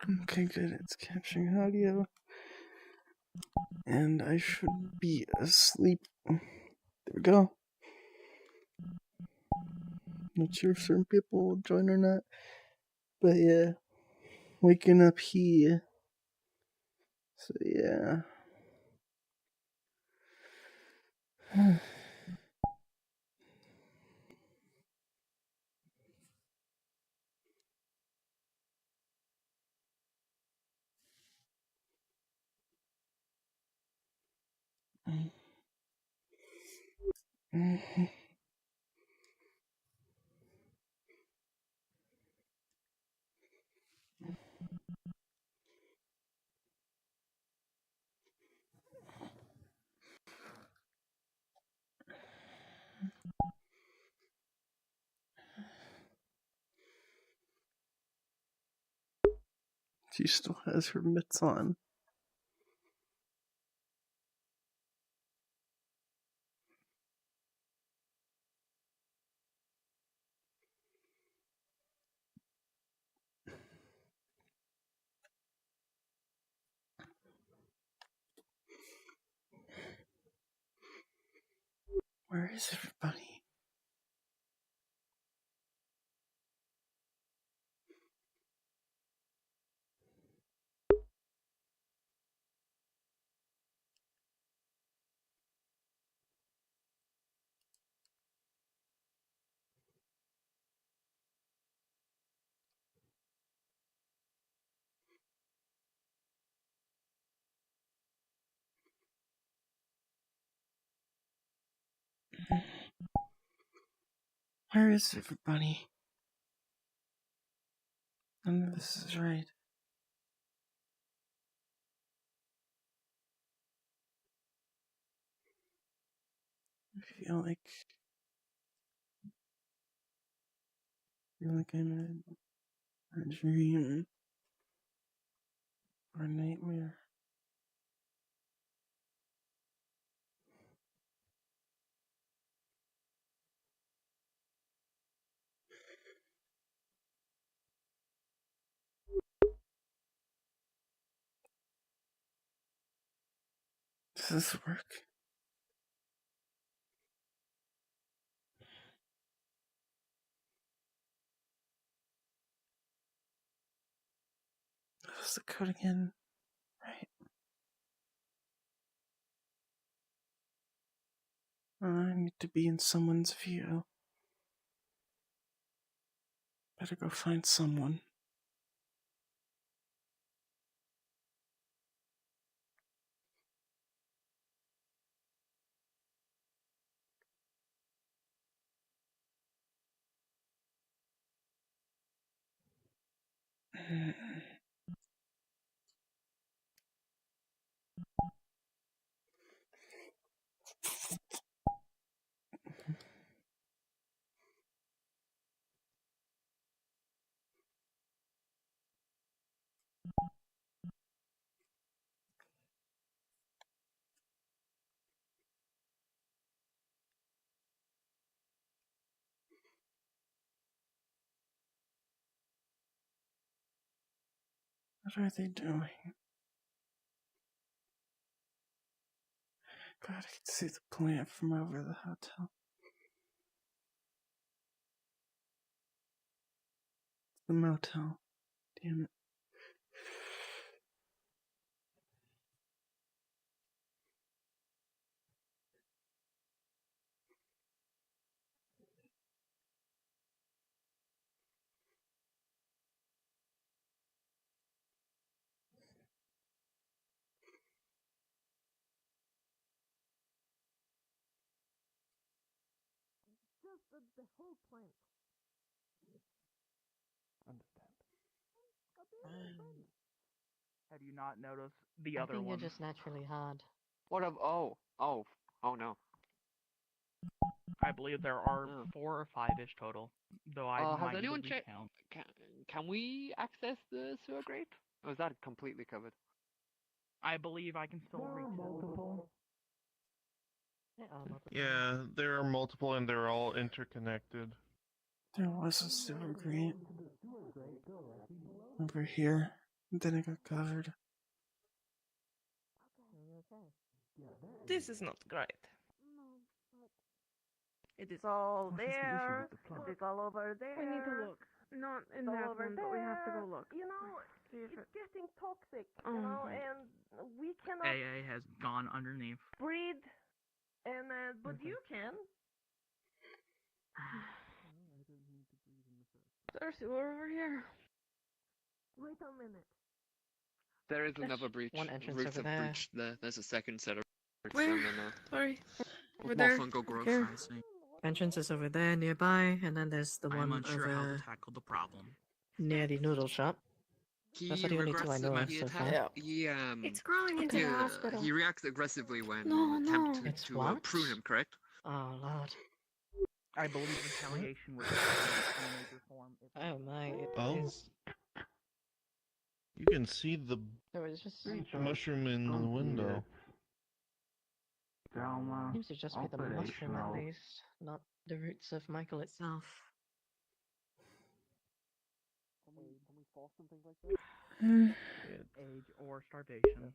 Okay, good. It's capturing audio. And I should be asleep. There we go. Not sure if certain people will join or not. But yeah, waking up here. So yeah. She still has her mitts on. Where is everybody? Where is everybody? None of this is right. I feel like I'm in a dream or a nightmare. Does this work? What's the code again? Right. I need to be in someone's view. Better go find someone. What are they doing? God, I can see the plant from over the hotel. The motel. Damn it. The whole plant. Understand. Have you not noticed the other I think one? you're just naturally hard. What of? Oh no. I believe there are Oh. 4 or 5-ish total, though I Has might need anyone to checked? recount. Can we access the sewer grate? Or is that completely covered? I believe I can still reach it. Multiple. Yeah, there are multiple and they're all interconnected. There was a sewer grate over here. Then it got covered. This is not great. It is all What is the issue there. with the plot? It's all over there. We need to look. Not in It's all that over one, but we have to go there. look. You know, See if it's it- getting toxic. Oh, You know, right. and we cannot AA has gone underneath. breathe. And but you can. There's sewer over here. Wait a minute. There is There's another breach. one entrance Roofs over of there. breach there. There's a second set of breach Where? down there now. Sorry. With Over more there. fungal growth. Here. I see. Entrance is over there nearby, and then there's the I'm one unsure how to over tackle the problem. near the noodle shop. He Those are the only two I know of he so attack- far. He It's growing into the hospital. he reacts aggressively when No, attempted It's to what? prune him, correct? Oh lord. I believe retaliation was in major form. Oh my, it Oh. is. You can see the So it's just mushroom in the window. seems to just be the mushroom at least, not the roots of Michael itself. Age or starvation.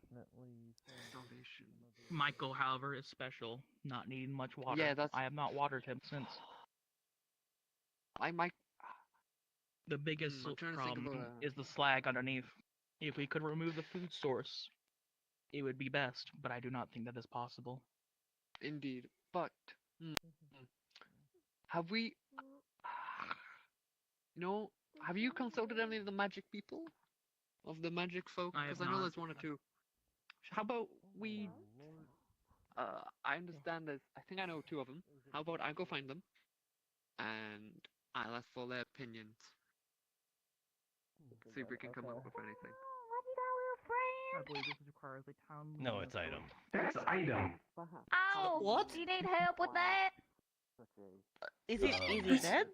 Michael, however, is special, not needing much water. Yeah, that's- I have not watered him since. I might. The biggest I'm trying to think of problem a- is the slag underneath. If we could remove the food source, it would be best, but I do not think that is possible. Indeed, but have we? No, have you consulted any of the magic people? Of the magic folk? I have Because I know not. there's one or two. How about we? I understand there's. I think I know two of them. How about I go find them, and I'll ask for their opinions. See if we can come up with anything. I believe this requires a town. No, meeting it's of item. sorts. That's item. Oh, What? You need help with that? Is he dead?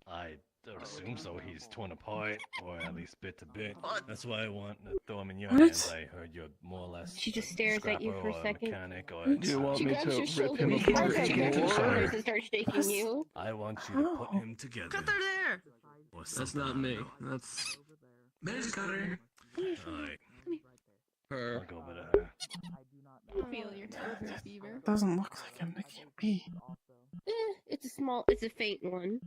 I assume so. He's torn apart, or at least bit to bit. That's why I want to throw him in your What? hands. I heard you're more or less. She just stares at you scrapper for a or second. Mechanic or Do you I want She me grabs to your rip shoulder him and apart starts and to go shoulders over? and starts shaking What? you. I want you to put Oh. him together. Cutter there! Or That's something, not I don't me. know. That's Miss Cutter. Alright, Her. I'll go over to her. Feel your terrible fever. Doesn't look like him. It can't be. It's a faint one.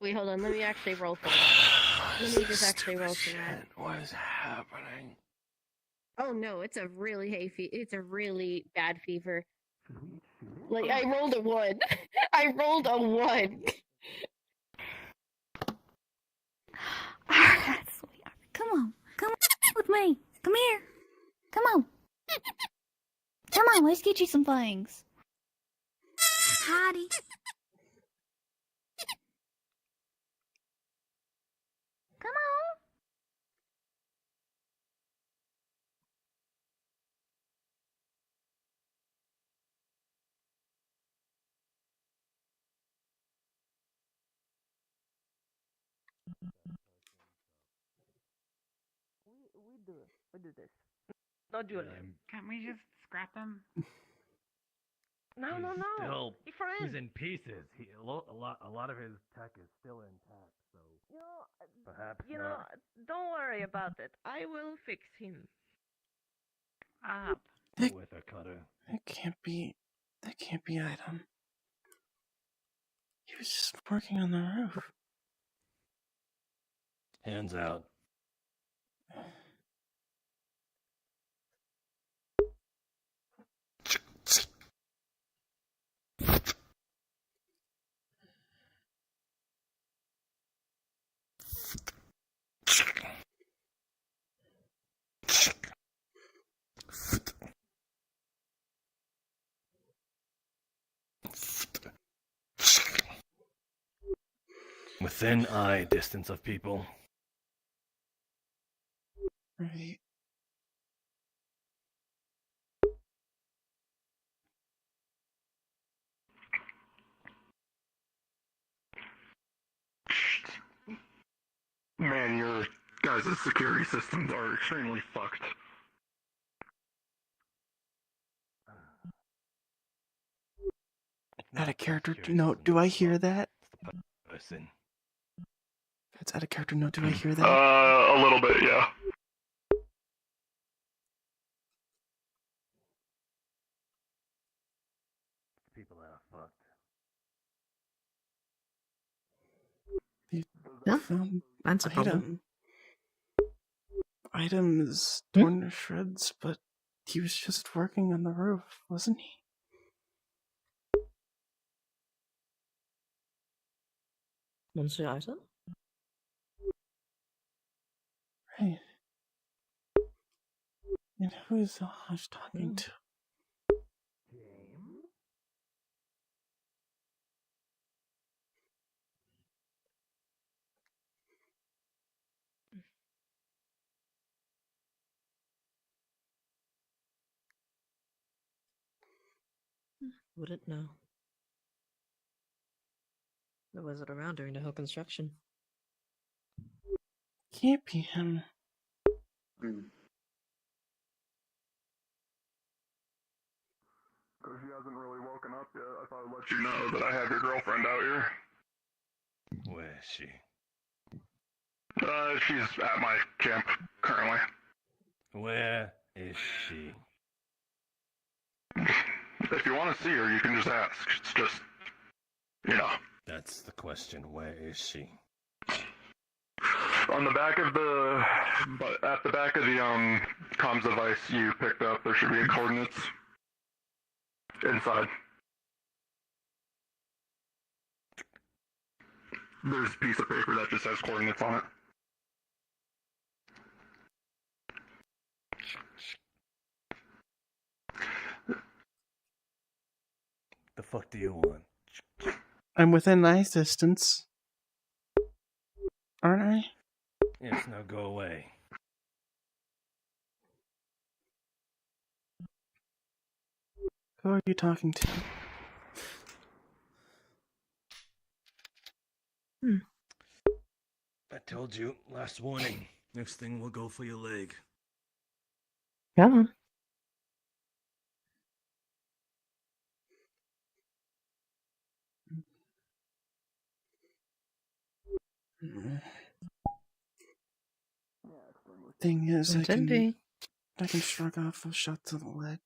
Wait, hold on. Let me actually roll for that. Let me just actually roll for that. What is happening? Oh no, it's a really it's a really bad fever. Like I rolled a 1. I rolled a 1. Alright, sweetheart. Come on. Come with me. Come here. Come on. Come on, let's get you some things. Heidi. Come on. We do this. Don't do it. Can't we just scrap him? No. Still, Your friend. he's in pieces. A lot of his tech is still intact. So You know, perhaps you know, not. don't worry about it. I will fix him. Up. That, With a cutter. that can't be. That can't be item. He was just working on the roof. Hands out. Within eye distance of people. Right. Man, your guys' security systems are extremely fucked. Out of character. No, do I hear that? Person. Let's add a character note. Do I hear that? A little bit, yeah. People that are fucked. Yeah, Found that's a problem. Item is torn to shreds, but he was just working on the roof, wasn't he? Monster item? Right. And who's I was talking to? Wouldn't know. Or was it around during the whole construction? Can't be him. Because she hasn't really woken up yet, I thought I'd let you know that I have your girlfriend out here. Where is she? She's at my camp currently. Where is she? If you want to see her, you can just ask. It's just, you know. That's the question. Where is she? On the back of at the back of the comms device you picked up, there should be coordinates inside. There's a piece of paper that just has coordinates on it. The fuck do you want? I'm within eyes distance. Aren't I? Yes, now go away. Who are you talking to? I told you, last warning. Next thing we'll go for your leg. Come on. Thing is, I can Contending. shrug off a shot to the leg.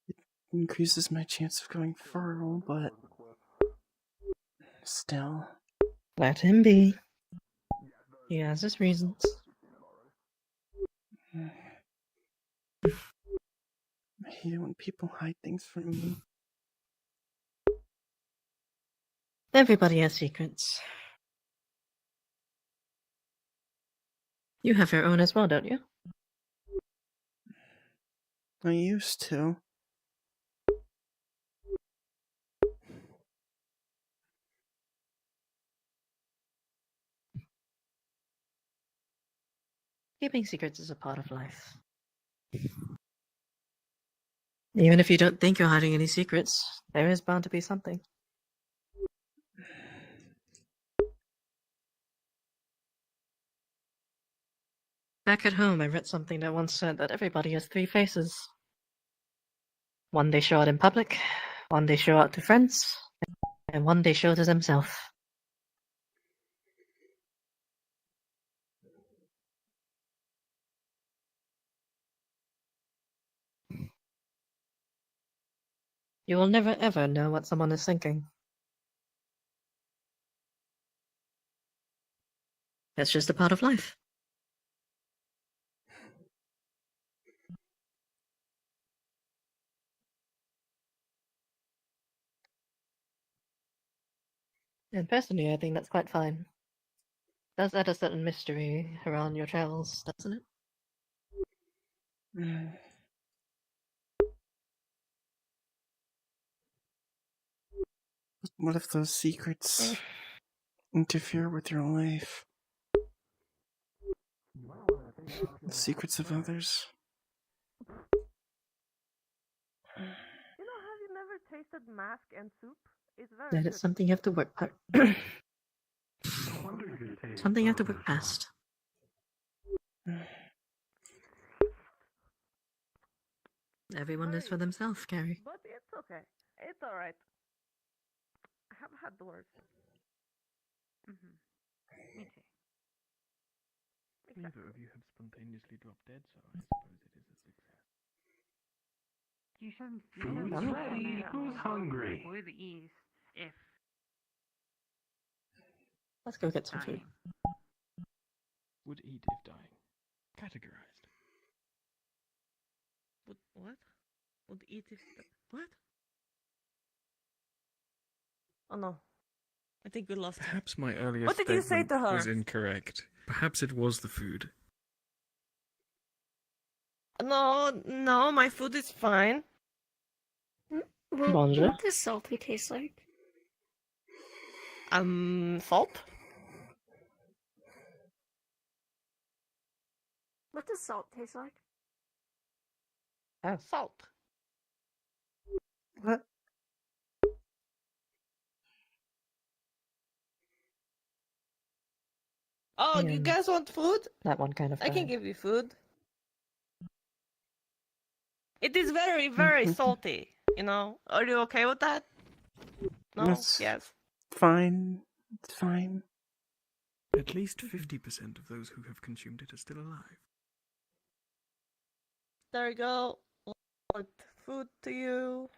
It increases my chance of going feral, but still. Let him be. He has his reasons. I hate it when people hide things from me. Everybody has secrets. You have your own as well, don't you? I used to. Keeping secrets is a part of life. Even if you don't think you're hiding any secrets, there is bound to be something. Back at home, I read something that once said that everybody has 3 faces. One they show out in public, one they show out to friends, and one they show to themselves. You will never ever know what someone is thinking. That's just a part of life. And personally, I think that's quite fine. Does add a certain mystery around your travels, doesn't it? What if those secrets interfere with your life? The secrets of others? You know, have you never tasted mask and soup? It's very That good. is something you have to work something you have to work past. Everyone lives for themselves, Carrie. But it's okay. It's alright. I have had the worst. Me too. Neither of you have spontaneously dropped dead, so I suppose it is a success. You shouldn't. Food's ready. Who's hungry? With ease, if Let's go get some food. Would eat if dying. Categorized. What? Would eat if what? Oh no. I think we lost her. Perhaps my earlier What did you say statement to her? was incorrect. Perhaps it was the food. No, my food is fine. Bonjour. What does salty taste like? Salt? What does salt taste like? Salt. What? Oh, you guys want food? That one kind of I can thing. give you food. It is very, very salty, you know? Are you okay with that? No? That's Yes. fine. It's fine. At least 50% of those who have consumed it are still alive. There you go. Want food to you.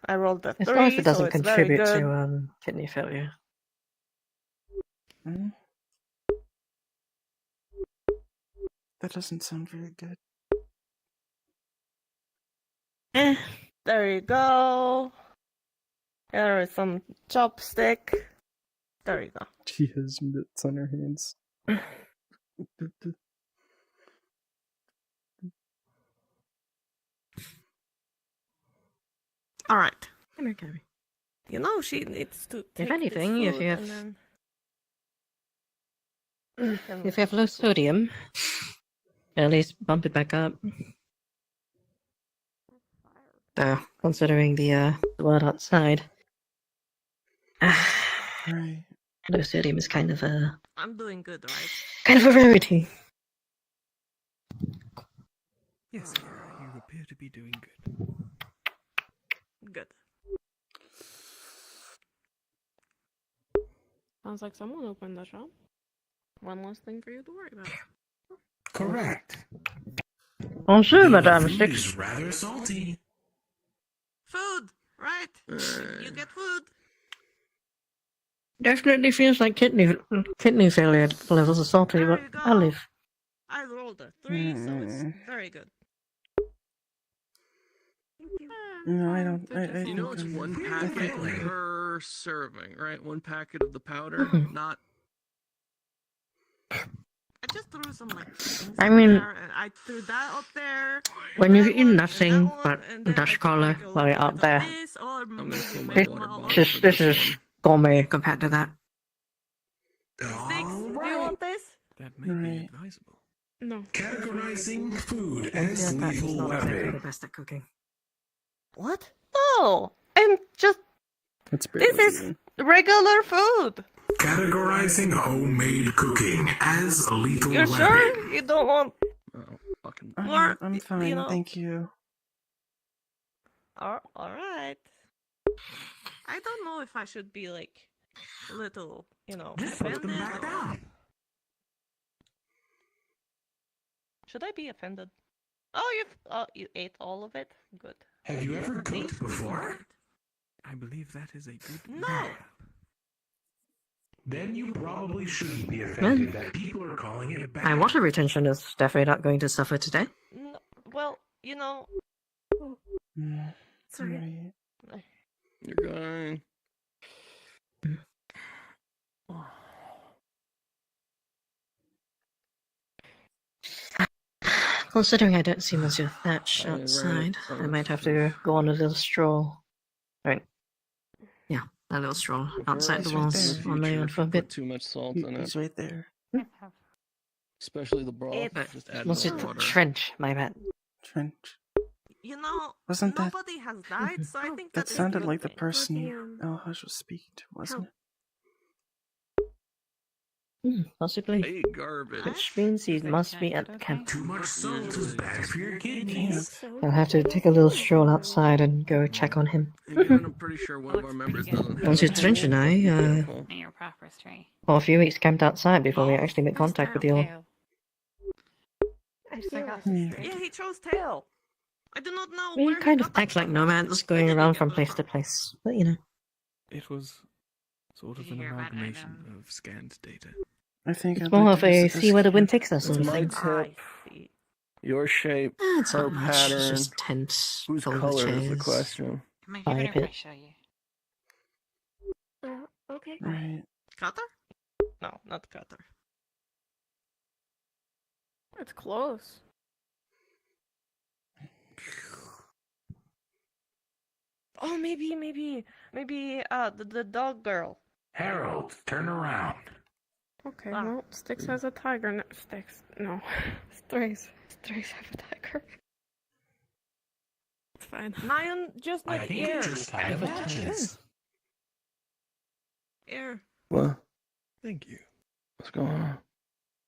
I rolled a 3, As long as it so doesn't it's very contribute good. to kidney failure. That doesn't sound very good. There you go. There is some chopstick. There you go. She has mitts on her hands. All right. Come here, Gabby. You know she needs to take If anything, this if food you and have then... if you have low sodium, at least bump it back up. So, considering the world outside, Right. low sodium is kind of a I'm doing good, right? rarity. Yes, Kara, you appear to be doing good. Good. sounds like someone opened the shop. One less thing for you to worry about. Correct. Bonjour, Madame Food Six. is rather salty. Food, right? You get food. Definitely feels like kidney failure levels of salty, There but you go. I'll live. I rolled a 3, so it's very good. No, I don't. I You know, it's think one I packet think I'm good. per serving, right? One packet of the powder, not. I just threw some like things I in mean, there, and I threw that up there. when you've that eaten one, nothing and that one, but and then I Dutch took, collar like, a while you're little up bit of there, this, or I'm gonna maybe fill my maybe water one bottle this for this this is one. gourmet compared to that. Sticks, do you want this? That may be Right. advisable. No. Categorizing food Yeah, as that is lethal not exactly the weapon. best at cooking. What? No, I'm just. That's This is regular food. Categorizing homemade cooking as a lethal You're weapon. sure you don't want Oh, fucking. more? I'm You fine, know. thank you. All right. I don't know if I should be like a little, you know, Just put them offended. back or- down. Should I be offended? Oh, you ate all of it. Good. Have you ever See? cooked before? I believe that is a good. No. Then you probably shouldn't be offended that people are calling it bad. My water retention is definitely not going to suffer today. No. Well, you know. Sorry. You're going. Considering I don't see Monsieur Thatch Right, outside, I right. might have to go on a little stroll. Right. Yeah, a little stroll outside He's the right walls there. on my own for a Put bit. too much salt in it, He's right there. especially the broth. It's- Just add Monsieur more water. Trench, my bad. Trench. You know, Wasn't that? nobody has died, so I think That that is a sounded good like the thing. person Goddamn. El Hush was speaking to, wasn't it? Possibly. Hey, garbage. Which means he must be at camp. Too much salt is bad for your kidneys. I'll have to take a little stroll outside and go check on him. Again, I'm pretty sure one of our members doesn't have Once Trench and I, Your property. for a few weeks camped outside before we actually made contact with you all. Yeah, he chose tail. I do not know We where kind of act like nomads going around from place to place, but you know. It was sort of an amalgamation of scanned data. I think It's I'd more like of to a visit see where the this wind camp. takes us It's sort of my thing. tip. Your shape, It's her not much, it's pattern. just tents, Whose folded color is the chairs, question? fire pit. show you. Okay. Right. Qatar? No, not Qatar. It's close. Oh, maybe, the dog girl. Harold, turn around. Okay, no, Styx has a tiger. No, Styx, no. Strays have a tiger. It's fine. Lion just I need think ear. it just kind of matches. Ear. What? Thank you. What's going on?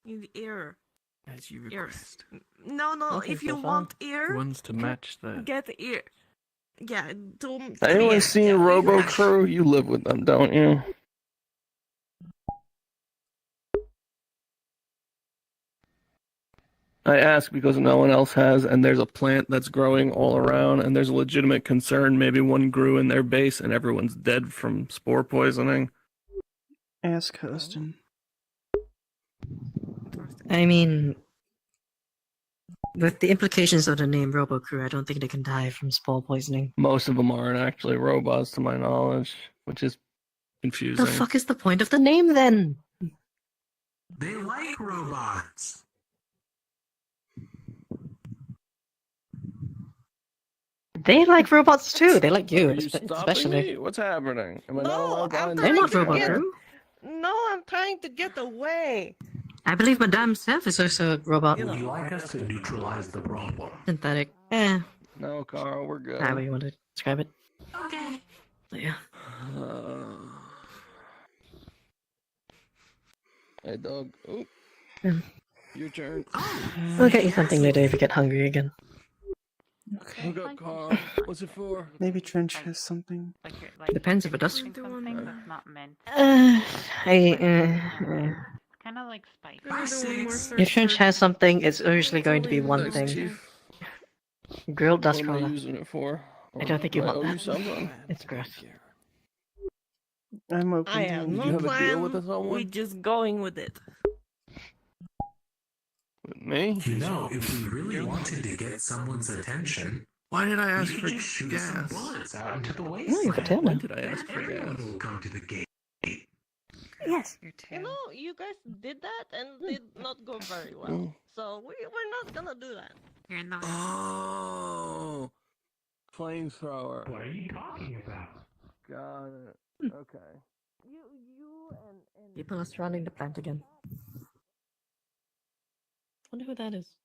Need ear. As you Ear. request. No, Okay, if you so fine. want ear, Ones to match the... get ear. Yeah, to Anyone seen Robo Crew? You live with them, don't you? I ask because no one else has, and there's a plant that's growing all around, and there's a legitimate concern maybe one grew in their base and everyone's dead from spore poisoning. Ask Huston. I mean, with the implications of the name RoboCrew, I don't think they can die from spore poisoning. Most of them aren't actually robots, to my knowledge, which is confusing. The fuck is the point of the name then? They like robots. They like robots too. They like you, Are you stopping especially. me? What's happening? Am I not No, allowed I'm behind They're not trying to get. RoboCrew. No, I'm trying to get away. I believe Madame Seth is also a robot. Would you like us to neutralize the problem? Synthetic. No, Carl, we're good. However you want to describe it. Okay. Yeah. Hey, dog. Oh. Yeah. Your turn. We'll get you something later if you get hungry again. Okay. Look up, Carl. What's it for? Maybe Trench has something. Depends if it does. Something that's not meant. Kind of like spice. If Trench has something, it's usually going to be one thing. Grilled dust What am I crawler. using it for? I don't think you I want owe you that. something? It's gross. I'm open I to have it. no You have a plan. deal with someone? We just going with it. With me? You know, if we really wanted to get someone's attention, Why did I we ask could for just shoot some gas? bullets out into the Oh, you can tell wasteland. now. When did I ask for Everyone gas? will come to the gate. Yes. You know, you guys did that and did not go very well. Mm. So we're not gonna do that. You're not. Oh. Flamethrower. What are you talking about? Got it. Okay. You and People are surrounding the plant again. Wonder who that is.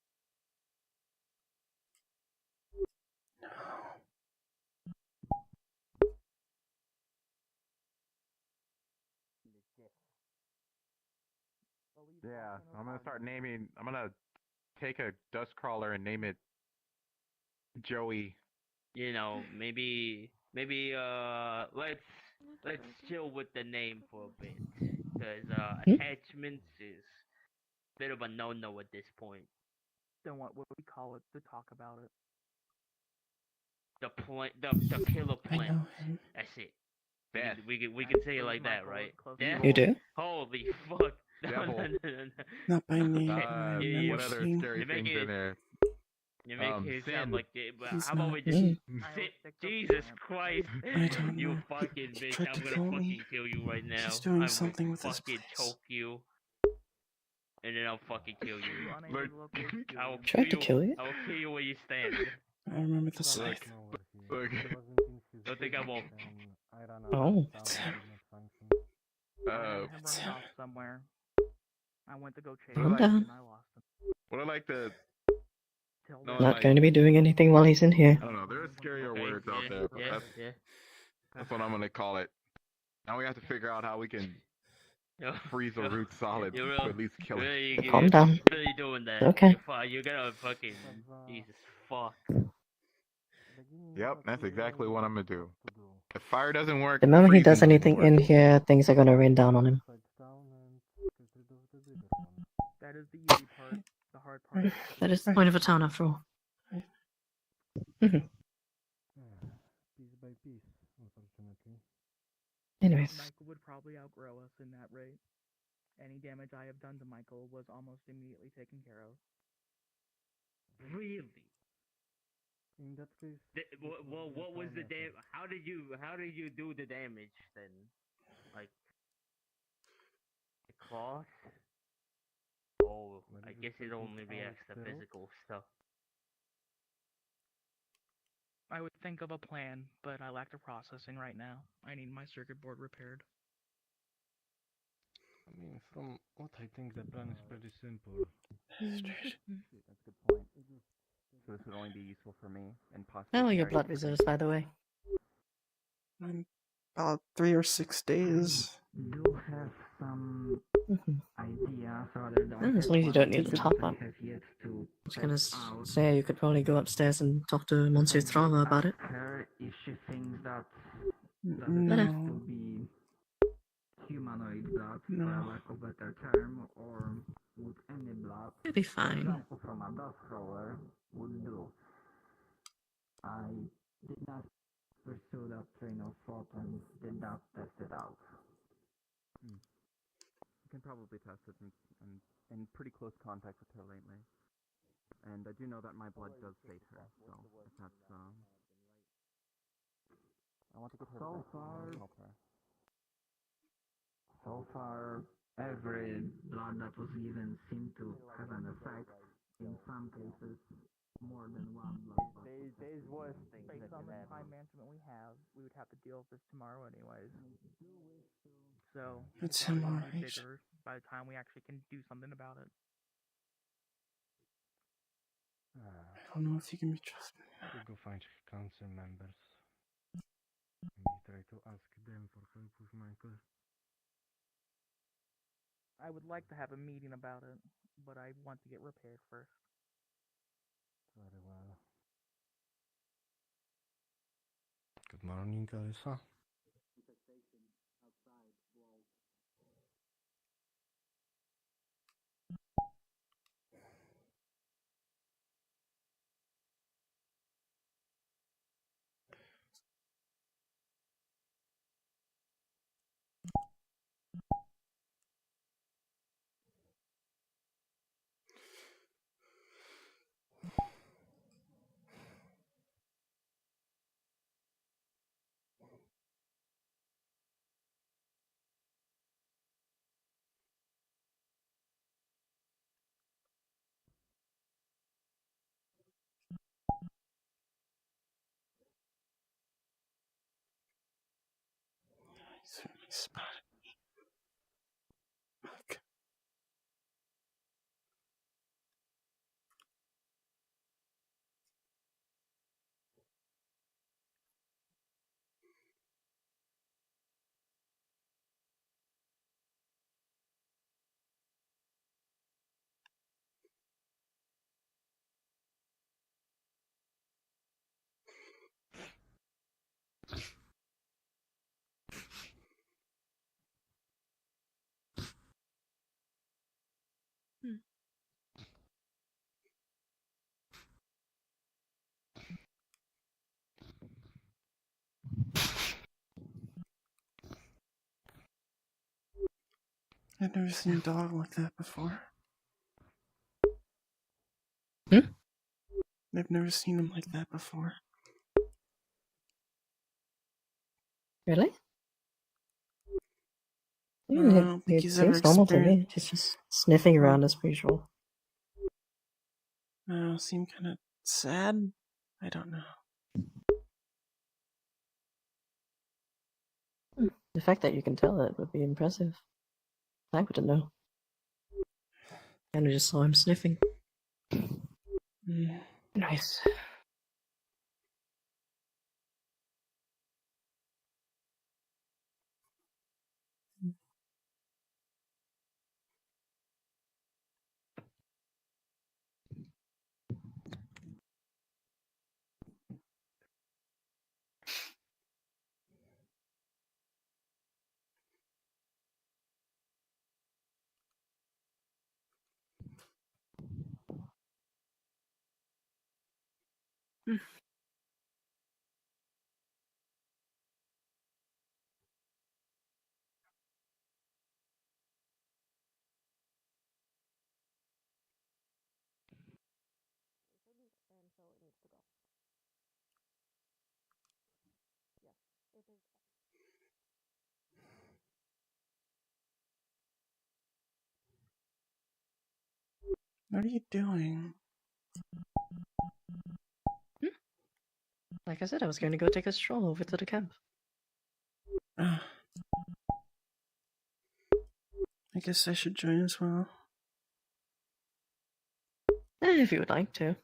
Yeah, I'm gonna start naming. I'm gonna take a dust crawler and name it Joey. You know, maybe let's chill with the name for a bit, because attachments is a bit of a no-no at this point. Then what would we call it to talk about it? The killer plant. That's it. Beth. We can say it like that, right? Yeah. You do? Holy fuck! No, Devil. no. Not by name. Yeah, What other seen- scary You make things it- in there? You make it sound Sin. like it, but He's how about not we just me. Jesus Christ! I don't You know. fucking He bitch! tried I'm to gonna kill fucking me. kill you right now. He's doing I will something with his fucking place. choke you, and then I'll fucking kill you. I will Tried to kill you? I will kill you where you stand. I remember the scythe. Look. Don't think I won't. Oh. It's him. I had him running off somewhere. I went to go chase Calm him down. and I lost him. What I like to. Tell No, me. Not like- going to be doing anything while he's in here. I don't know. There's scarier Okay, words out yeah, there, but yeah, that's yeah. what I'm gonna call it. Now we have to figure out how we can freeze a root solid You're to at least kill it. really, Calm down. really doing that. Okay. You're gonna fucking Jesus fuck. Yep, that's exactly what I'm gonna do. If fire doesn't work, The moment he does freezing doesn't anything work. in here, things are gonna rain down on him. That is the easy part. The hard part. That is the point of a town, after all. Mhm. Piece by piece, unfortunately. Anyways. Michael would probably outgrow us in that rate. Any damage I have done to Michael was almost immediately taken care of. Really? In that case, Well, what was the damage? How did you do the damage then? Like the claws? Oh, I guess it only reacts to physical stuff. I would think of a plan, but I lack the processing right now. I need my circuit board repaired. I mean, from what I think, the plan is pretty simple. That's a good point. So this would only be useful for me and possibly. Oh, your carry blood it. reserves, by the way. About 3 or 6 days. Do have some ideas rather than Mm, as long as you don't need the what top I up. have yet to I was gonna test out. say you could probably go upstairs and talk to Monsieur Thrama about it. Ask her if she thinks that it No. has to be humanoid blood, for lack of a better term, or would any blood, It'll be for fine. example, from a dust roller, would do. I did not pursue that train of thought and did not test it out. You can probably test it in pretty close contact with her lately. And I do know that my blood does save her, so if that's I want to get her So back far, and help her. So far, every blood that was given seemed to have an effect. In some cases, more than one blood. There's worse things Based that on could the happen. time management we have, we would have to deal with this tomorrow anyways. So It's it's probably gonna be hemorrhage. bigger by the time we actually can do something about it. I don't know if you can be trusted. We'll go find council members. Maybe try to ask them for help with Michael. I would like to have a meeting about it, but I want to get repaired first. Very well. Good morning, Alyssa. Spot. Fuck. I've never seen a dog like that before. I've never seen him like that before. Really? No, I don't think It he's ever seems normal to me. experienced. He's just sniffing around as per usual. Seem kind of sad. I don't know. The fact that you can tell it would be impressive. I wouldn't know. I just saw him sniffing. Nice. What are you doing? Like I said, I was going to go take a stroll over to the camp. I guess I should join as well. If you would like to.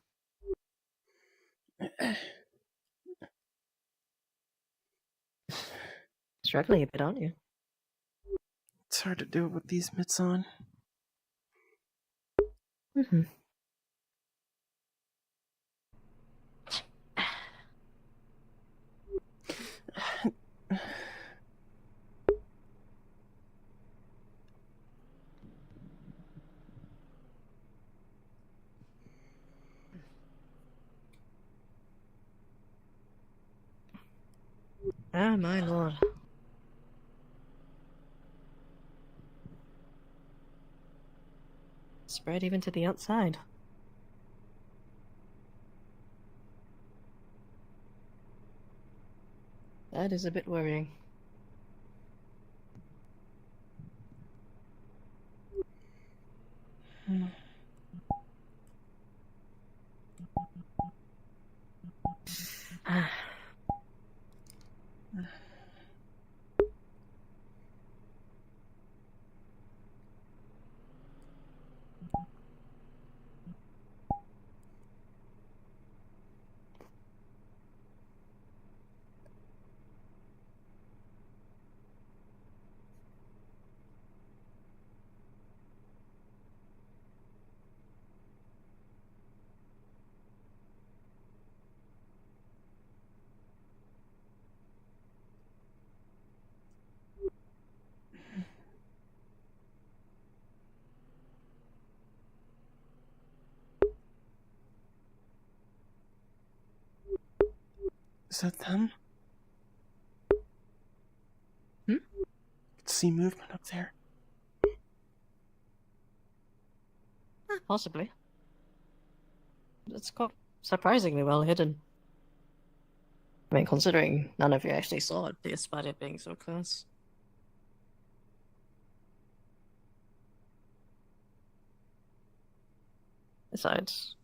Struggling a bit, aren't you? It's hard to do it with these mitts on. Mm-hmm. Ah, my lord. Spread even to the outside. That is a bit worrying. Ah. Is that them? Hmm? See movement up there. Possibly. It's quite surprisingly well hidden. I mean, considering none of you actually saw it, despite it being so close. Besides,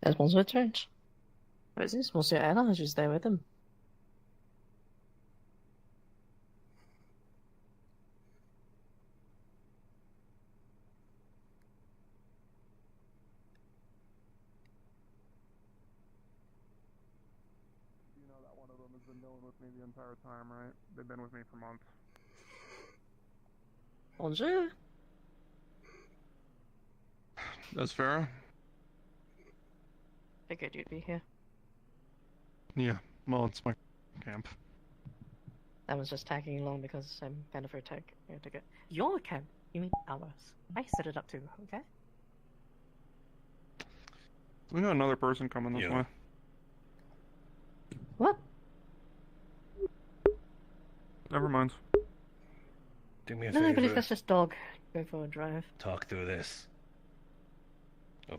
Desmond's returned. What is this? Monsieur Ella is there with him. You know that one of them has been dealing with me the entire time, right? They've been with me for months. Bonjour. That's Farah? Figured you'd be here. Yeah, well, it's my camp. I was just tagging along because I'm kind of her tag. To get your camp? You mean ours? I set it up too, okay? We got another person coming this way. What? Never mind. Do me a No, favor. I believe that's just dog. Go for a drive. Talk through this.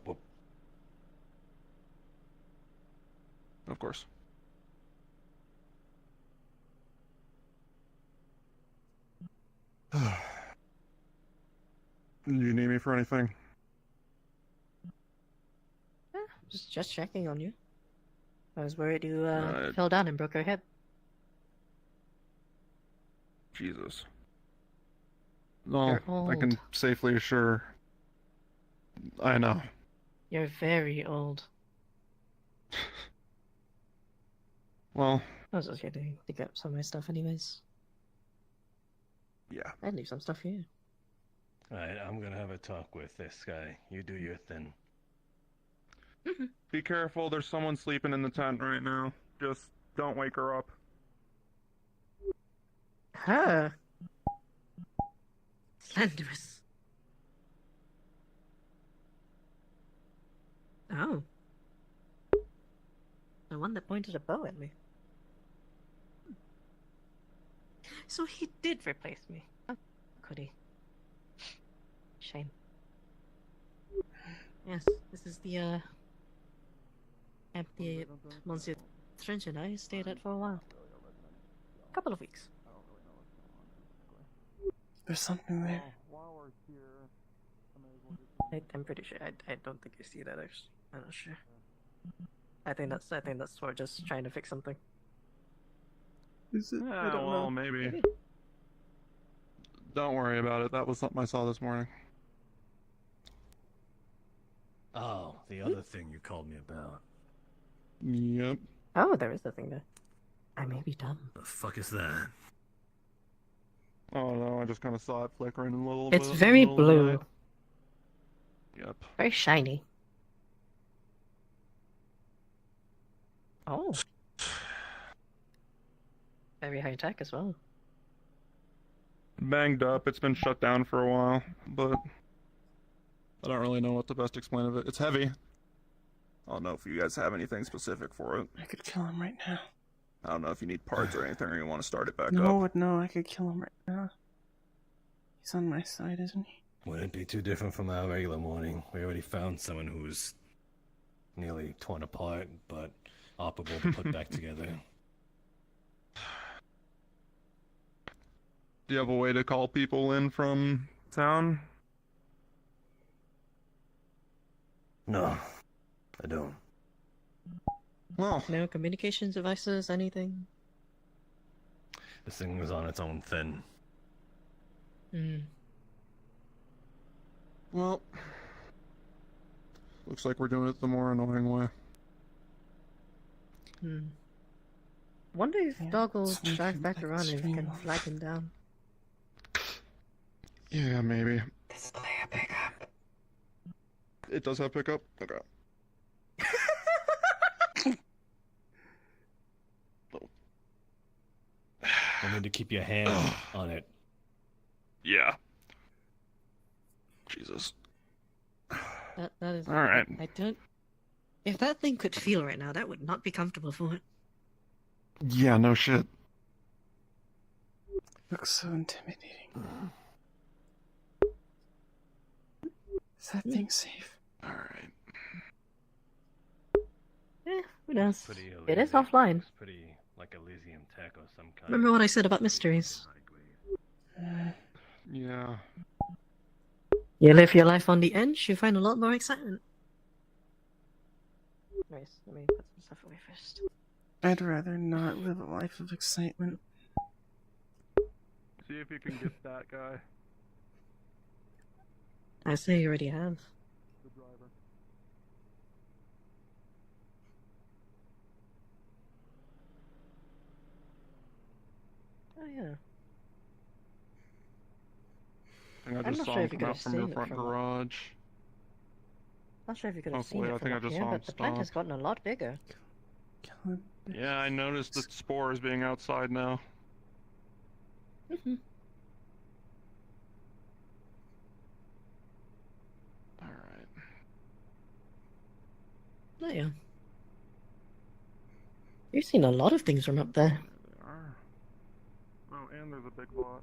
Whoop. Of course. Do you need me for anything? Just checking on you. I was worried you fell down and broke your hip. Jesus. No, You're I can old. safely assure. I know. You're very old. Well, I was just getting to get some of my stuff anyways. yeah. I'd leave some stuff here. Alright, I'm gonna have a talk with this guy. You do your thing. Be careful, there's someone sleeping in the tent right now. Just don't wake her up. Her. Slenderous. Oh. The one that pointed a bow at me. So he did replace me. Oh, could he? Shame. Yes, this is the camp the Monsieur Trench and I stayed at for a while. A couple of weeks. There's something there. I'm pretty sure. I don't think you see that actually. I'm not sure. I think that's for just trying to fix something. Is it? Yeah, I don't well, know. maybe. Don't worry about it. That was something I saw this morning. Oh, the other thing you called me about. Yep. Oh, there is a thing there. I may be dumb. The fuck is that? Oh no, I just kind of saw it flickering a little It's bit. very in the middle of the blue. night. Yep. Very shiny. Oh. Very high tech as well. Banged up. It's been shut down for a while, but I don't really know what the best explain of it. It's heavy. I don't know if you guys have anything specific for it. I could kill him right now. I don't know if you need parts or anything, or you want to start it back No, up. no, I could kill him right now. He's on my side, isn't he? Wouldn't it be too different from our regular morning? We already found someone who's nearly torn apart, but operable to put back together. Do you have a way to call people in from town? No, I don't. Well, no communications devices, anything. This thing was on its own thing. Hmm. Well, looks like we're doing it the more annoying way. Hmm. Wonder if Dog will drive back around and we can flag him down. Yeah, maybe. Does it have pickup? It does have pickup? Okay. You need to keep your hand on it. Yeah. Jesus. That is. All right. I don't. If that thing could feel right now, that would not be comfortable for it. Yeah, no shit. Looks so intimidating. Is that thing safe? Alright. Who knows? Pretty It is Elysium. offline. It's pretty like Elysium tech or some kind. Remember what I said about mysteries? Yeah. You live your life on the edge, you find a lot more excitement. Nice. Let me put some stuff away first. I'd rather not live a life of excitement. See if you can get that guy. I say you already have. The driver. Oh yeah. I think I I'm just not saw sure him if you come could out have from your seen it front from garage. Not sure if you could have seen Hopefully, it I from think I up just here, saw him but the plant has stop. gotten a lot bigger. Yeah, I noticed the spores being outside now. Mm-hmm. Alright. Oh yeah. You've seen a lot of things from up there. They are. Oh, and there's a big lot.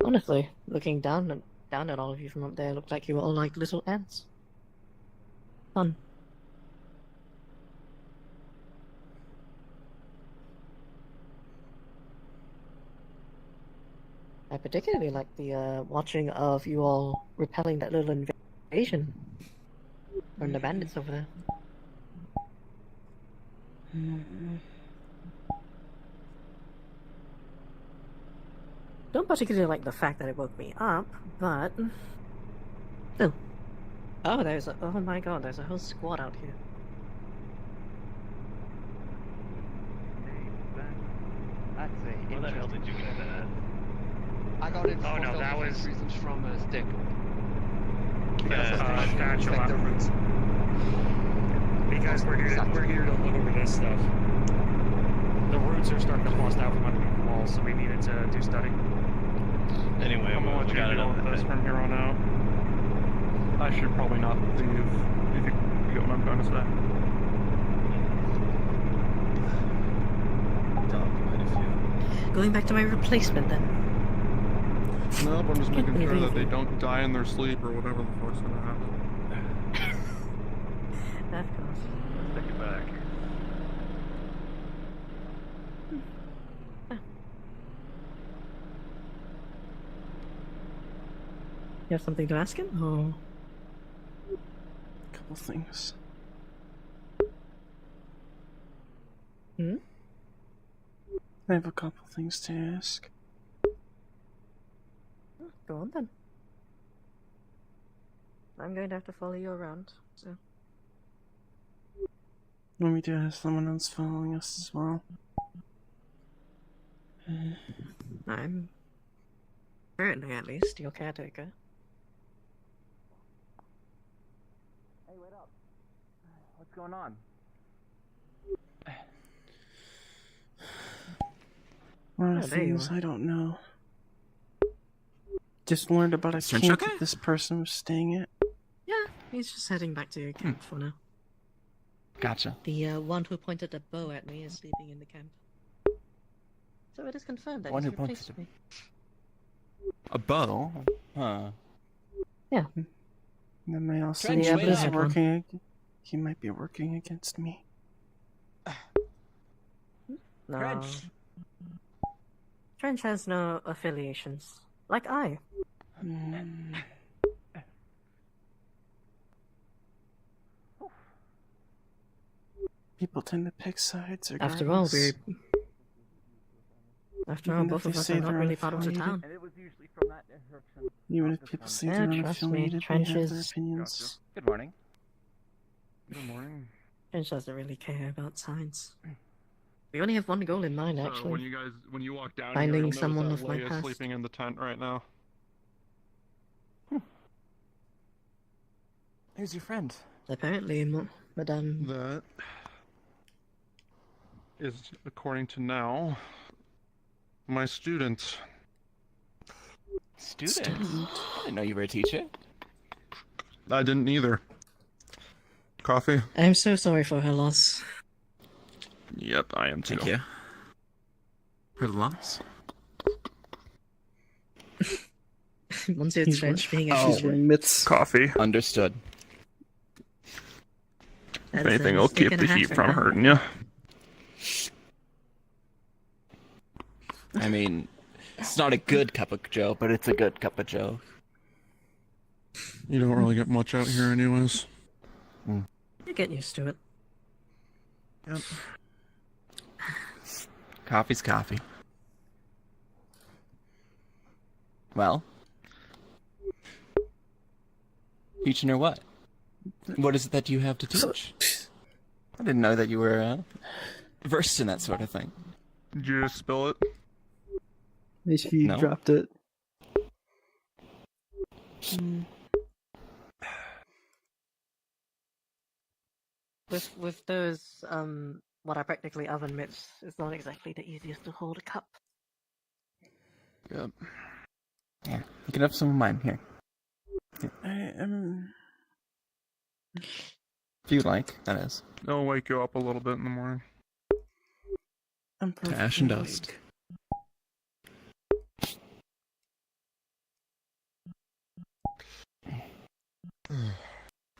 Honestly, looking down at all of you from up there, looked like you were all like little ants. Fun. I particularly like the watching of you all repelling that little invasion from the bandits over there. Don't particularly like the fact that it woke me up, but oh, there's a, oh my god, there's a whole squad out here. That's a Where the hell did you get that? I got it. Oh, no, that was- reasons from a stick. Thatch roots. Because we're here to look over this stuff. The roots are starting to bust out from underneath the wall. well, so we needed to do study. Anyway, I'm gonna let we you got deal another with this thing. from here on out. I should probably not leave if you get what I'm trying to say. Going back to my replacement then. No, I'm just making Pretty sure that easy. they don't die in their sleep or whatever the fuck's gonna happen. Of course. Let's take it back. You have something to ask him? Or... Couple things. Hmm? I have a couple things to ask. Go on then. I'm going to have to follow you around, so... When we do have someone else following us as well. I'm... currently at least, your caretaker. Hey, wait up. What's going on? A lot Oh, of there you things are. I don't know. Just learned about a Strange, camp okay? that this person was staying at. Yeah, he's just heading back to camp for now. Gotcha. The one who pointed a bow at me is sleeping in the camp. So it is confirmed that One he's who pointed replaced me. A bow? Huh. Yeah. That may also Trench, mean wait he's up. working. He might be working against me. No. Trench. Trench has no affiliations. Like I. Hmm. People tend to pick sides. After all, regardless. After all, Even both if of they us say are not they're really part of the unaffiliated. town. And it was usually from that direction. Even if people say Yeah, they're trust me, unaffiliated, they Trench have their is- opinions. Good morning. Good morning. Trench doesn't really care about science. We only have one goal in mind, So actually. when you walk down Finding here, you'll notice someone that of my Leia's past. sleeping in the tent right now. Who's your friend? Apparently, Madame. That is, according to now, my student. Student? I didn't know you were a teacher. I didn't either. Coffee? I'm so sorry for her loss. Yep, I am too. Thank you. For the loss? Once it's Trench being a She's wearing mitts. Coffee. Understood. If anything, will keep the heat from hurting you. I mean, it's not a good cup of joe, but it's a good cup of joe. You don't really get much out here anyways. You get used to it. Yep. Coffee's coffee. Well, teaching her what? What is it that you have to teach? I didn't know that you were versed in that sort of thing. Did you just spill it? She No. dropped it. With those what are practically oven mitts, it's not exactly the easiest to hold a cup. Yep. Yeah, you can have some of mine here. I am. If you like, that is. It'll wake you up a little bit in the morning. I'm To ash and perfectly dust.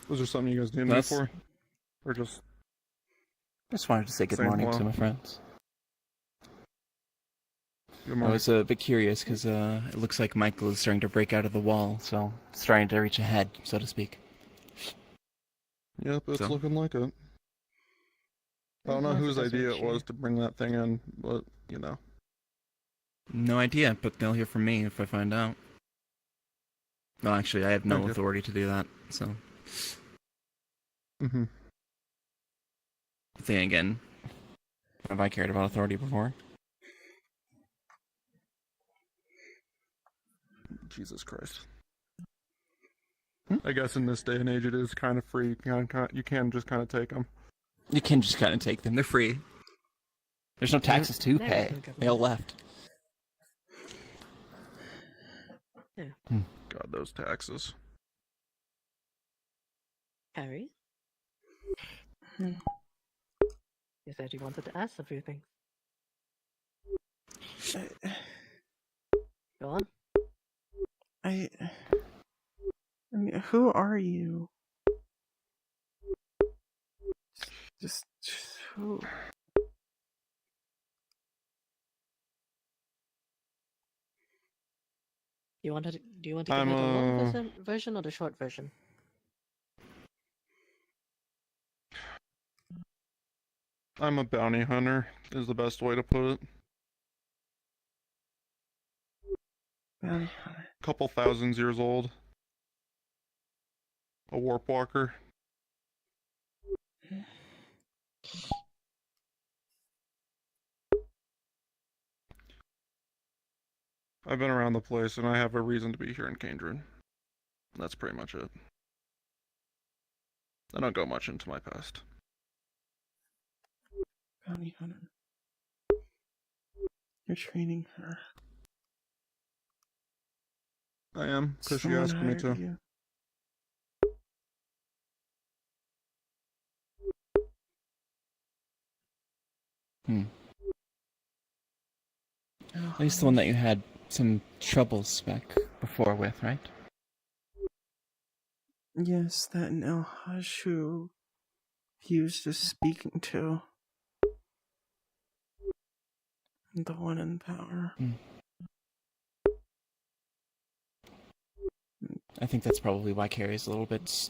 Was there something you guys needed me That's- for? Or just... Just wanted to say good Saying morning hello. to my friends. Good I morning. was a bit curious because it looks like Michael is starting to break out of the wall, so it's starting to reach ahead, so to speak. Yep, it's So- looking like it. I don't know Yes, whose it does idea look it was to bring that thing in, but, you know. No idea, but they'll hear from me if I find out. Well, actually, I have no Thank you. authority to do that, so. Mm-hmm. Then again, have I cared about authority before? Jesus Christ. I guess in this day and age it is kind of free. You can just kind of take them. You can just kind of take them. They're free. There's no taxes to They're pay. good government. They all left. Yeah. God, those taxes. Harry? Hmm. You said you wanted to ask a few things. Go on. I mean, who are you? Just who? Do you want to give I'm me the long version or the short version? I'm a bounty hunter, is the best way to put it. Bounty hunter. Couple thousands years old. A warp walker. I've been around the place and I have a reason to be here in Candrid. That's pretty much it. I don't go much into my past. Bounty hunter. You're training her. I am, because she Someone asked me hired to. you. At least the one that you had some troubles back before with, right? Yes, that Nelhaj who he was just speaking to. The one in power. I think that's probably why Carrie's a little bit...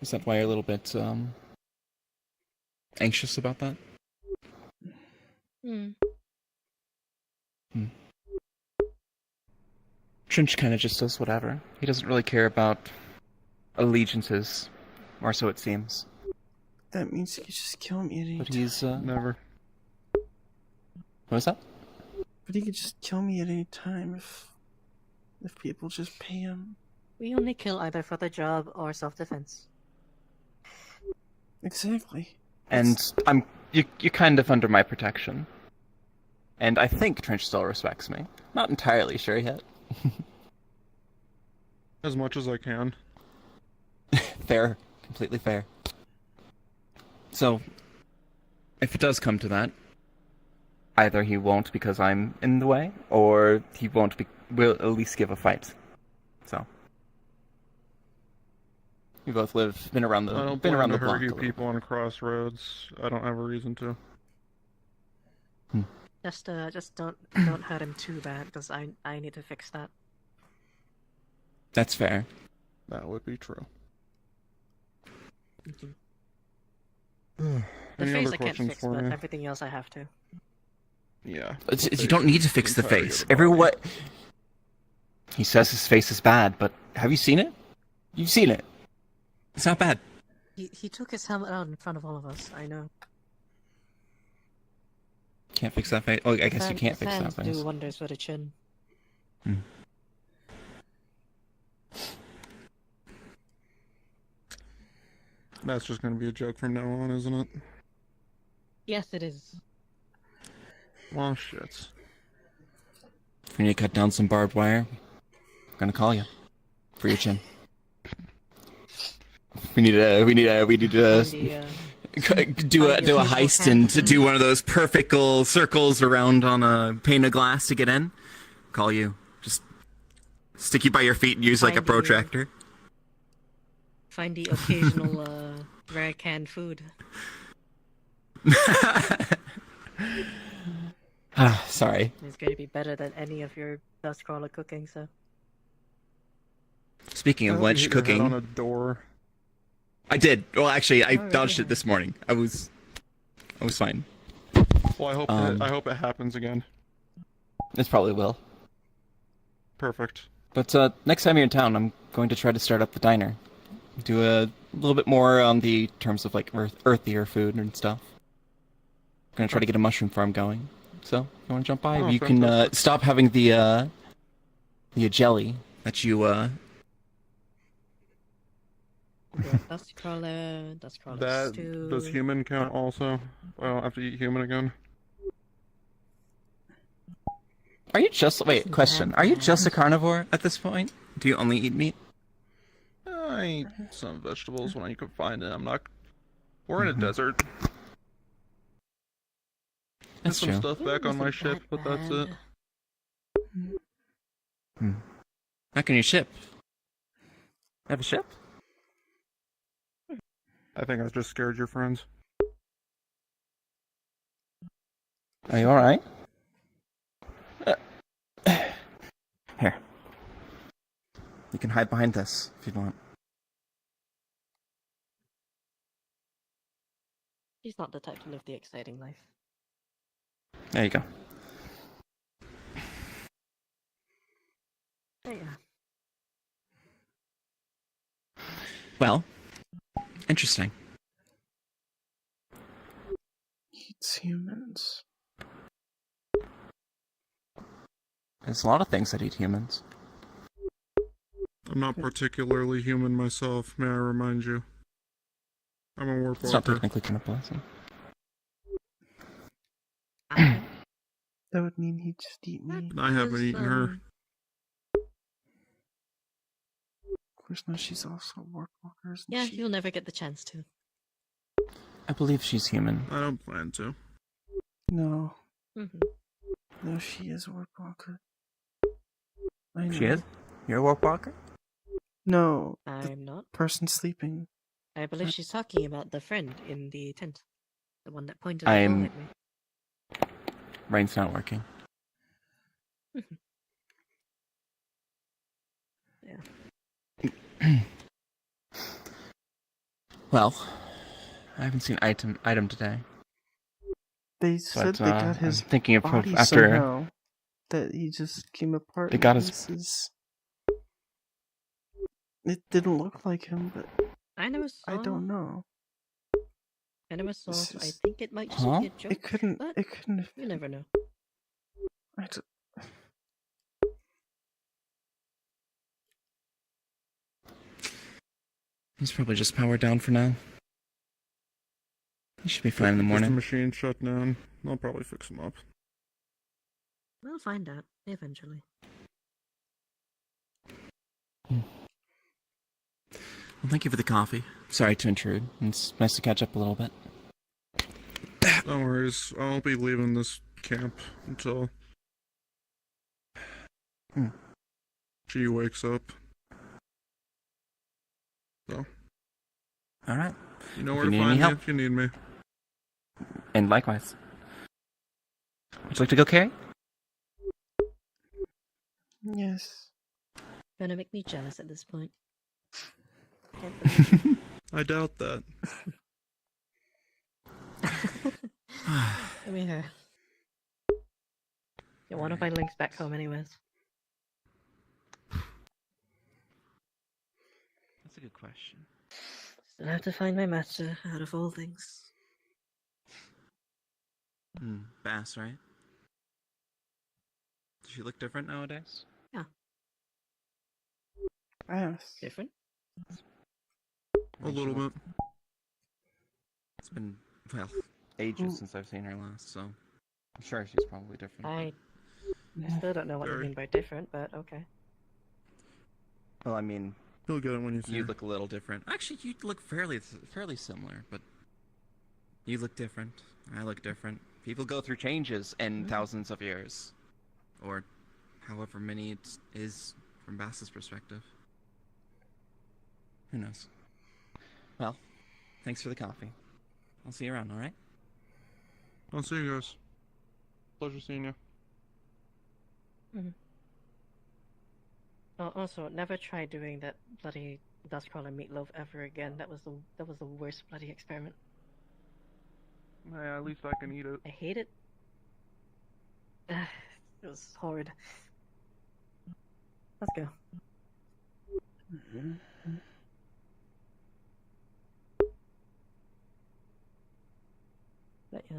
Is that why you're a little bit, anxious about that? Trench kind of just does whatever. He doesn't really care about allegiances, or so it seems. That means he could just kill me at any But time. he's, Never. What was that? But he could just kill me at any time if people just pay him. We only kill either for the job or self-defense. Exactly. And you're kind of under my protection. And I think Trench still respects me. Not entirely sure yet. As much as I can. Fair. Completely fair. So, if it does come to that, either he won't because I'm in the way, or he won't will at least give a fight. So. We both been around the I don't been plan around to the block hurt a you little. people on crossroads. I don't have a reason to. Just don't hurt him too bad, because I need to fix that. That's fair. That would be true. The Any face other I can't questions fix, for but me? everything else I have to. Yeah. You don't need to fix the face. Everyone. He says his face is bad, but have you seen it? You've seen it. It's not bad. He took his helmet out in front of all of us. I know. Can't fix that face. Oh, I guess you can't The fix that fans face. do wonders for the chin. That's just gonna be a joke from now on, isn't it? Yes, it is. Well, shit. If we need to cut down some barbed wire, I'm gonna call you for your chin. We need to do a heist and to do one of those perfect little circles around on a pane of glass to get in. Call you. Just stick you by your feet and use like a protractor. Find the occasional rare canned food. Sorry. It's going to be better than any of your dust crawler cooking, so. Speaking of which, cooking. On a door. I did. Well, actually, I dodged it this morning. I was fine. Well, I hope it happens again. It probably will. Perfect. But next time you're in town, I'm going to try to start up the diner. Do a little bit more on the terms of like earthier food and stuff. I'm gonna try to get a mushroom farm going. So, if you want to jump by, you can stop having the jelly that you Dust crawler That stew. does human count also? I don't have to eat human again. Are you just wait? Question: Are you just a carnivore at this point? Do you only eat meat? I eat some vegetables when I can find it. I'm not. We're in a desert. There's That's some true. stuff back on my ship, but that's it. Back on your ship. Have a ship? I think I just scared your friends. Are you alright? Here. You can hide behind this if you want. She's not the type to live the exciting life. There you go. There you are. Well, interesting. It's humans. There's a lot of things that eat humans. I'm not particularly human myself, may I remind you. I'm a warp It's not walker. technically cannibalism. That would mean he'd just eat me. I haven't eaten her. Of course, no, she's also a warp walker, isn't Yeah, she? you'll never get the chance to. I believe she's human. I don't plan to. No. Mm-hmm. No, she is a warp walker. I know. She is? You're a warp walker? No. I'm not. Person sleeping. I believe she's talking about the friend in the tent. The one that pointed the ball at me. Brain's not working. Yeah. Well, I haven't seen item today. They said they got his I'm thinking of body after somehow. That he just came apart. They in got his- pieces. It didn't look like him, but I never saw. I don't know. I never saw. This So I is- think it might just Huh? be a joke. It couldn't. But It couldn't. Have, you never know. I d- He's probably just powered down for now. He should be fine in the Just morning. the machine shut down. I'll probably fix him up. We'll find out eventually. Well, thank you for the coffee. Sorry to intrude. It's nice to catch up a little bit. No worries. I won't be leaving this camp until she wakes up. So, Alright. you know If where you to need any find me help. if you need me. And likewise. Would you like to go, Carrie? yes. Gonna make me jealous at this point. Can't believe it. I doubt that. Come here. Yeah, one of my links back home, anyways. That's a good question. Still have to find my master out of all things. Bass, right? Does she look different nowadays? Yeah. Yes. Different? A little bit. It's been, well, ages since I've seen her last, so I'm sure she's probably different. I still don't know what you Very. mean by different, but okay. Well, I mean, You'll get it when you see you her. look a little different. Actually, you look fairly similar, but you look different. I look different. People go through changes in thousands of years, or however many it is from Bass's perspective. Who knows? Well, thanks for the coffee. I'll see you around, alright? I'll see you guys. Pleasure seeing you. Mm-hmm. Oh, also, never try doing that bloody dustcrawler meatloaf ever again. That was the worst bloody experiment. At least I can eat it. I hate it. It was horrid. Let's go. But yeah,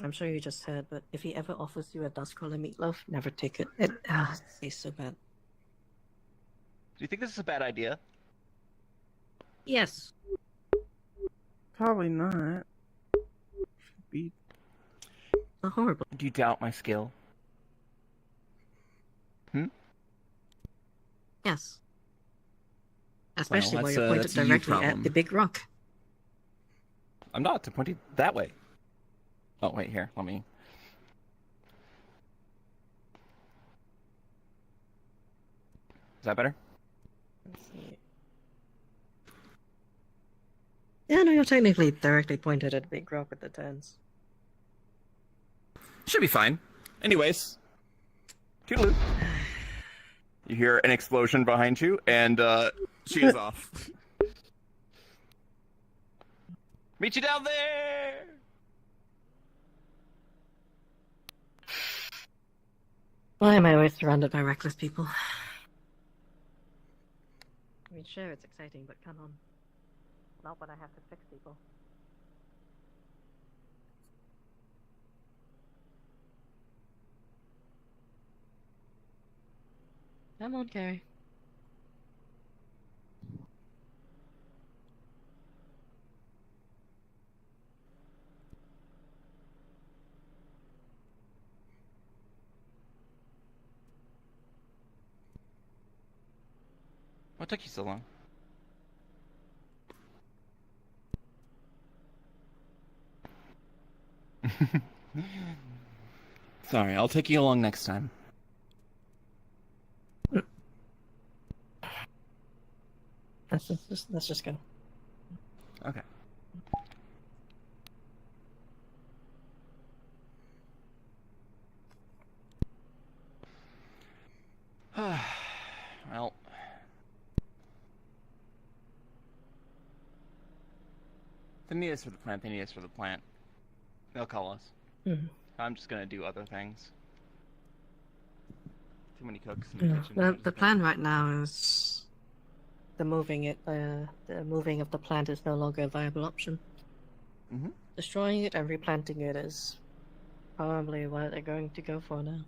I'm sure you just heard, but if he ever offers you a dustcrawler meatloaf, never take it. It tastes so bad. Do you think this is a bad idea? Yes. Probably not. Should be. Horrible. Do you doubt my skill? Yes. Especially while that's you're pointed that's a you directly at problem. the big rock. I'm not pointing that way. Oh, wait, here, let me... Is that better? Let's see. Yeah, no, you're technically directly pointed at the big rock with the turns. Should be fine. Anyways. Toodaloo. You hear an explosion behind you, and she is off. Meet you down there! Why am I always surrounded by reckless people? I mean, sure, it's exciting, but come on. Not when I have to fix people. Come on, Carrie. What took you so long? Sorry, I'll take you along next time. Let's just go. Okay. Well... They need us for the plant, they need us for the plant. They'll call us. Mhm. I'm just gonna do other things. Too many cooks in the Yeah. kitchen. The plan right now is the moving of the plant is no longer a viable option. Mhm. Destroying it and replanting it is probably what they're going to go for now.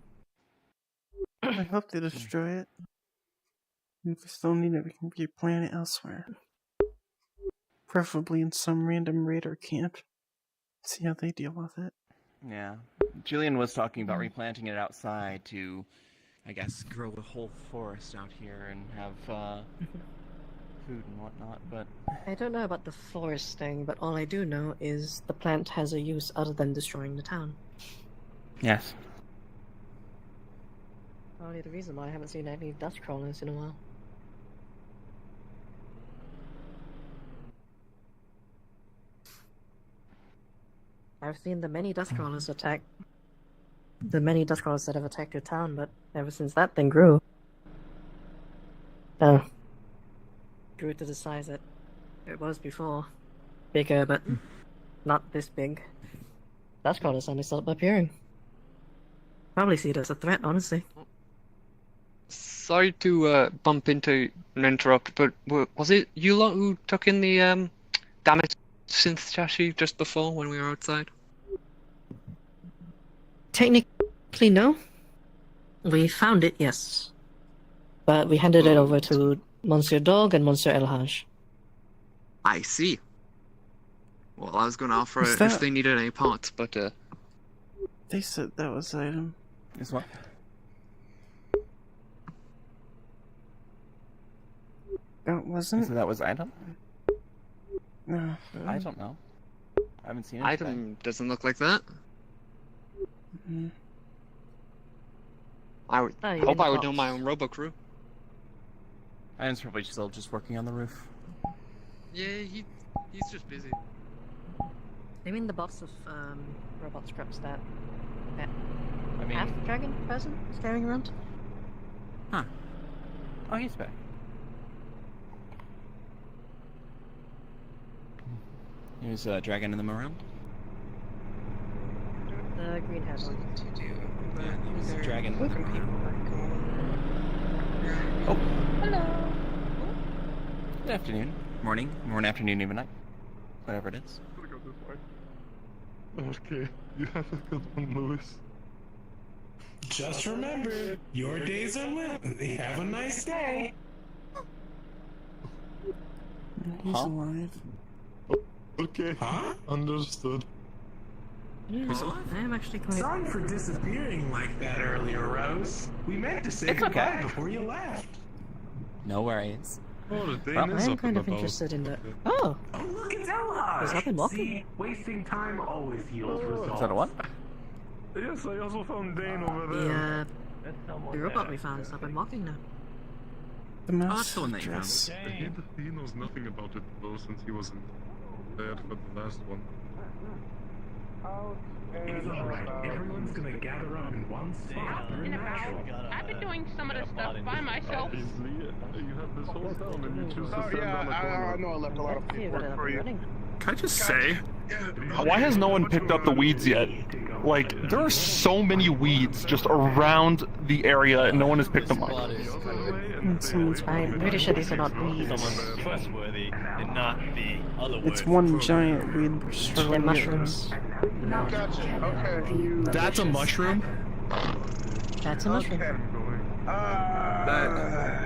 I hope they destroy it. If we still need it, we can replant it elsewhere. Preferably in some random raider camp. See how they deal with it. Yeah. Julian was talking about replanting it outside to, I guess, grow a whole forest out here and have food and whatnot, but... I don't know about the forest thing, but all I do know is the plant has a use other than destroying the town. Yes. Probably the reason why I haven't seen any dust crawlers in a while. I've seen the many dust crawlers attack. The many dust crawlers that have attacked your town, but ever since that thing grew. Grew to the size that it was before. Bigger, but not this big. Dust crawlers suddenly started appearing. Probably see it as a threat, honestly. Sorry to bump into and interrupt, but was it you lot who took in the damaged synth chassis just before when we were outside? Technically, no. We found it, yes. But we handed it over to Monsieur Dog and Monsieur El Haj. I see. Well, I was going to offer What's if that? they needed any parts, but They said that was item. Is what? That wasn't? So that was item? No. I don't know. I haven't seen it. item doesn't look like that. Mm. I would Oh, you hope didn't I would know box. my own robo crew. Item's probably still just working on the roof. Yeah, he's just busy. I mean the box of robot scraps that I mean... half-dragon person is carrying around? Huh. Oh, he's back. He was dragging them around? The green hat one. He was dragging them from people. Oh. Hello. Good afternoon. Morning, afternoon, even night. Whatever it is. I'm gonna go this way. Okay, you have a good one, Lewis. Just remember, your days are limited. Have a nice day. He's alive. Okay, understood. I am actually quite... Sorry for disappearing like that earlier, Rose. We meant to say It's goodbye okay. before you left. No worries. Oh, the Dane Well, is I am up kind and of about. interested in the... Oh! Oh, look, it's Ella! Has that been walking? See, wasting time always yields results. Is that a what? Yes, I also found Dane over The, there. the robot we found has not been walking now. The mouse the one that you found. dress. He knows nothing about it though, since he wasn't there for the last one. It's alright. Everyone's gonna gather up in one spot. In about. I've been doing some of the stuff by myself. Obviously, you have this whole town and you choose to Oh stand yeah, on a corner. I know I left a lot of paperwork for you. Can I just say, Why has no one picked up the weeds yet? Like, there are so many weeds just around the area and no one has picked them up. I'm pretty sure these are not weeds. trustworthy and not the other it's one giant weed. They're mushrooms. Gotcha. Okay. That's a mushroom? That's a mushroom.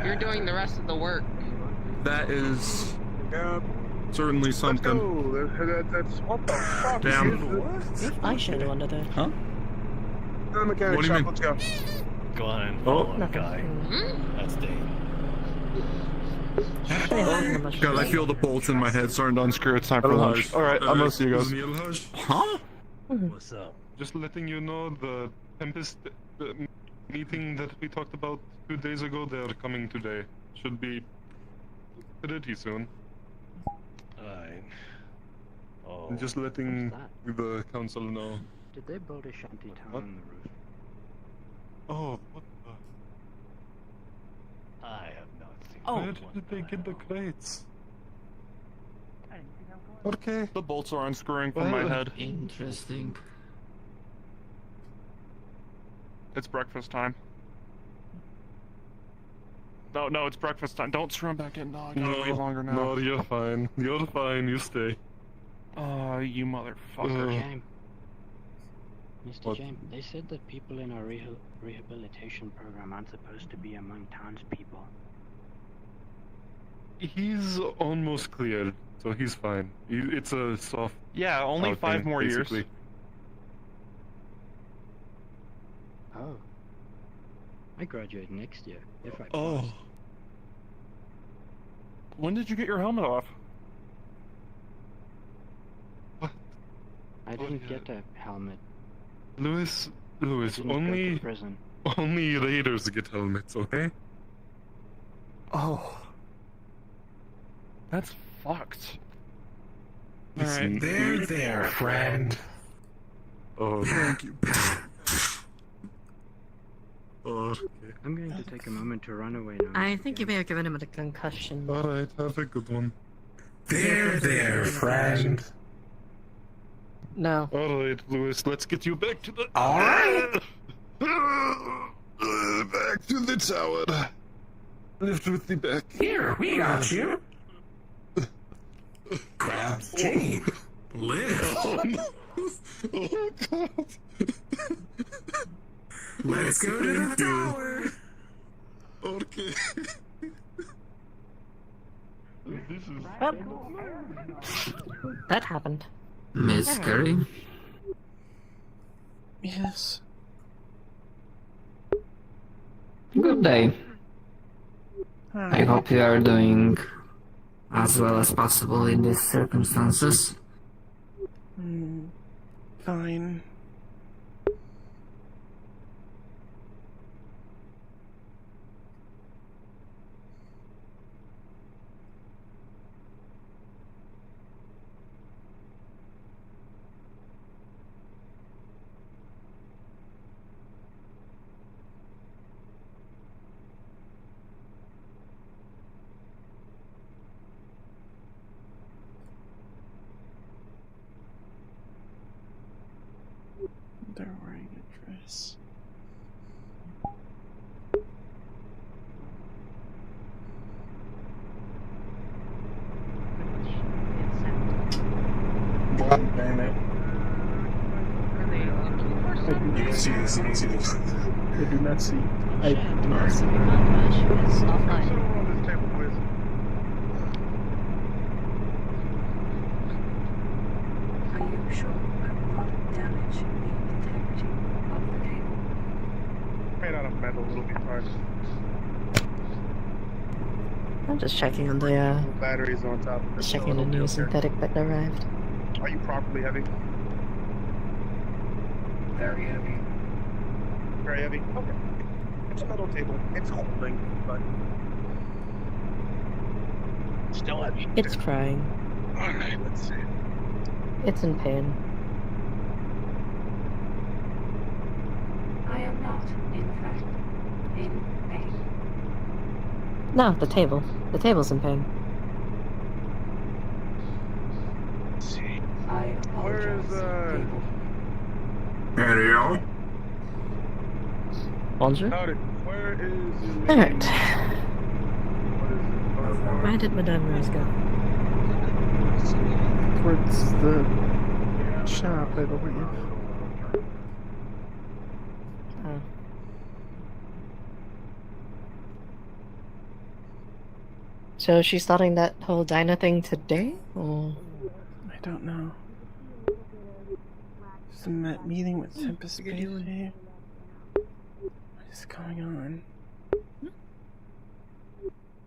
You're doing the rest of the work. That is Yeah. certainly something. That's what the fuck. Damn. Is Eyeshadow under there. Huh? the mechanic What do you shop? mean? Let's go. Go on and Oh. follow, guy. That's Dane. God, I feel the bolts in my head starting to unscrew. It's time for lunch. Alright, I'm gonna see you guys. Huh? What's up? Just letting you know, the Tempest meeting that we talked about 2 days ago, they're coming today. Should be pretty soon. Alright. Oh. I'm just letting the council know. Did they build a shanty town What? on the roof? Oh, what the? I have not seen Where that one. did they get the crates? Okay. The bolts are unscrewing from my head. Interesting. It's breakfast time. No, it's breakfast time. Don't screw him back in. No, I gotta wait longer now. No, you're fine. You're fine. You stay. You motherfucker. James. Mr. What? James, they said that people in our rehabilitation program aren't supposed to be among townspeople. He's almost cleared, so he's fine. It's a soft. Yeah, only outing, 5 more basically. years. Oh. I graduate next year, if I pass. Oh. When did you get your helmet off? I didn't get a helmet. Louis, I didn't go only to prison. only raiders get helmets, okay? Oh. That's fucked. Listen, There, friend. Oh, thank you. Oh, okay. I'm going to take a moment to run away now. I think you may have given him a concussion. Alright, have a good one. There, friend. No. Alright, Louis, let's get you back to the... Alright. Back to the tower. Lift with the back. Here, we got you. Grab the chain. Lift. Oh, no. Oh, God. Let's go to the tower. Okay. This is... That happened. Miss Curry? Yes. Good day. I hope you are doing as well as possible in these circumstances. Fine. They're wearing a dress. God damn it. Are they looking for something? You can see this, you can see this. I do not see. I do not see. It's Sit offline. around this table, please. Are you sure I'm not damaged? Made out of metal, it'll be fine. I'm just checking on the Batteries on top of it. just so checking the it'll be new okay. synthetic that arrived. Are you properly heavy? Very heavy. Very heavy? Okay. It's a metal table. It's holding, but still heavy. It's crying. Alright, let's see. It's in pain. I am not, in fact, in pain. No, the table. The table's in pain. Let's see. I Where is Ariel? Bonjour? Howdy. Where is Alright. What is it? Where did Madame Rose go? Towards the shop, I believe. Oh. So she's starting that whole diner thing today? Or... I don't know. Just a meeting with Tempest Bay. What is going on?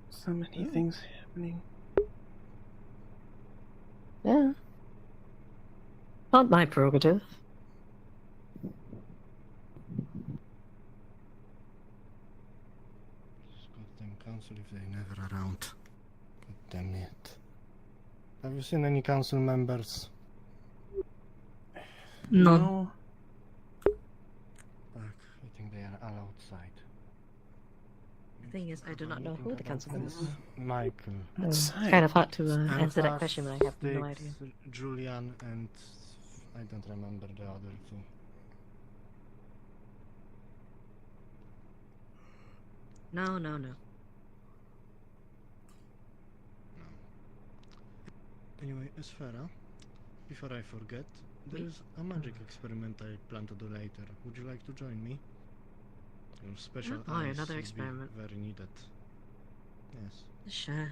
So many things happening. Yeah. Not my prerogative. Goddamn council if they're never around. God damn it. Have you seen any council members? No. Fuck, I think they are all outside. The thing is, I do not know who the council is. Michael. It's kind of hard to answer that question when I have no Sticks, idea. Julian and I don't remember the other two. No, no, no. Anyway, Esfera, before I forget, there's a magic experiment I plan to do later. Would you like to join me? Your special Oh, eyes another will be experiment. very needed. Yes. Sure.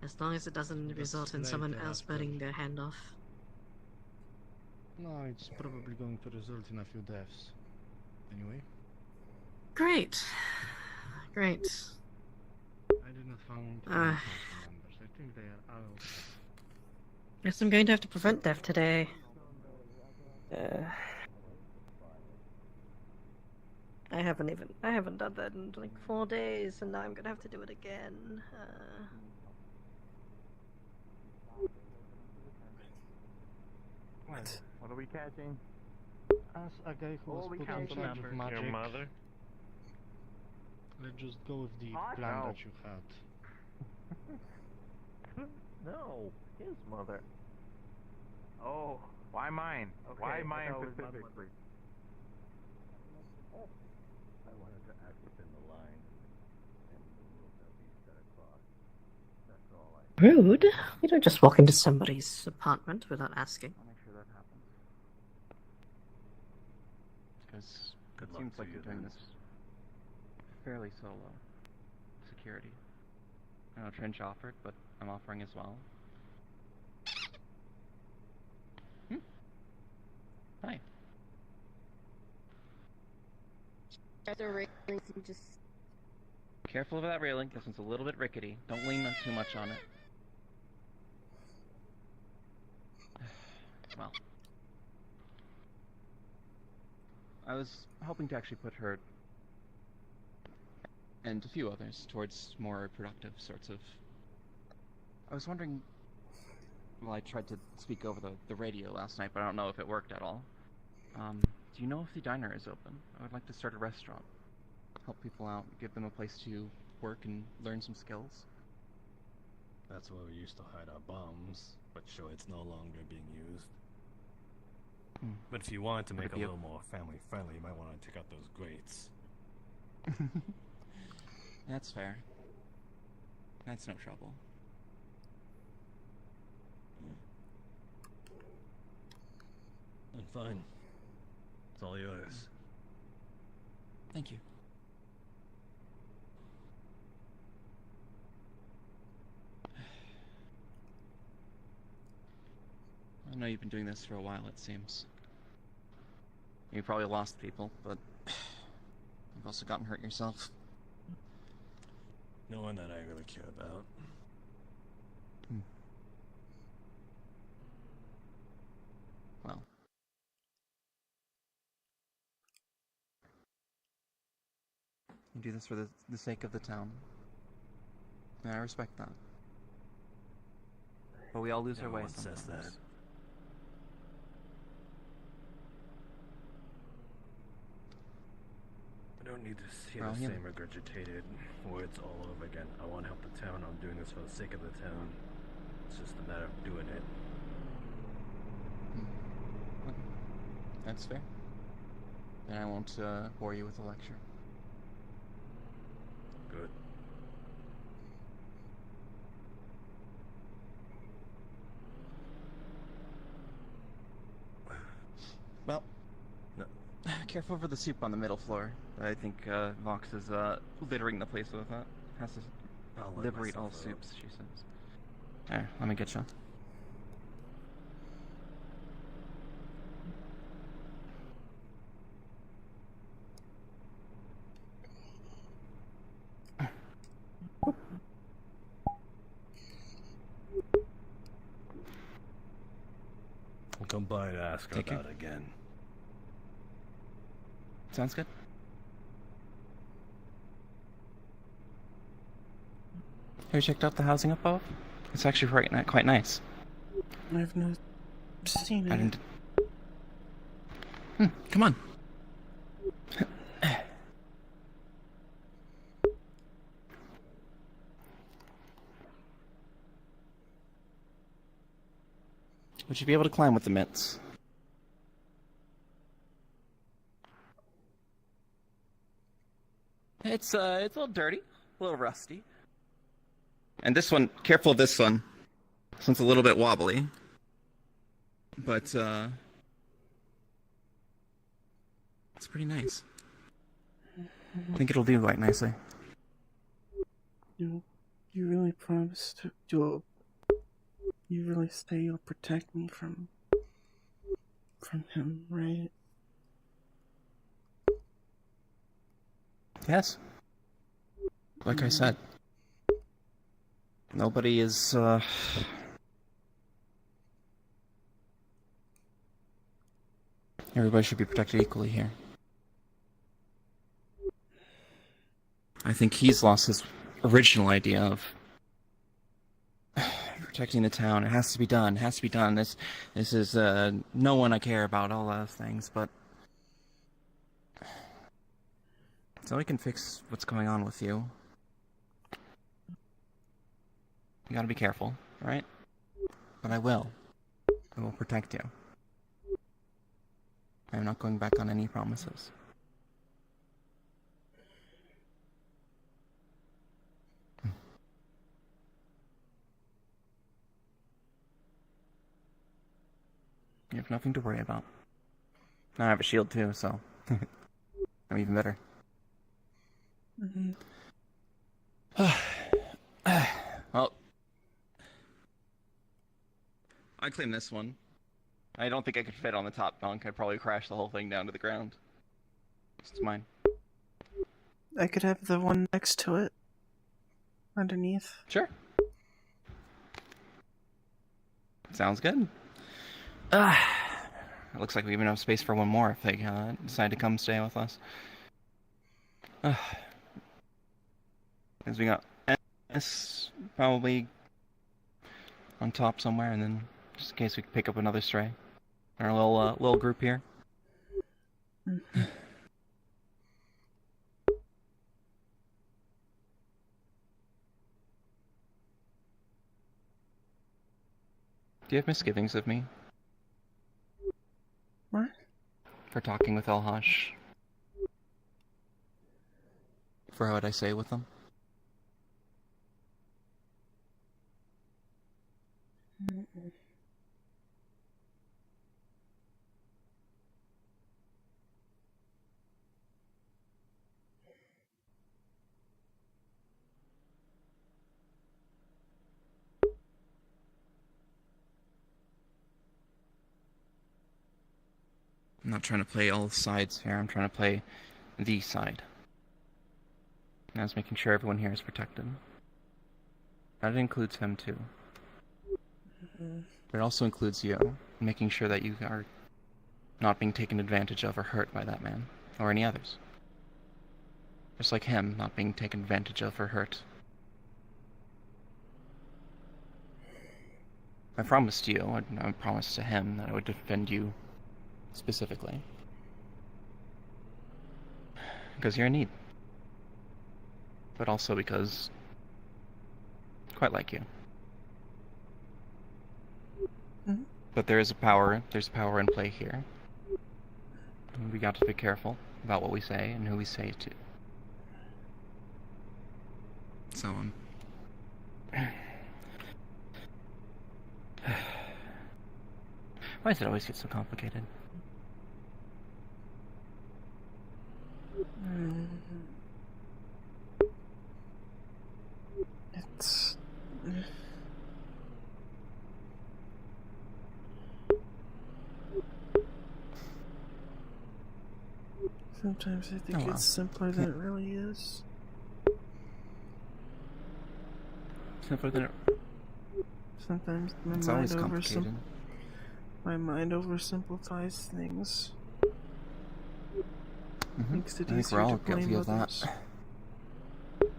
As long as it doesn't That's result in someone later else after. biting their hand off. No, it's probably going to result in a few deaths. Anyway, Great. Great. I did not find any council members. I think they are all outside. Guess I'm going to have to prevent death today. I haven't done that in like 4 days, and now I'm gonna have to do it again. What? What are we catching? As a guy who was put in council charge of member. magic, Your mother? let's just go with the What? plan No. that you had. No, his mother. Oh, why mine? Okay, Why mine that was my specifically? I wanted to act within the line and the rules that we set across. That's all I. Rude. You don't just walk into somebody's apartment without asking. I'll make sure that happens. Because Good it luck seems to like you you're doing then. this fairly solo. Security. I know Trench offered, but I'm offering as well. Hi. The railings and just Careful of that railing. This one's a little bit rickety. Don't lean on too much on it. Well, I was hoping to actually put her and a few others towards more productive sorts of... I was wondering... Well, I tried to speak over the radio last night, but I don't know if it worked at all. Do you know if the diner is open? I would like to start a restaurant. Help people out, give them a place to work and learn some skills. That's where we used to hide our bombs, but sure, it's no longer being used. But if you wanted to Would make it a be little more family friendly, you might want to check out those grates. That's fair. That's no trouble. And fine. It's all yours. Thank you. I know you've been doing this for a while, it seems. You probably lost people, but you've also gotten hurt yourself. No one that I really care about. Well. You do this for the sake of the town. And I respect that. But we all lose our way Everyone says sometimes. that. I don't need to hear Well, the yeah. same regurgitated words all over again. I want to help the town. I'm doing this for the sake of the town. It's just a matter of doing it. That's fair. Then I won't bore you with a lecture. Good. Well, careful for the soup on the middle floor. I think Vox is littering the place with that. Has to I'll let liberate all myself out. soups, she says. There, let me get you. I'll come by and ask her Take care. about it again. Sounds good. Have you checked out the housing above? It's actually quite nice. I've not seen it. I didn't. Come on. Would you be able to climb with the mitts? It's a little dirty, a little rusty. And this one, careful of this one. This one's a little bit wobbly. But, it's pretty nice. I think it'll do quite nicely. You really promise to you really say you'll protect me from him, right? Yes. Like I said. Nobody is, everybody should be protected equally here. I think he's lost his original idea of protecting the town. It has to be done. It has to be done. This is no one I care about. All those things, but so we can fix what's going on with you. You gotta be careful, right? But I will. I will protect you. I'm not going back on any promises. You have nothing to worry about. Now I have a shield too, so I'm even better. Well, I claim this one. I don't think I could fit on the top bunk. I'd probably crash the whole thing down to the ground. It's mine. I could have the one next to it. Underneath. Sure. Sounds good. It looks like we even have space for one more if they decide to come stay with us. Because we got S probably on top somewhere, and then just in case we could pick up another stray. Our little group here. Mm-hmm. Do you have misgivings of me? What? For talking with Elhash? For what I say with them? Mm-mm. I'm not trying to play all sides here. I'm trying to play the side. And I was making sure everyone here is protected. That includes him too. But it also includes you, making sure that you are not being taken advantage of or hurt by that man, or any others. Just like him, not being taken advantage of or hurt. I promised you, I promised to him that I would defend you specifically. Because you're in need. But also because I quite like you. But there's power in play here. And we got to be careful about what we say and who we say it to. So, why does it always get so complicated? It's... Sometimes I think it's simpler than it really is. Simpler than it... Sometimes It's always complicated. my mind oversimplifies things. Makes it I think easier we're all to blame guilty of others. that.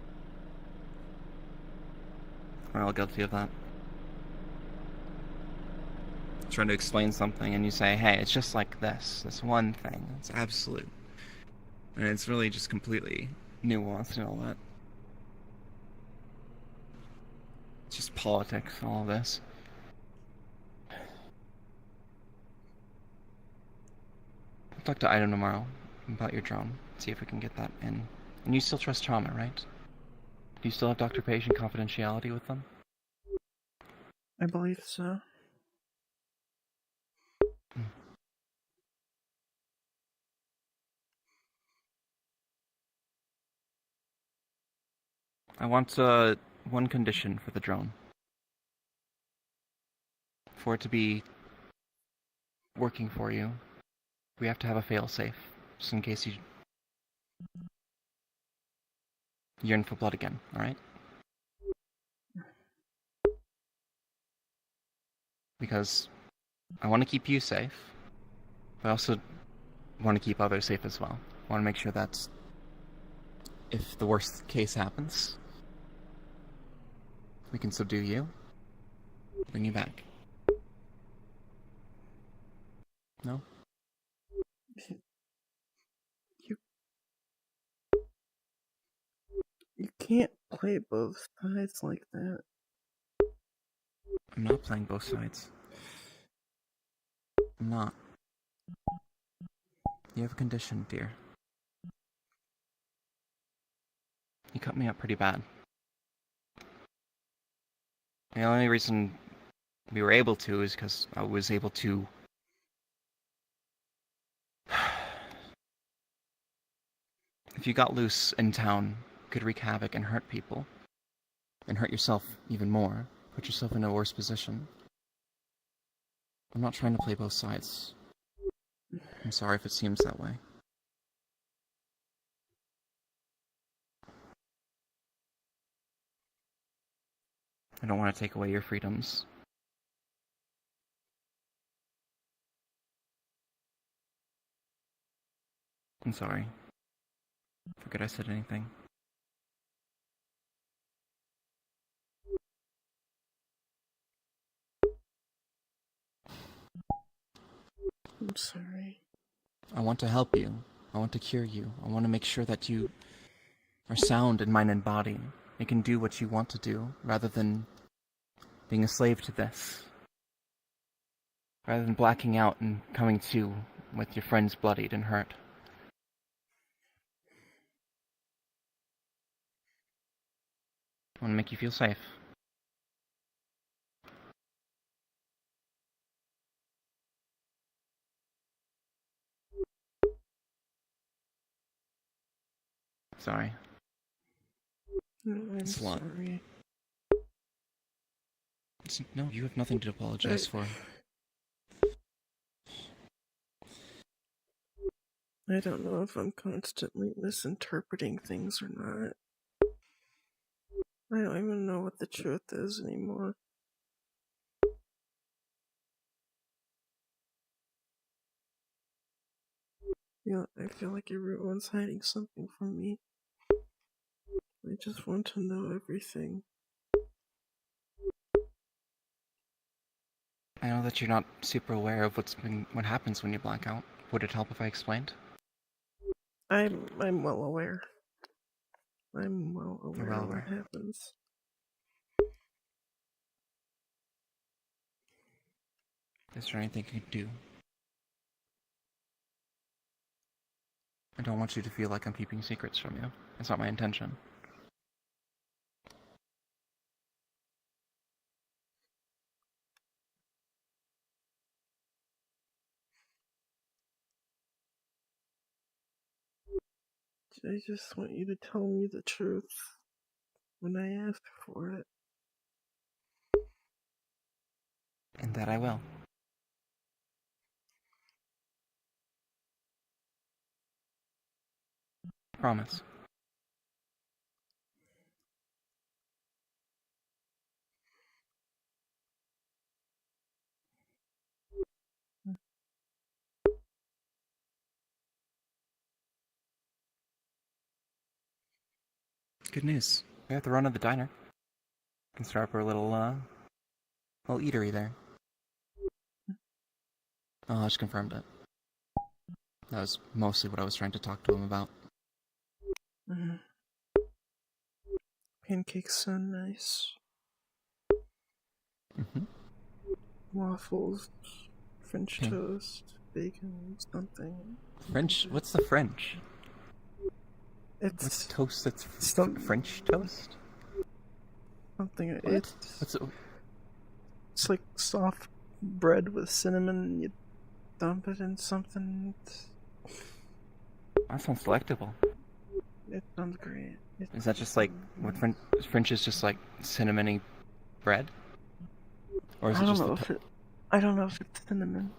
We're all guilty of that. Trying to explain something and you say, hey, it's just like this one thing. It's absolute. And it's really just completely nuanced and all that. It's just politics, all of this. I'll talk to Ida tomorrow about your drone. See if we can get that in. And you still trust Trauma, right? Do you still have Dr. Patient confidentiality with them? I believe so. I want one condition for the drone. For it to be working for you, we have to have a failsafe, just in case you yearn for blood again, alright? Because I want to keep you safe, but I also want to keep others safe as well. I want to make sure that if the worst case happens, we can subdue you, bring you back. No? You can't play both sides like that. I'm not playing both sides. I'm not. You have a condition, dear. You cut me up pretty bad. The only reason we were able to is because I was able to if you got loose in town, you could wreak havoc and hurt people. And hurt yourself even more. Put yourself in a worse position. I'm not trying to play both sides. I'm sorry if it seems that way. I don't want to take away your freedoms. I'm sorry. Forget I said anything. I'm sorry. I want to help you. I want to cure you. I want to make sure that you are sound in mind and body. You can do what you want to do, rather than being a slave to this. Rather than blacking out and coming to with your friends bloodied and hurt. I want to make you feel safe. Sorry. I'm It's a lot. sorry. No, you have nothing to apologize for. I don't know if I'm constantly misinterpreting things or not. I don't even know what the truth is anymore. I feel like everyone's hiding something from me. I just want to know everything. I know that you're not super aware of what happens when you black out. Would it help if I explained? I'm well aware. I'm well aware well of what aware. happens. Is there anything you can do? I don't want you to feel like I'm keeping secrets from you. It's not my intention. I just want you to tell me the truth when I ask for it. And that I will. Promise. Good news. We have to run to the diner. Can start up our little eatery there. Oh, I just confirmed it. That was mostly what I was trying to talk to him about. Pancakes so nice. Mm-hmm. Waffles, French toast, bacon, something. French? What's the French? What's toast that's French toast? Something. What? It's like soft bread with cinnamon, and you dump it in something. That sounds delectable. It sounds great. Is that just like what French is, just like cinnamony bread? Or is I it don't just know the if I don't know if it's cinnamon.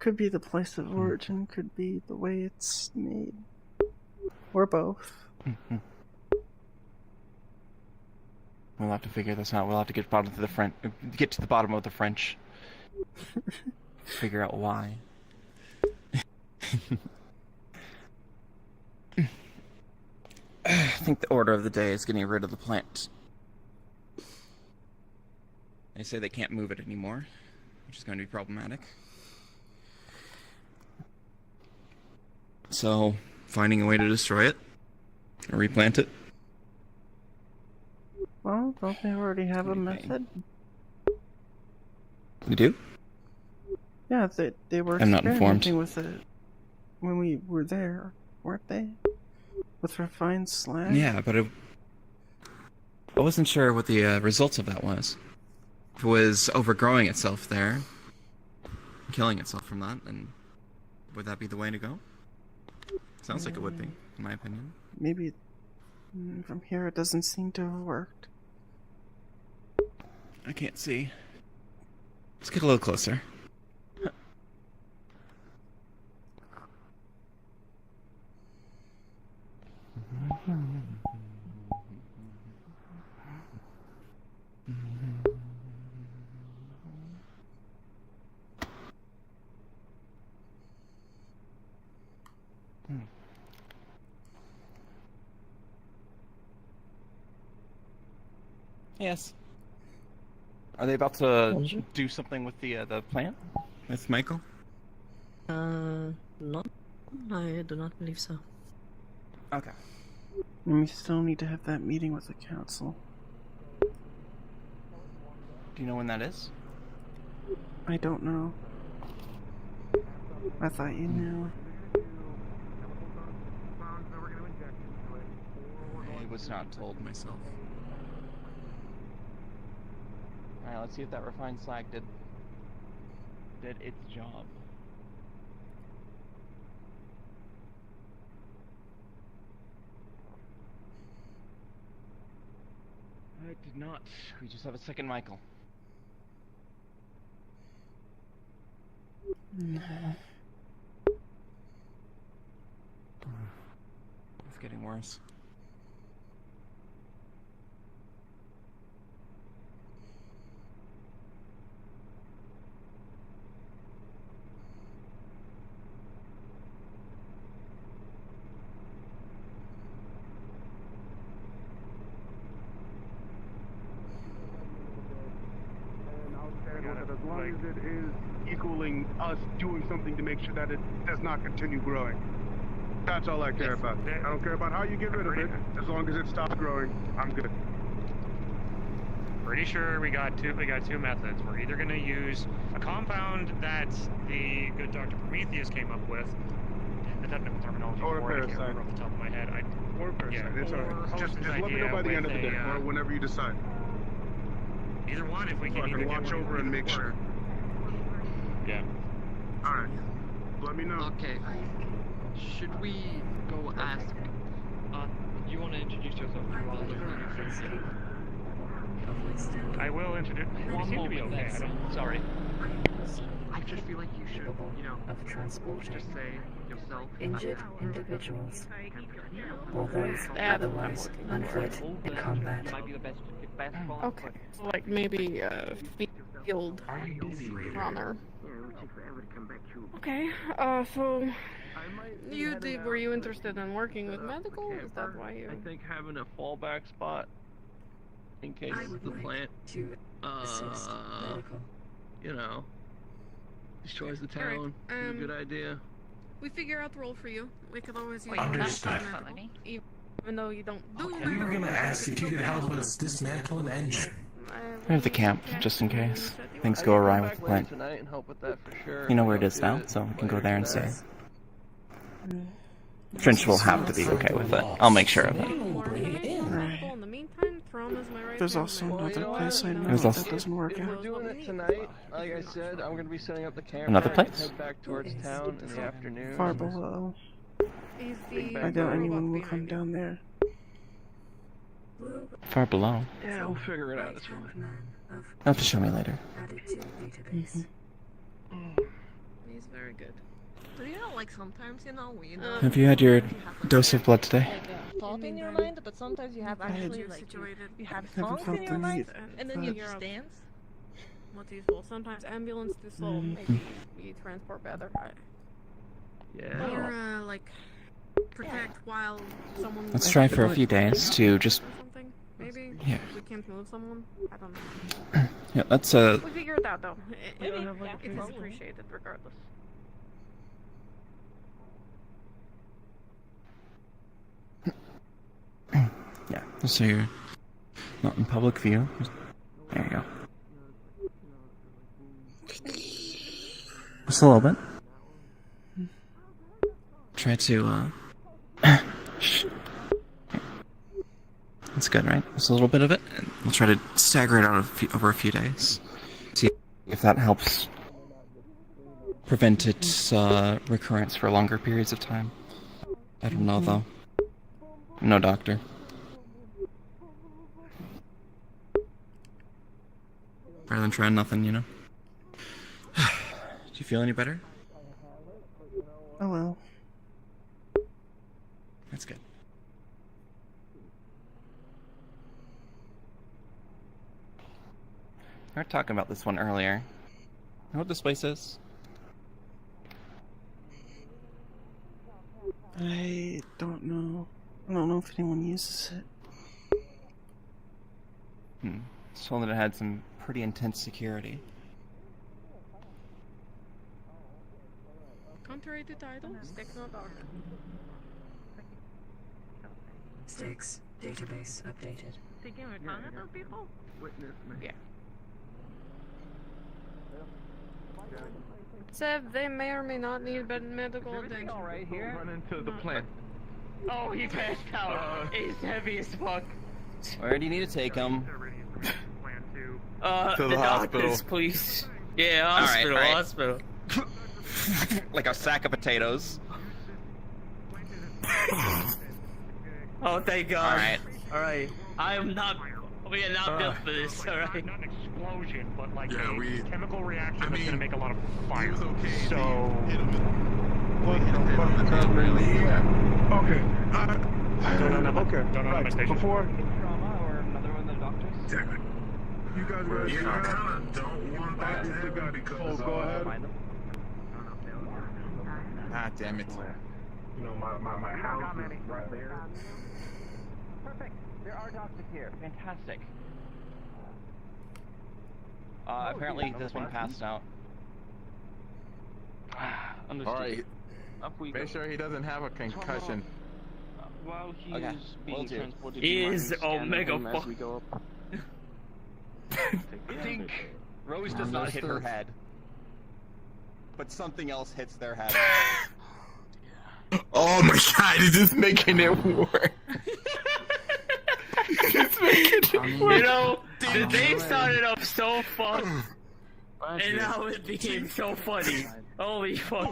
Could be the place of origin, could be the way it's made. Or both. Mm-hmm. We'll have to figure this out. We'll have to get to the bottom of the French. Figure out why. I think the order of the day is getting rid of the plant. They say they can't move it anymore, which is going to be problematic. So, finding a way to destroy it, or replant it. Well, don't they already have a method? We do? Yeah, they were I'm not informed. experimenting with it when we were there, weren't they? With refined slag? Yeah, but I wasn't sure what the results of that was. If it was overgrowing itself there, killing itself from that, then would that be the way to go? Sounds like it would be, in my opinion. Maybe from here it doesn't seem to have worked. I can't see. Let's get a little closer. Yes. Are they about to do something with the plant? With Michael? No. I do not believe so. Okay. And we still need to have that meeting with the council. Do you know when that is? I don't know. I thought you knew. I was not told myself. Alright, let's see if that refined slag did its job. It did not. We just have a second Michael. It's getting worse. As long as it is equaling us doing something to make sure that it does not continue growing. That's all I care about. I don't care about how you get rid of it. As long as it stops growing, I'm good. Pretty sure we got two methods. We're either going to use a compound that the good Dr. Prometheus came up with, the technical terminology Or a for it, I can't parasite. remember off the top of my head. Or a parasite. It's or alright. Just Host's let me know idea by the end of the with day, or whenever you decide. Either one, if we So can I either can get watch one over and make sure. Yeah. Alright. Let me know. Okay. Should we go ask? Do you want to introduce yourself? I will introduce. One We seem to be moment, okay. I don't. Sorry. I just feel like you should, you know, just say yourself. Injured individuals, or those otherwise unfit in combat. Might be the best Okay, so like maybe a field runner. Okay, so were you interested in working with medical? Is that why you? I think having a fallback spot in case the plant, you know, destroys the Alright, town is a good idea. We figure out the role for you. We could always use Understood. medical, even though you don't do We were gonna ask if you could help us dismantle an engine. I have the camp, just in case things go awry with the plant. Tonight and help with that for sure. You know where it is now, so we can go there and stay. Trench will have to be okay with it. I'll make sure of it. in the meantime, trauma's my right. There's also another place I know There's also- that doesn't work out. We're doing it tonight. Like I said, I'm going to be setting up the camp. Another place? Head back towards town in the afternoon. Far below. I doubt anyone will come down there. Far below. Yeah, we'll figure it out. It's fine. You'll have to show me later. He's very good. But you know, like sometimes, you know, Have you had your dose of blood today? Thought in your mind, but sometimes you have actually like you have songs in your mind, and then you just dance. What's useful? Sometimes ambulance too slow. Maybe you transport better. Yeah. Or like protect while someone. Let's try for a few days to just. Something. Maybe. Yeah. We can't move someone. I don't know. Yeah, let's We figure it out though. It is appreciated regardless. Yeah, just so you're not in public view. There you go. Just a little bit. Try to, That's good, right? Just a little bit of it. And we'll try to stagger it out over a few days. See if that helps prevent its recurrence for longer periods of time. I don't know, though. I'm no doctor. Better than trying nothing, you know? Do you feel any better? Oh well. That's good. We were talking about this one earlier. You know what this place is? I don't know. I don't know if anyone uses it. It's told that it had some pretty intense security. Contrary to title, Stick's not doctor. Sticks. Database updated. Taking a comment on people? Witness me. Yeah. Sev, they may or may not need medical attention. Right here. Run into the plant. Oh, he passed out. He's heavy as fuck. Where do you need to take him? To the hospital. doctors, please. Yeah, hospital, Alright. hospital. Like a sack of potatoes. Oh, thank God. Alright. Alright. I am not. We are not built for this, alright? Not an explosion, but like Yeah, a chemical reaction that's gonna make a lot of fire. Okay. So. What the fuck does that really? Okay. Okay, Don't know right. my station. Before Trauma or another one of the doctors? Damn it. You guys ready? Yeah, I kind of don't want that to happen because go ahead. Ah, damn it. You know, my house is right there. Perfect. There are doctors here. Fantastic. Apparently this one passed out. All right. Make sure he doesn't have a concussion. While he Okay, is will being do. transported, Is do you mind Omega scanning him as fuck- we go up? Dink! Rose does not hit her head. But something else hits their head. Oh my god, he's just making it work. He's making it work. You know, the day started off so fun, and now it became so funny. Holy fuck.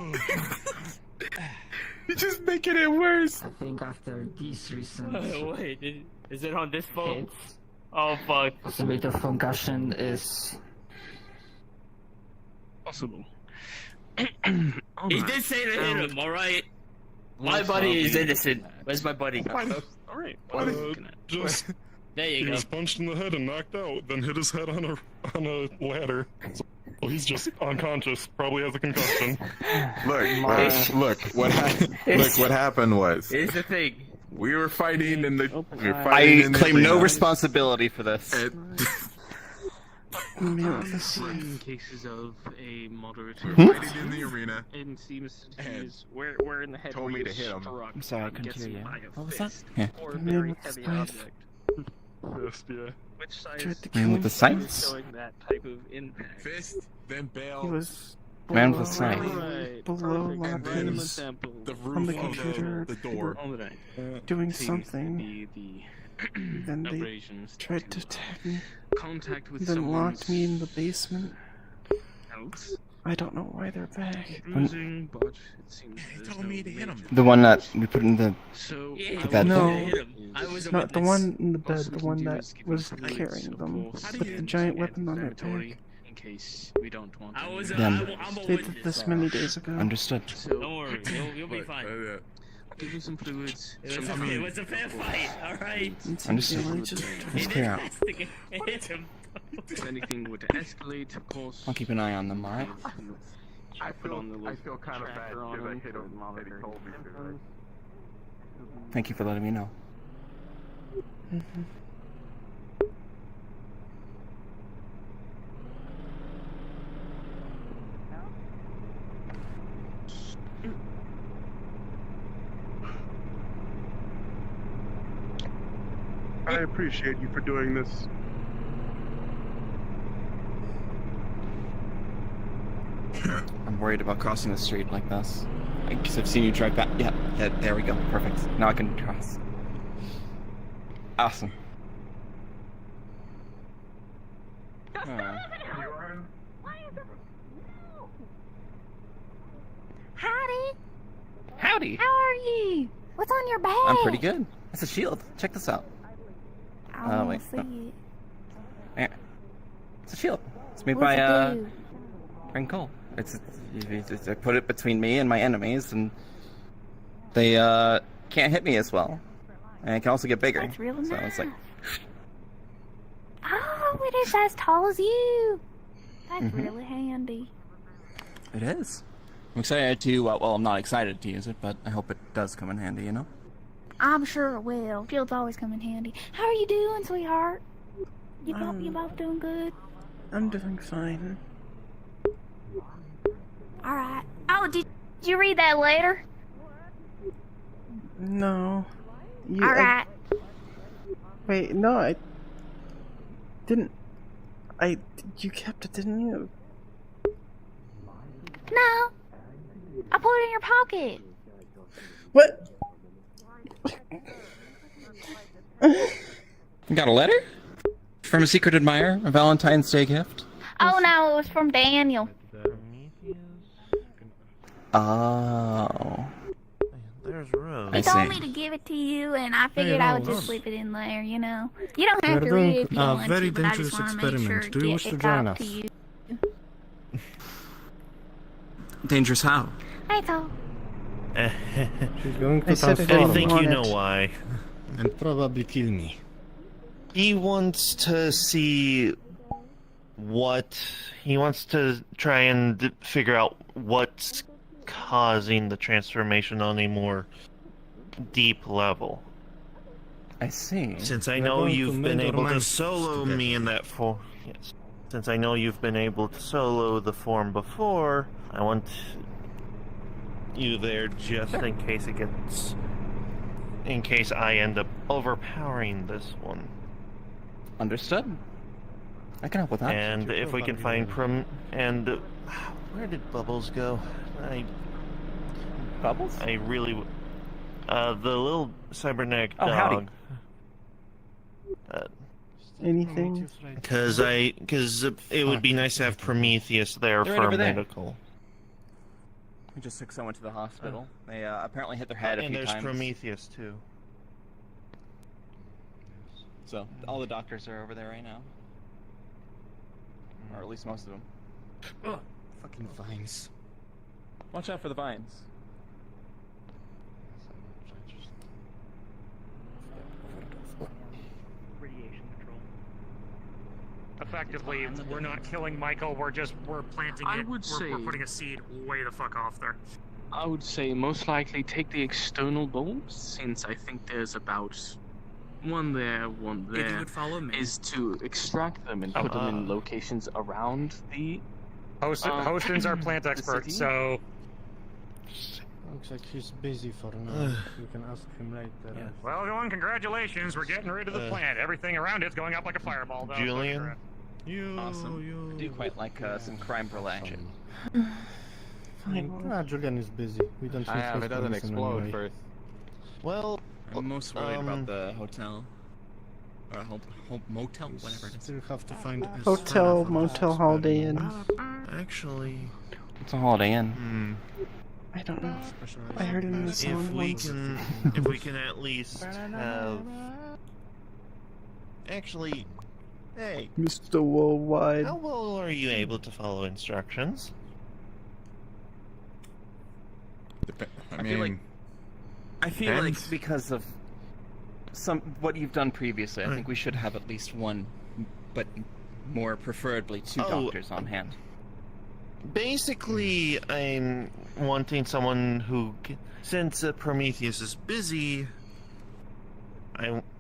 He's just making it worse. I think after these recent Wait, is it on this phone? Oh fuck. possibility of concussion is Possible. He did say to hit him, alright? My buddy is innocent. Where's my buddy? Alright. Just There you he go. was punched in the head and knocked out, then hit his head on a ladder. So he's just unconscious, probably has a concussion. Look what happened was Here's the thing. we were fighting in the I claim no responsibility for this. In cases of a moderate Fighting in the arena. and seems to use where in the head Told were me you to hit him. struck I'm sorry, I couldn't gets hear hit you. by a What was that? fist Yeah. or a Man very with the heavy scythe. object. Fist, yeah. Which size Tried to Man kill with the him. sights? showing that type of impact? Fist, then bail. He was Man with below- the scythe. Right, below perfect. one And of then his Sample the on roof the of computer. the door. on the right. doing Seems to something. be the Then they abrasions tried to attack me. contact with Then someone's locked me in the basement. helps. I don't know why they're back. Bruising, but it seems there's told no me to hit him. The one that we put in the So Yeah, The bed. No. I was a Not the witness. one in the bed, Also the can one do that is give was you fluids, carrying of them course, with the giant weapon on their inflammatory, back. in case we don't want I any was Them. I'm a They did witness. this many days ago. understood. So Don't worry, you'll be fine. give you some fluids. It was a fair fight, alright? Understood. Just Let's clear out. Hit him. If anything were to escalate, of course. I'll keep an eye on them, alright? I Put on the little feel kind of bad tracker on because I him hit for him and he monitoring told me to. Thank you for letting me know. I appreciate you for doing this. I'm worried about crossing the street like this. Because I've seen you drive back. Yeah, there we go. Perfect. Now I can cross. Awesome. Howdy. Howdy. How are you? What's on your bag? I'm pretty good. That's a shield. Check this out. I want wait, to see no. it. There. It's a shield. It's made What's by it do? Frank Cole. I put it between me and my enemies, and they can't hit me as well, and it can also get bigger. That's really so it's like, Oh, it is as tall as you. That's Mhm. really handy. it is. I'm excited to. Well, I'm not excited to use it, but I hope it does come in handy. You know. I'm sure it will. Shields always come in handy. How are you doing, sweetheart? You both doing good? I'm doing fine. All right. Oh, did you read that letter? No. You, All right. Wait, no, I didn't. You kept it, didn't you? No. I put it in your pocket. What? You got a letter from a secret admirer, a Valentine's Day gift. Oh no, it was from Daniel. Oh. There's Rose. He told me to give it to you, and I figured I would just slip it in there. You know, you don't have to We're read doing it if you a want very to, but I just dangerous want to make sure experiment. Do you wish to it join got us? to you. Dangerous how? That's all. She's going to I said I transform. didn't I think want you know it. why. And probably kill me. He wants to see what... He wants to try and figure out what's causing the transformation on a more deep level. I see. Since I We're know going to you've mend been our able to minds solo together. me in that form... Yes. Since I know you've been able to solo the form before, I want you there just in case it gets... In case I end up overpowering this one. Understood. I can help with that. And if we can find where did Bubbles go? Bubbles? I really... the little cybernetic Oh, howdy. dog. Anything? Because it would be nice to have Prometheus there They're for right over there. medical. We just took someone to the hospital. They apparently hit their head a And few there's times. Prometheus too. So all the doctors are over there right now, or at least most of them. Oh, fucking vines. Watch out for the vines. Radiation control. Effectively, we're not killing Michael. We're planting I it. would We're say- putting a seed way the fuck off there. I would say most likely take the external bulbs, since I think there's about one there, one there. If you would follow me. Is to extract them and put them in locations around the. Hostin's our plant the expert, city. so Looks like he's busy for now. You can ask him later. well, everyone, congratulations. We're getting rid of the plant. Everything around it's going up like a fireball, though. Julian? Awesome. I do quite like some crime brulee. Fine. Julian is busy. We don't I need am. his It doesn't permission explode anyway. first. Well, I'm most worried about the hotel. Or motel, whatever it is. Still have to find a Hotel, spot for motel, this Holiday Inn. Actually... It's a Holiday Inn. I don't know. I heard it in the song once. If we can at least have... Actually, hey, Mr. Worldwide. how well are you able to follow instructions? I feel like because of what you've done previously, I think we should have at least one, but more preferably two doctors on hand. Basically, I'm wanting someone who, since Prometheus is busy,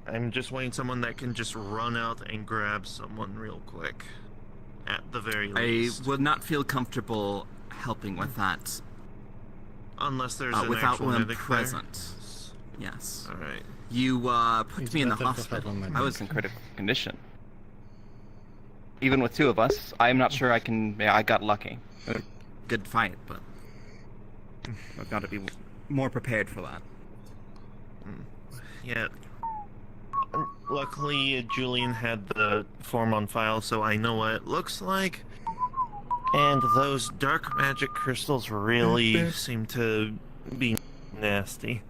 I'm just wanting someone that can just run out and grab someone real quick, at the very I least. would not feel comfortable helping with that. Unless there's an without actual one medic present. Yes. All right. You put me in the hospital. I was in critical condition. Even with two of us, I'm not sure I can. Yeah, I got lucky. Good fight, but I've got to be more prepared for that. Yeah. Luckily, Julian had the form on file, so I know what it looks like. And those dark magic crystals really seem to be nasty.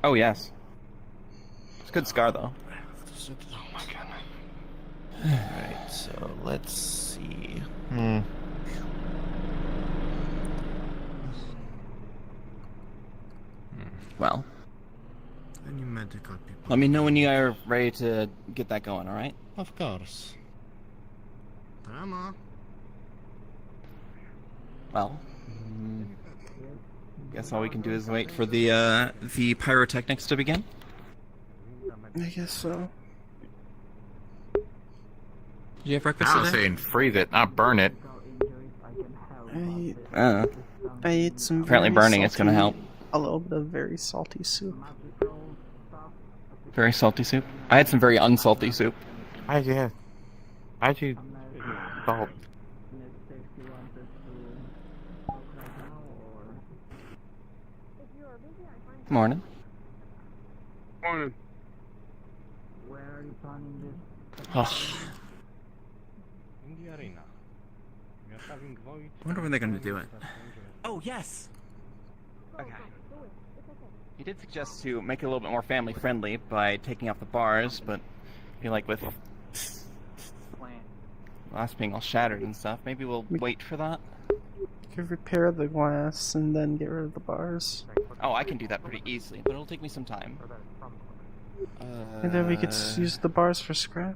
Oh yes. It's a good scar though. Oh my god. Alright, so let's see. Well, Any medical people? let me know when you are ready to get that going. All right? Of course. Drama. Well, guess all we can do is wait for the pyrotechnics to begin. I guess so. Did you have breakfast I was today? saying freeze it, not burn it. I ate some. Apparently very burning it's gonna salty- help. A little bit of very salty soup. Very salty soup. I had some very unsalty soup. I do salt. Morning. Morning. Where are you planning this? Oh, In the arena. We are having void. I wonder when they're going to do it. Oh, yes! okay. He did suggest to make it a little bit more family friendly by taking off the bars, but I feel like with glass being all shattered and stuff, maybe we'll wait for that. could repair the glass and then get rid of the bars. Oh, I can do that pretty easily, but it'll take me some time. And then we could use the bars for scrap.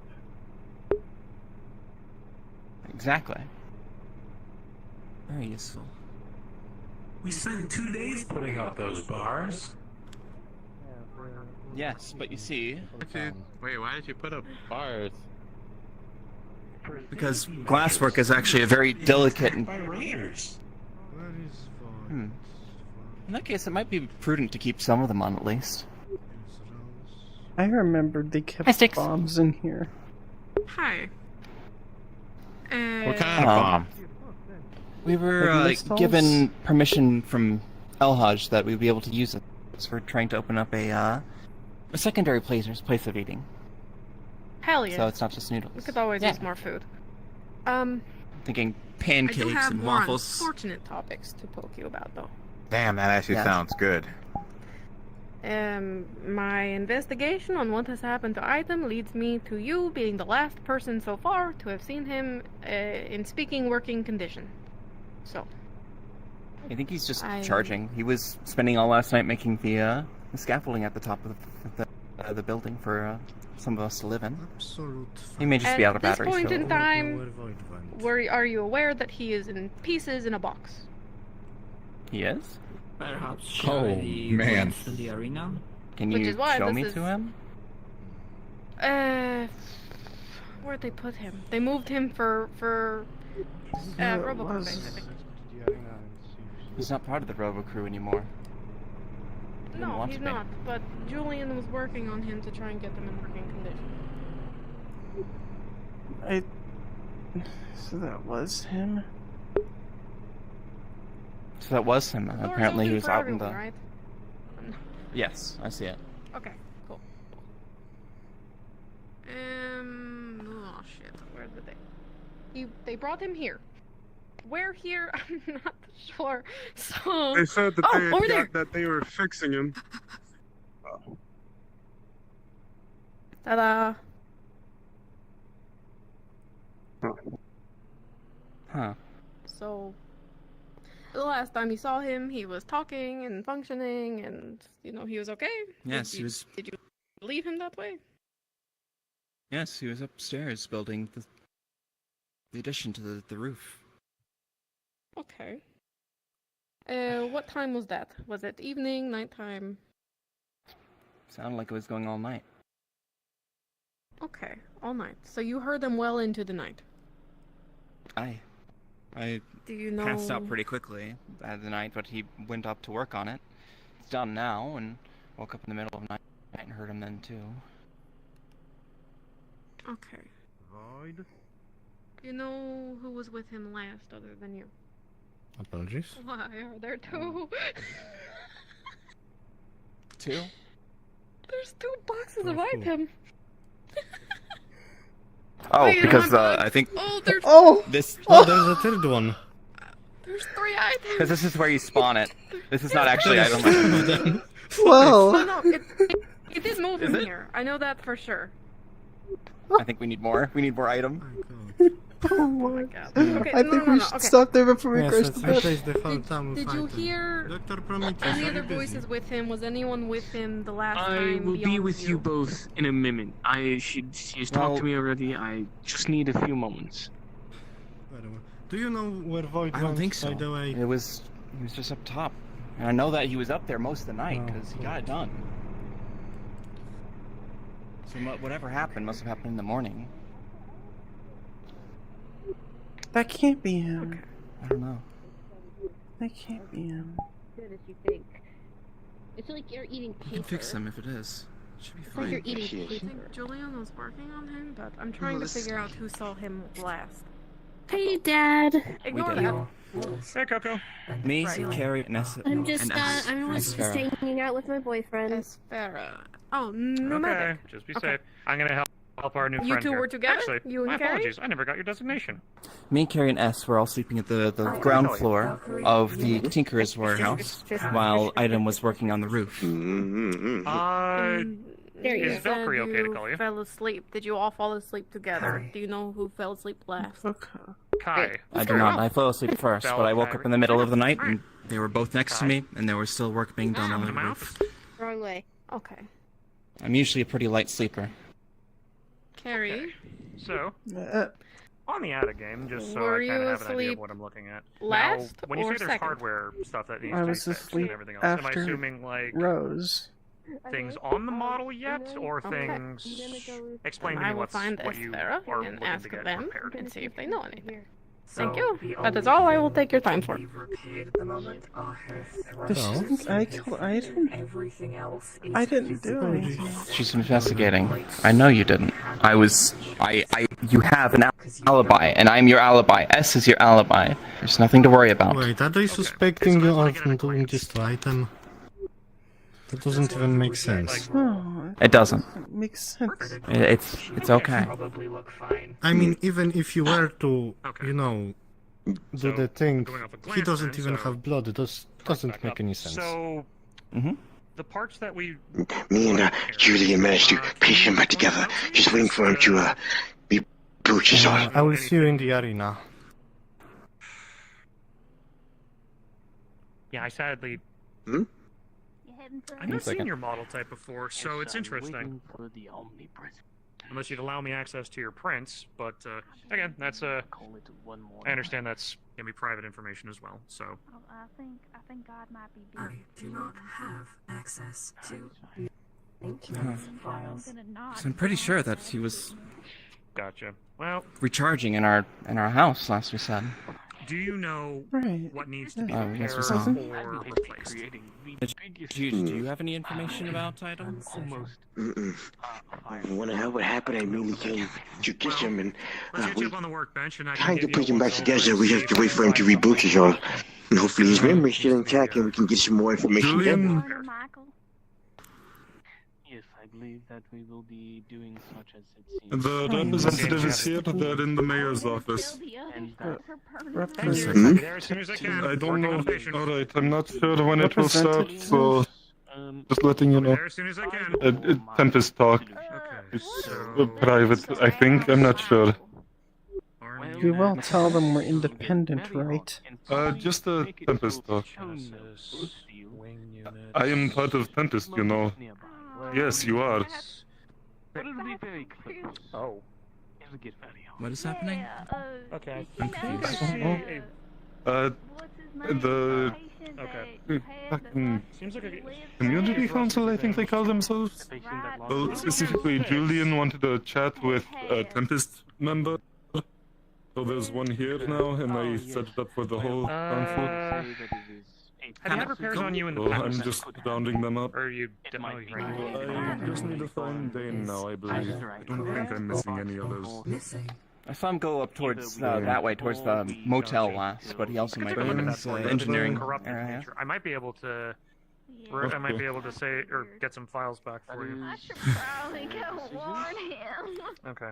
Exactly. Very useful. We spent 2 days putting up those bars. Yes, but you see... Wait, why did you put up bars? Because glasswork is actually a very delicate and... By raiders. In that case, it might be prudent to keep some of them on at least. I remembered they kept bombs in here. Hi. What kind of bomb? We were given permission from El-Hajj that we'd be able to use it. So we're trying to open up a secondary place of eating. Hell yeah. So it's not just noodles. We could always use more food. Thinking I do pancakes have and more waffles. unfortunate topics to poke you about, though. Damn, that actually sounds good. My investigation on what has happened to Item leads me to you being the last person so far to have seen him in speaking working condition. So. I think he's just charging. He was spending all last night making the scaffolding at the top of the building for some of us to live in. He may just be out of batteries. At this point so. in time, are you aware that he is in pieces in a box? He is? Perhaps man. To the arena? Can Which you is why show this me is- to him? Where'd they put him? They moved him for Robocop, I think. He's not part of the Robo crew anymore. Didn't No, want he's to be. not. But Julian was working on him to try and get them in working condition. So that was him? So that was him. Door's Apparently he open was for out everyone, in the... right? Yes, I see it. Okay, cool. Oh shit, where did they brought him here. Where here? I'm not sure. So They said that over there. that they were fixing him. Ta-da! Huh. So the last time you saw him, he was talking and functioning, and he was okay. Yes, Did he you- was- Did you leave him that way? Yes, he was upstairs building the addition to the roof. Okay. What time was that? Was it evening, nighttime? Sounded like it was going all night. Okay, all night. So you heard them well into the night. I Do you know? passed out pretty quickly at the night, but he went up to work on it. It's done now, and woke up in the middle of the night and heard him then too. Okay. Void. You know who was with him last, other than you? Apologies. Why are there two? Two? There's 2 boxes of item. Oh, Wait, because oh my I think Oh, there's this. Oh, there's a third one. There's 3 items. Because this is where you spawn it. This is not actually item. Well. Oh no, it is moving here. I know that for sure. I think we need more. We need more item. Oh my god. Okay, I no, think no, we no, should okay. stop there before we Yes, crash let's the bed. replace the full time Did you hear Dr. Prometheus, any are other you busy? voices with him? Was anyone with him the last I time? will be beyond with you both in a minute. She's talked to me already. I just need a few moments. Do you know where Void I don't went, think so. by the way? He was just up top, and I know that he was up there most of the night Oh, because he got it done. So whatever happened must have happened in the morning. That can't be him. I don't know. That can't be him. Good as you think. It's like you're eating We paper. can fix him if it is. Should be It's fine. like you're eating I paper. think Julian was working on him, but I'm trying to figure out who saw him last. Hey, Dad. Ignore did. that. Hey, Coco. Me, Right. Carrie, and Essa. I'm just, and I'm just hanging out with my boyfriend. Espera. Oh, nomadic. Okay, just be safe. I'm gonna help our new You friend two here. were together? Actually, You and my Carrie? apologies. I never got your designation. Me, Carrie, and S were all sleeping at the ground floor of the Tinkerer's warehouse while Item was working on the roof. There you Is Valkyrie said okay to you call you? fell asleep. Did you all fall asleep together? Do you know who fell asleep last? Kai. I do not. I fell asleep first, but I woke up in the middle of the night, Alright. and they were both next to me, and there was still work being done on the roof. Wrong way. Okay. I'm usually a pretty light sleeper. Carrie. So, on the ATA game, just so Were I kind you of have an idea asleep of what I'm looking at. last now, when you or say there's second? hardware stuff that needs I to be was fixed asleep and everything else, am I after assuming like Rose. things on the model yet, or Okay. things? Explain to I me will what's find what you Estera are and looking ask to get them repaired. and see if they know anything. Thank So, you. That is all I will take your time for. I didn't. Everything else is I didn't do anything. She's investigating. I know you didn't. You have an alibi, and I'm your alibi. S is your alibi. There's nothing to worry about. Wait, are they suspecting you of doing this to item? That doesn't even make sense. Oh, It doesn't. it makes sense. It's okay. I mean, even if you were to, you know, do the thing, going off a he glance doesn't then, even so- have blood. It doesn't make any sense. So, the parts that we Me and Julian managed to piece him back together. Just waiting for him to be butchered on. I will see you in the arena. Yeah, I sadly. I've not seen your model type before, so it's interesting. Unless you'd allow me access to your prints, but again, that's I understand that's gonna be private information as well. So. I think God might be I busy. do not have access to files. So I'm pretty sure that he was Gotcha. Well, recharging in our house last we said. do you know Right. what needs to be Oh, repaired yes, we saw. or replaced? Do you have any information about items? When I heard what happened, I immediately came to kiss him, and Let's get we you up on the workbench, and I can kind give of you put him back a together. We have to wait for him to reboot us all. And hopefully his memory's still intact, and we can get some more information then. Yes, I believe that we will be doing such as it seems. The representative is here. They're in the mayor's office. And There as soon as I can. I don't Working know. on patient. Alright, I'm not sure when it will start, so just letting you know. There as soon as I can. Tempest talk. It's private, I think. I'm not sure. You will tell them we're independent, right? Just a Tempest talk. I am part of Tempest, you know. Yes, you are. But it'll be very close. Oh. It'll get very hard. What is happening? Okay. I'm confused. The fucking community council, I think they call themselves. Well, specifically, Julian wanted a chat with a Tempest member. So there's one here now, and I set it up for the whole council. Have you had repairs on you in the So past? I'm just rounding them up. Or you don't know you're I just need to find Dane now, I believe. I don't think I'm missing any others. I saw him go up towards that way, towards the motel last, but he also might be in the engineering area. I might be able to. I might be able to say or get some files back for you. I should probably go warn him. Okay.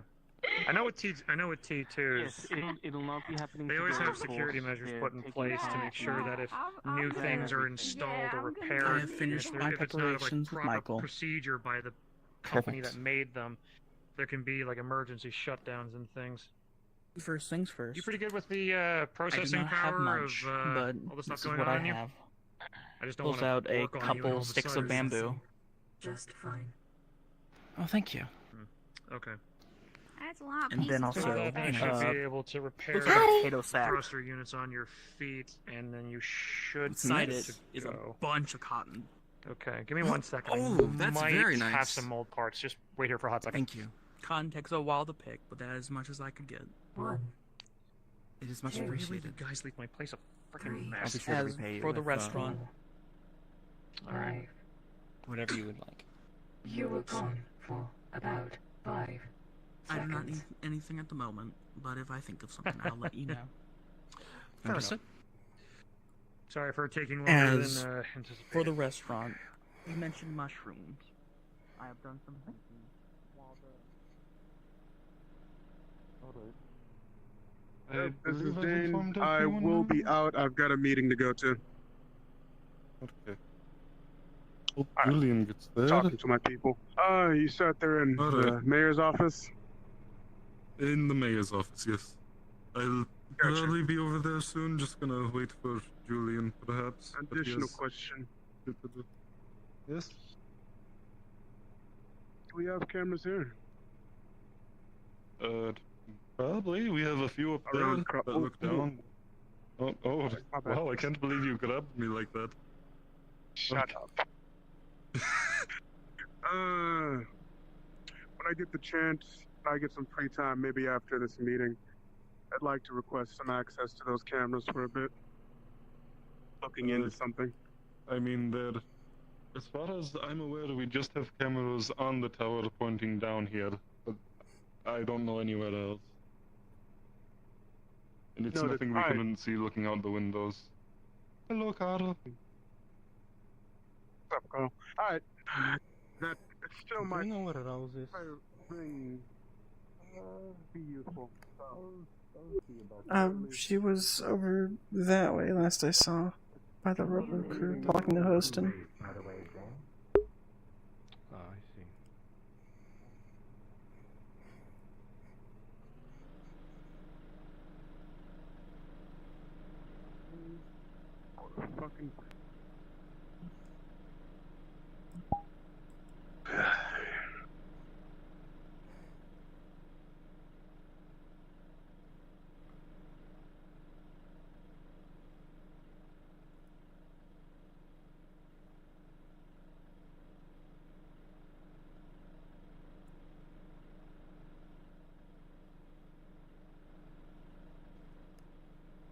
I know with T2s. Yes, it'll not be happening. They always today, have of security course. measures They're put in taking place to care make of sure that if new things are installed or I repaired, have finished if my if it's not like preparations with proper Michael. procedure by the company Perfect. that made them, there can be like emergency shutdowns and things. First things first. You pretty good with the I do processing not have power much, of but all the this stuff is going what on I in you? have. I just don't Pulls want out to a work on you and all couple of a sticks sudden- of bamboo. Just fine. Oh, thank you. Okay. That's a lot. And then also, You should be able to repair potato sack. thruster units on your feet, and then you should Inside be it good is to a go. bunch of cotton. Okay, give me 1 second. Oh, I that's might very have nice. some mold parts. Just wait here for a hot second. Thank you. Cotton takes a while to pick, but that is as much as I could get. It is much Really, appreciated. you guys leave my place a freaking I'll mess. be sure to repay you for the with, restaurant. Alright. Whatever you would like. You were gone for about 5 I do not seconds. need anything at the moment, but if I think of something, I'll let you know. Understood. Sorry for taking longer As than anticipated. for the restaurant, you mentioned mushrooms. I have done some thinking while This is Dane. I will be out. I've got a meeting to go to. Okay. Hope Julian gets there. Talking to my people. You sat there in the mayor's office? In the mayor's office, yes. I'll probably be over there soon. Just gonna wait for Julian, perhaps. Additional question. Yes? Do we have cameras here? Probably. We have a few up there Around that look down. Oh, wow, I can't believe you grabbed me like that. Shut up. When I get the chance, when I get some free time, maybe after this meeting, I'd like to request some access to those cameras for a bit. Looking into something. I mean, as far as I'm aware, we just have cameras on the tower pointing down here, but I don't know anywhere else. And it's nothing we couldn't see looking out the windows. Hello, Carl. What's up, Carl? Alright. That still might... Do you know where Rose is? Be useful. She was over that way last I saw, by the rubber crew, talking to Hostin. I see. Fucking...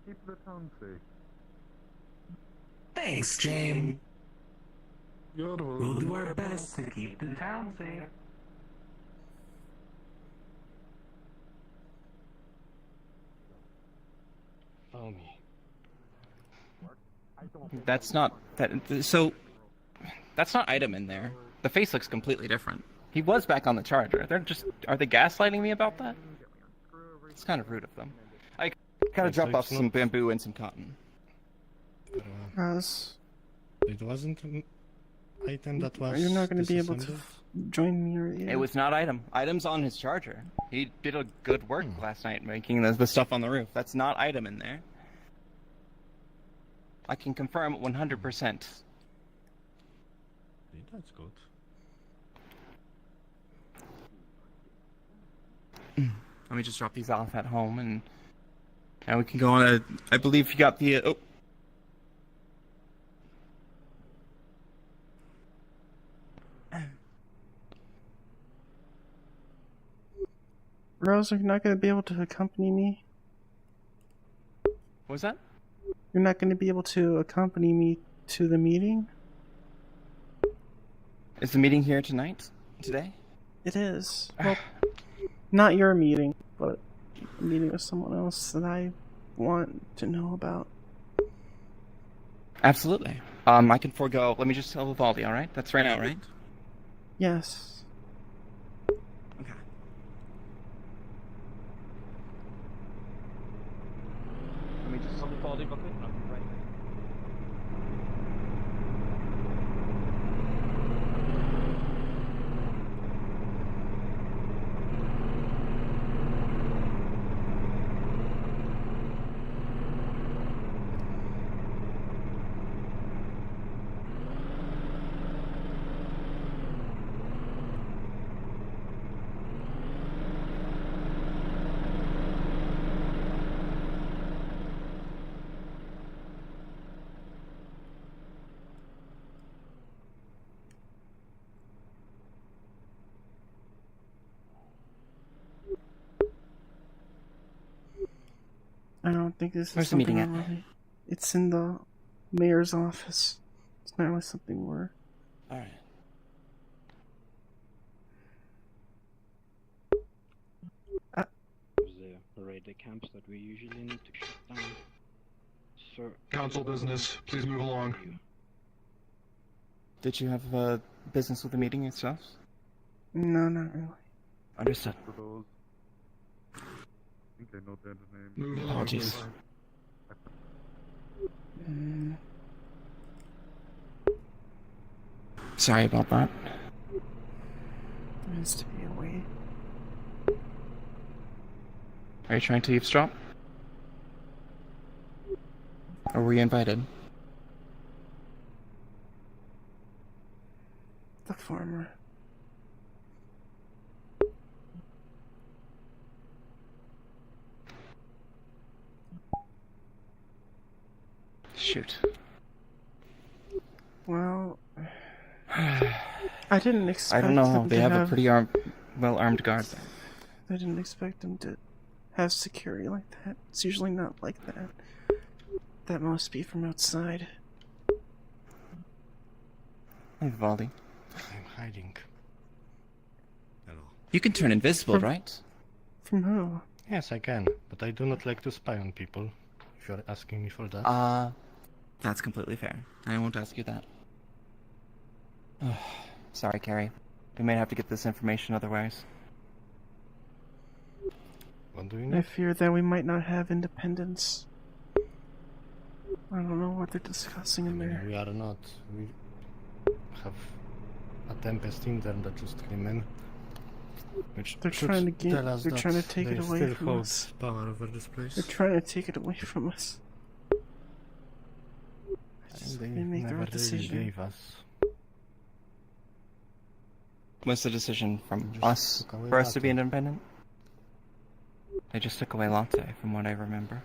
Keep the town safe. Thanks, James. You're welcome. We'll do our best to keep the town safe. Follow me. That's not that. So that's not item in there. The face looks completely different. He was back on the charger. Are they gaslighting me about that? It's kind of rude of them. I gotta drop off some bamboo and some cotton. It wasn't an item that was. Are you not going to be able to join me? Or It was not item. Item's on his charger. He did a good work last night making the stuff on the roof. That's not item in there. I can confirm 100%. That's good. Let me just drop these off at home, and we can go on I believe you got the. Oh. Rose, are you not going to be able to accompany me? What was that? You're not going to be able to accompany me to the meeting? Is the meeting here tonight? Today? It is. Well, not your meeting, but a meeting with someone else that I want to know about. Absolutely. I can forego. Let me just tell Vivaldi, alright? That's right now, right? Yes. Okay. Let me just tell Vivaldi real quick, and I'll be right back. I don't think this is Where's the meeting at? It's in the mayor's office. It's not really something we're... Alright. The raid camps that we usually need to shut down. Sir. Council business, please move along. Did you have business with the meeting itself? No, not really. Understood. I think I know their name. Move along. Apologies. Sorry about that. There has to be a way. Are you trying to eavesdrop? Or were you invited? The farmer. Shoot. Well, I didn't expect. I don't know. Them They to have a pretty well-armed guard. I didn't expect them to have security like that. It's usually not like that. That must be from outside. Hey, Vivaldi. I'm hiding. Hello. You can turn invisible, right? From who? Yes, I can, but I do not like to spy on people, if you're asking me for that. That's completely fair. I won't ask you that. Sorry, Carrie. We may have to get this information otherwise. What do you I need? fear that we might not have independence. I don't know what they're discussing in there. We are not. We have a Tempest intern that just came in. Which They're should trying to get. tell us They're that trying to take they it away still from hold us. power over this place. They're trying to take it away from us. They They make the never right really decision. gave us. What's the decision from Just us took away for us to be latte. independent? They just took away latte, from what I remember.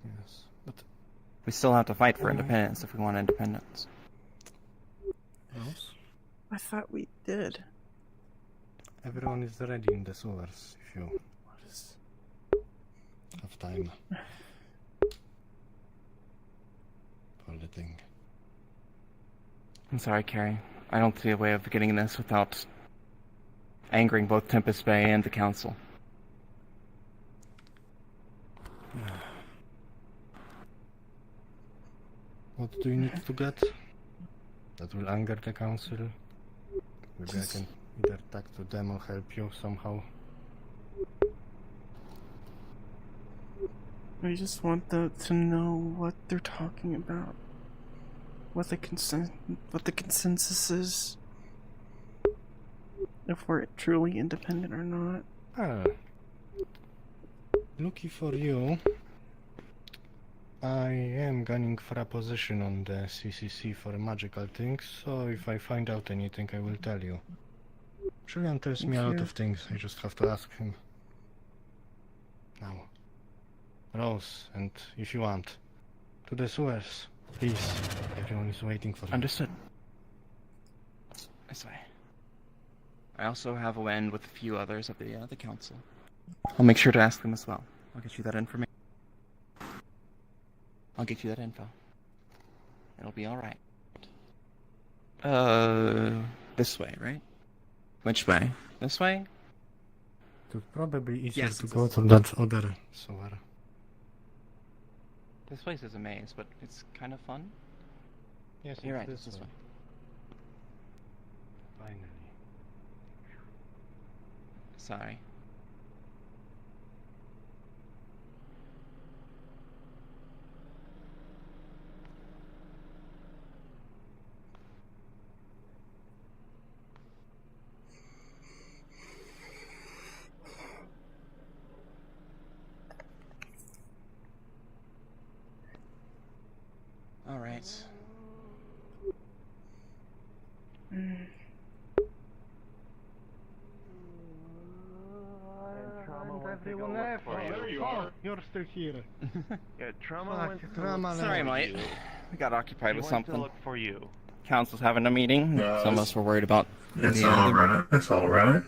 Yes, but We still have to fight for independence if we want independence. else? I thought we did. Everyone is ready in the sewers if you have time for the thing. I'm sorry, Carrie. I don't see a way of getting this without angering both Tempest Bay and the Council. What do you need to get? That will anger the council. Maybe I can either talk to them or help you somehow. I just want them to know what they're talking about. What the consensus is. If we're truly independent or not. Lucky for you, I am gunning for a position on the CCC for magical things, so if I find out anything I will tell you. Julian tells me a lot of things, I just have to ask him. Now, Rose, and if you want, to the sewers, please. Everyone is waiting for you. Understood. This way. I also have a win with a few others of the council. I'll make sure to ask them as well. I'll get you that information. I'll get you that info. It'll be alright. This way, right? Which way? This way? It would probably be easier Yes, to it's go this to way. that other sewer. This place is a maze, but it's kind of fun. Yes, You're it's right, it's this this way. Finally. Sorry. All right. Everyone left. There you are. You're still here. Yeah, Trauma went to Sorry, mate. We got occupied He with went to something. look for you. Council's having a meeting. No, Some of us were worried about. It's the, all right. It's all right.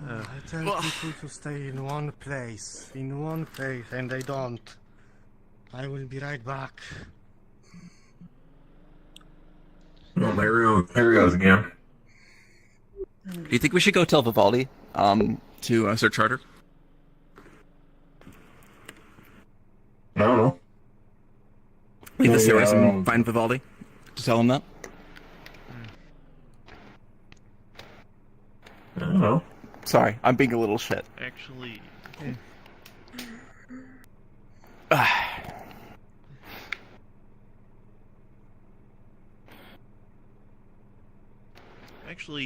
I tell people to stay in one place, and they don't. I will be right back. Well, there he goes again. Do you think we should go tell Vivaldi to search harder? I don't know. Leave the sewers Yeah, and find Vivaldi to tell him that? I don't know. Sorry, I'm being a little shit. Actually,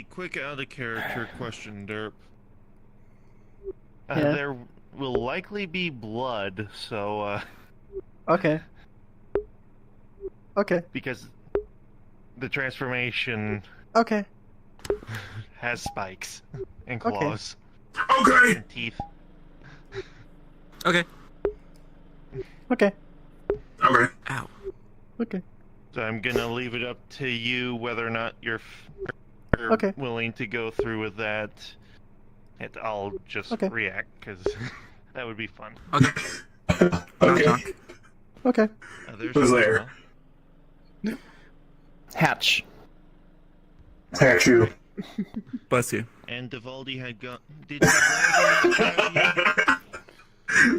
quick out of character question, Derp. Yeah. There will likely be blood, so Okay. Okay. Because the transformation Okay. has spikes and Okay. claws. Okay. And teeth. Okay. Okay. Okay. Ow. Okay. So I'm gonna leave it up to you whether or not you're Okay. willing to go through with that. I'll just Okay. react because that would be fun. Okay. Okay. Okay. Who's there? Hatch. Hatch you. Bless you. And Vivaldi had got. Did Vivaldi grab you?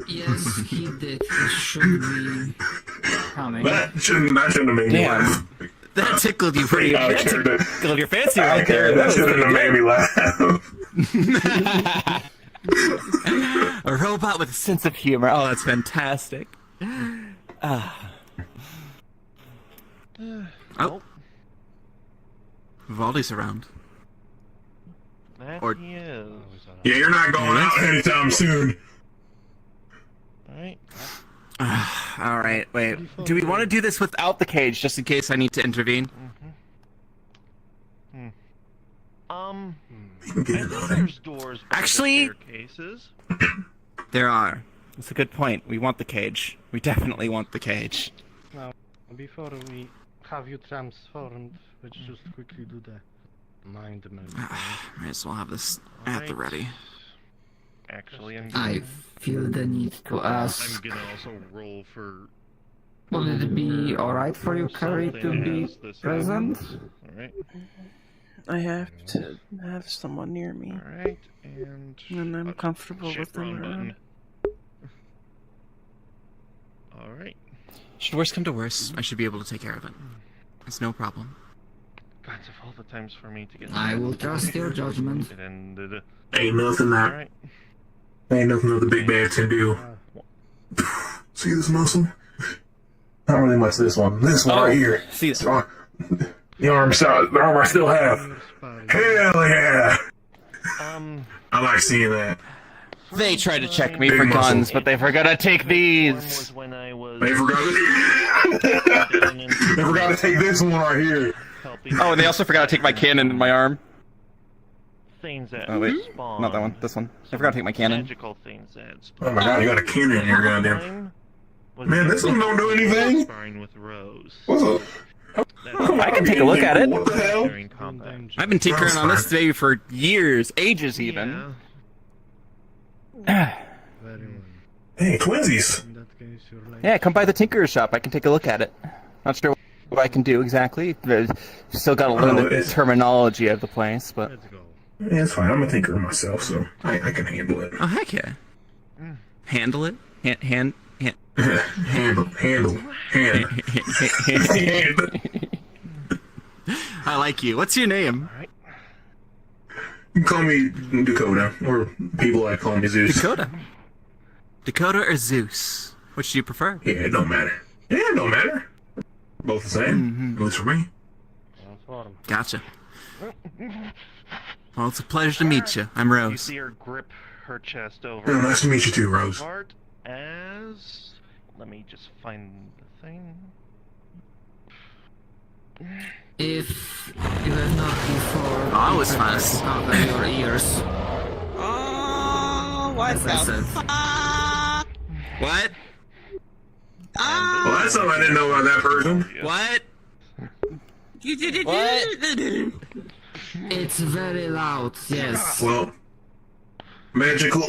Yes, he did. He should be coming. That shouldn't have made me laugh. That tickled you pretty. That tickled your fancy right there. That shouldn't have made me laugh. A robot with a sense of humor. Oh, that's fantastic. Oh. Vivaldi's around. That Or- he is. Yeah, you're not going out anytime soon. Alright. Alright, wait. Do we want to do this without the cage, just in case I need to intervene? I think there's doors by Actually- the staircases. There are. That's a good point. We want the cage. We definitely want the cage. Now, before we have you transformed, let's just quickly do the mind meld. Might as well have this at the ready. Actually, I'm I gonna, feel the need to ask. I'm gonna also roll for. Would it be alright for you, Carrie, to be present? Alright. I have to have someone near me. Alright, and. I'm comfortable shit, with them wrong around. button. Alright. Should worst come to worst, I should be able to take care of it. It's no problem. God, of all the times for me to get. I will trust your judgment. It ended. Ain't nothing that. Alright. Ain't nothing that the big bad can do. See this muscle? Not really much this one. This one right here. See this one. The arm I still have. Hell yeah! I like seeing that. They tried to check me Big for muscle. guns, but they forgot to take these. They forgot to take this one right here. Oh, and they also forgot to take my cannon in my arm. Things that Oh wait, spawn. not that one. This one. I forgot to take my cannon. Magical things that spawn. Oh my god, you got a cannon in your goddamn. Man, this one don't do anything. Sparring with Rose. What's up? I can take a look at it. What the hell? During combat. I've been tinkering on this baby for years, ages even. Hey, twinsies. Yeah, come by the Tinker's shop. I can take a look at it. Not sure what I can do exactly. Still got to learn the terminology of the place, but. Yeah, it's fine. I'm a tinker myself, so I can handle it. Oh heck yeah! Handle it. Handle. I like you. What's your name? You can call me Dakota, or people like call me Zeus. Dakota. Dakota or Zeus? Which do you prefer? Yeah, it don't matter. Yeah, it don't matter. Both the same. At least for me. Gotcha. Well, it's a pleasure to meet you. I'm You Rose. see her grip her chest over. Oh, nice to meet you too, Rose. Heart as. Let me just find the thing. If you have not before, Oh, I was fast. cover your ears. Oh, As I said. What? Well, that's something I didn't know about that person. What? What? It's very loud, yes. Well, magical.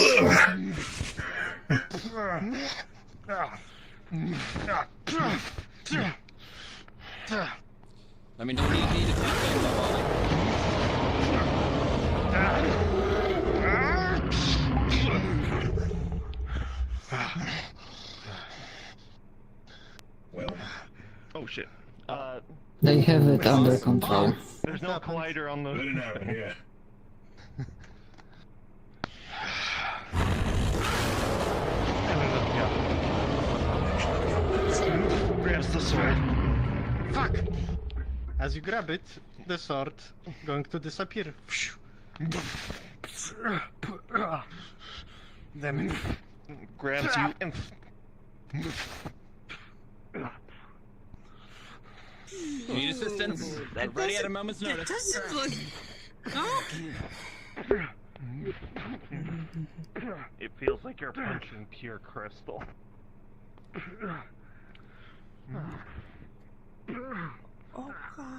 Let me know what you need to Well. Oh shit. They have it under control. There's no collider on the. Yeah. Grabs the sword. Fuck! As you grab it, the sword going to disappear. Then grabs you and assistance. Ready at a moment's notice. Doesn't look. Oh. It feels like you're punching pure crystal. Oh God.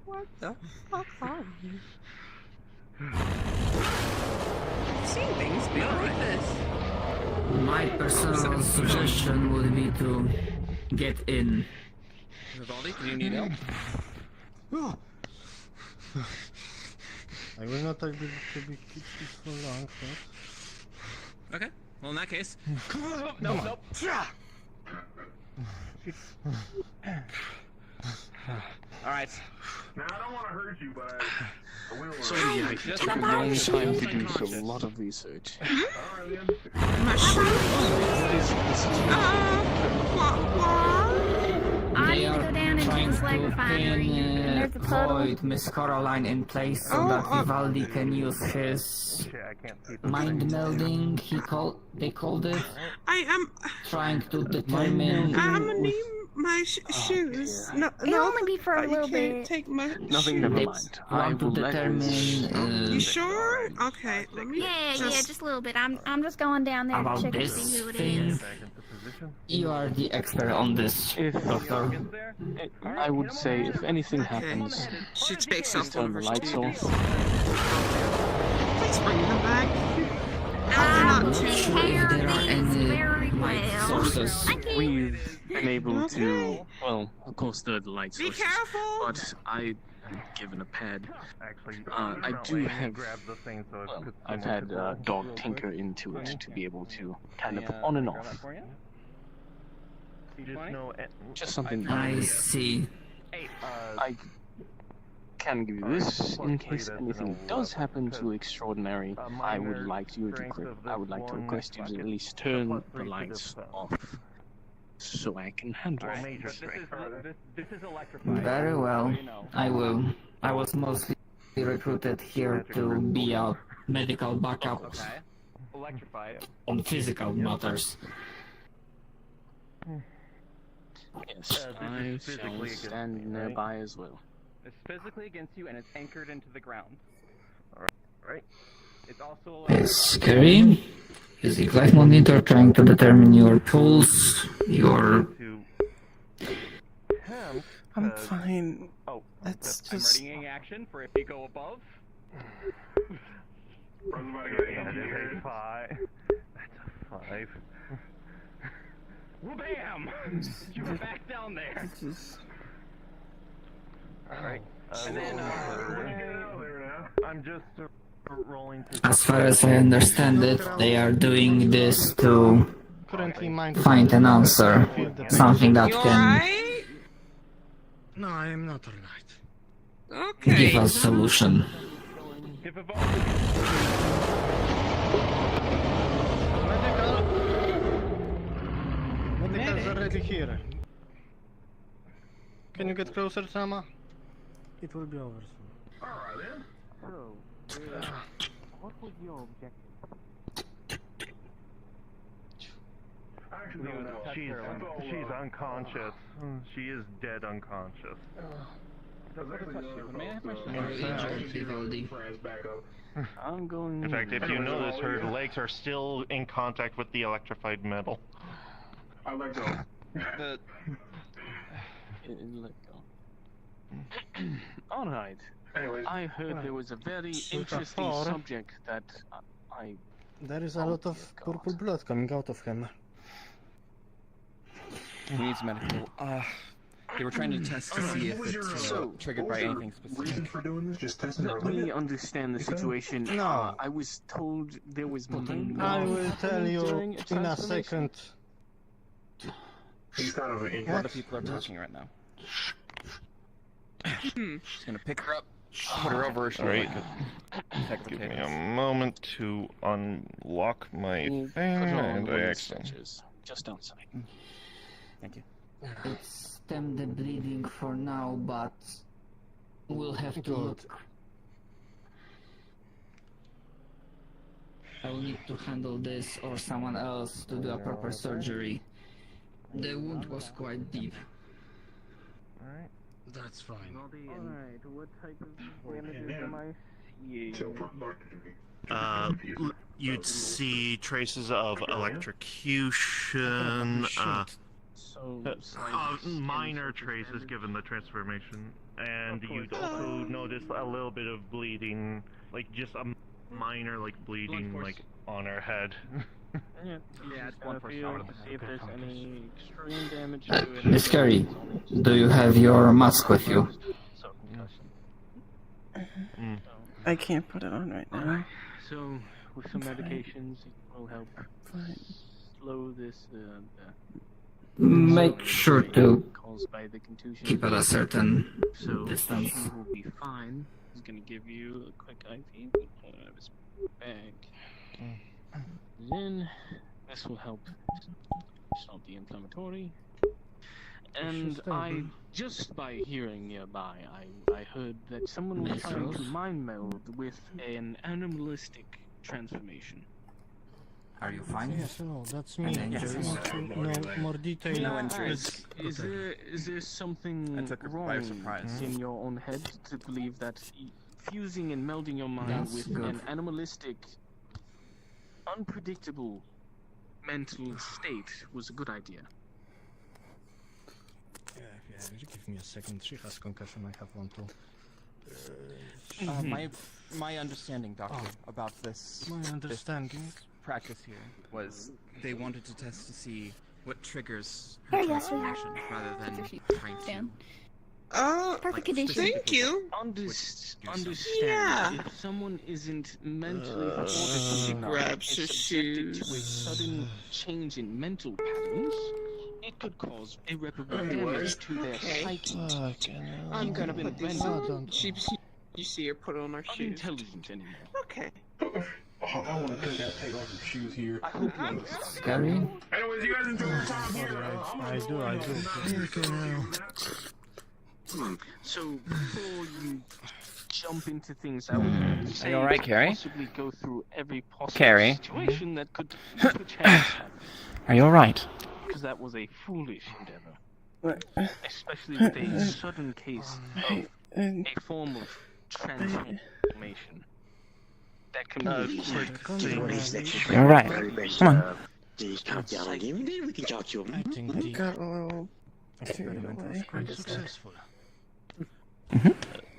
What the fuck are you? I've seen things like this. My personal suggestion would be to get in. Vivaldi, do you need help? I will not be able to keep this for long, but... Okay, well in that case... No. Alright. Now, I don't want to hurt you, but I will. So yeah, it took a long time to do a lot of research. I need to go down into the slag refinery, and there's a puddle. Avoid Miss Caroline in place so that Vivaldi can use his mind melding. They called it. I am trying to determine. I'm gonna need my shoes. No, It'll only be for a you little can't bit. take my Nothing, shoes. never mind. I Want to will let this... determine. You sure? Okay, let me. Yeah, just a little bit. I'm just going down there to About check and this see who it thing. is. You are the expert on this, Doctor. I would say if anything happens, Should take please something turn the over lights to off. Please bring them back. I'll not take sure care there of are these any very well. sources. Thank you. We've been able to... Okay. Well, of course the light Be sources. careful. But I am given a pad. Actually, I do have... grab the thing so Well, I've had Dog tinker into it to be able to kind of on and off. Just something. I see. I can give you this in case anything does happen to extraordinary. I would like you to request you to at least turn the lights off so I can handle it. This is electrifying. Very well. I will. I was mostly recruited here to be a medical backup Electrified. on physical matters. Yes, I shall stand nearby as well. It's physically against you and it's anchored into the ground. Alright. It's also Scary. Physical life monitor trying to determine your pulse, your... I'm fine. Oh, That's I'm just... readying action for if you go above. That is a 5. That's a 5. Bam! You were back down there. Alright. And then, I'm just rolling to... As far as I understand it, they are doing this to Currently find an answer. Something that You can alright? No, I am not alright. Okay. give us solution. Medicals are already here. Can you get closer, Sama? It will be over soon. Alright then. So, what was your objective? Actually, no. She's unconscious. She is dead unconscious. I'm going... In fact, if you notice, her legs are still in contact with the electrified metal. I let go. Let go. Alright. I heard there was a very interesting subject that I... There is a lot of purple blood coming out of him. He needs medical. They were trying to test to see if it's triggered by anything specific. For doing this, just testing Let me understand the situation. No. I was told there was... I will tell you in a second. He's kind of A lot of people are talking right now. Just gonna pick her up, put her over her shoulder. Alright. Give me a moment to unlock my thing, and I accidentally... Just outside. Thank you. Stem the bleeding for now, but we'll have to look. I will need to handle this or someone else to do a proper surgery. The wound was quite deep. Alright. That's fine. Alright, what type of damages am I seeing? You'd see traces of electrocution, minor traces given the transformation, and you'd also notice a little bit of bleeding, like just a minor bleeding on her head. Yeah, it's one for see if there's any extreme damage to it. Miss Carey, do you have your mask with you? I can't put it on right now. So, with some medications, it will help slow this Make sure to caused by the contusion. keep at a certain So distance. you will be fine. He's gonna give you a quick IV. But his bag. Then this will help stop the inflammatory. And I, just by hearing nearby, I heard that someone was trying to mind meld with an animalistic transformation. Are you fine? Yes, no, that's me. Yes. No more detail. Is there something wrong in your own head to believe that fusing and melding your mind That's with good. an animalistic, unpredictable mental state was a good idea? Yeah, give me a second. She has concussion, I have one too. My understanding, Doctor, about this. My understanding. This practice here was they wanted to test to see what triggers Here her you go, sweetheart. transformation rather than trying to. Stand. Perfect condition. Thank you. Understand Yeah. if someone isn't mentally She fortified enough grabs and her subjected to a shoes. sudden change in mental patterns, it could cause irreparable damage to their psyche. I'm gonna Could put these prevent on. You see her put on her shoes. unintelligent anymore. Okay. I want to take off your shoes here. I hope you understand. Scary? Anyways, you guys enjoy your time here. I do. So before you jump into things, I would say Are you alright, Carrie? possibly go through every possible Carrie? situation that could perchance happen. Are you alright? Because that was a foolish endeavor. Especially with a sudden case of a form of transformation that can be You're right. Come on. We can talk to him. I think the Got a little experiment was quite successful.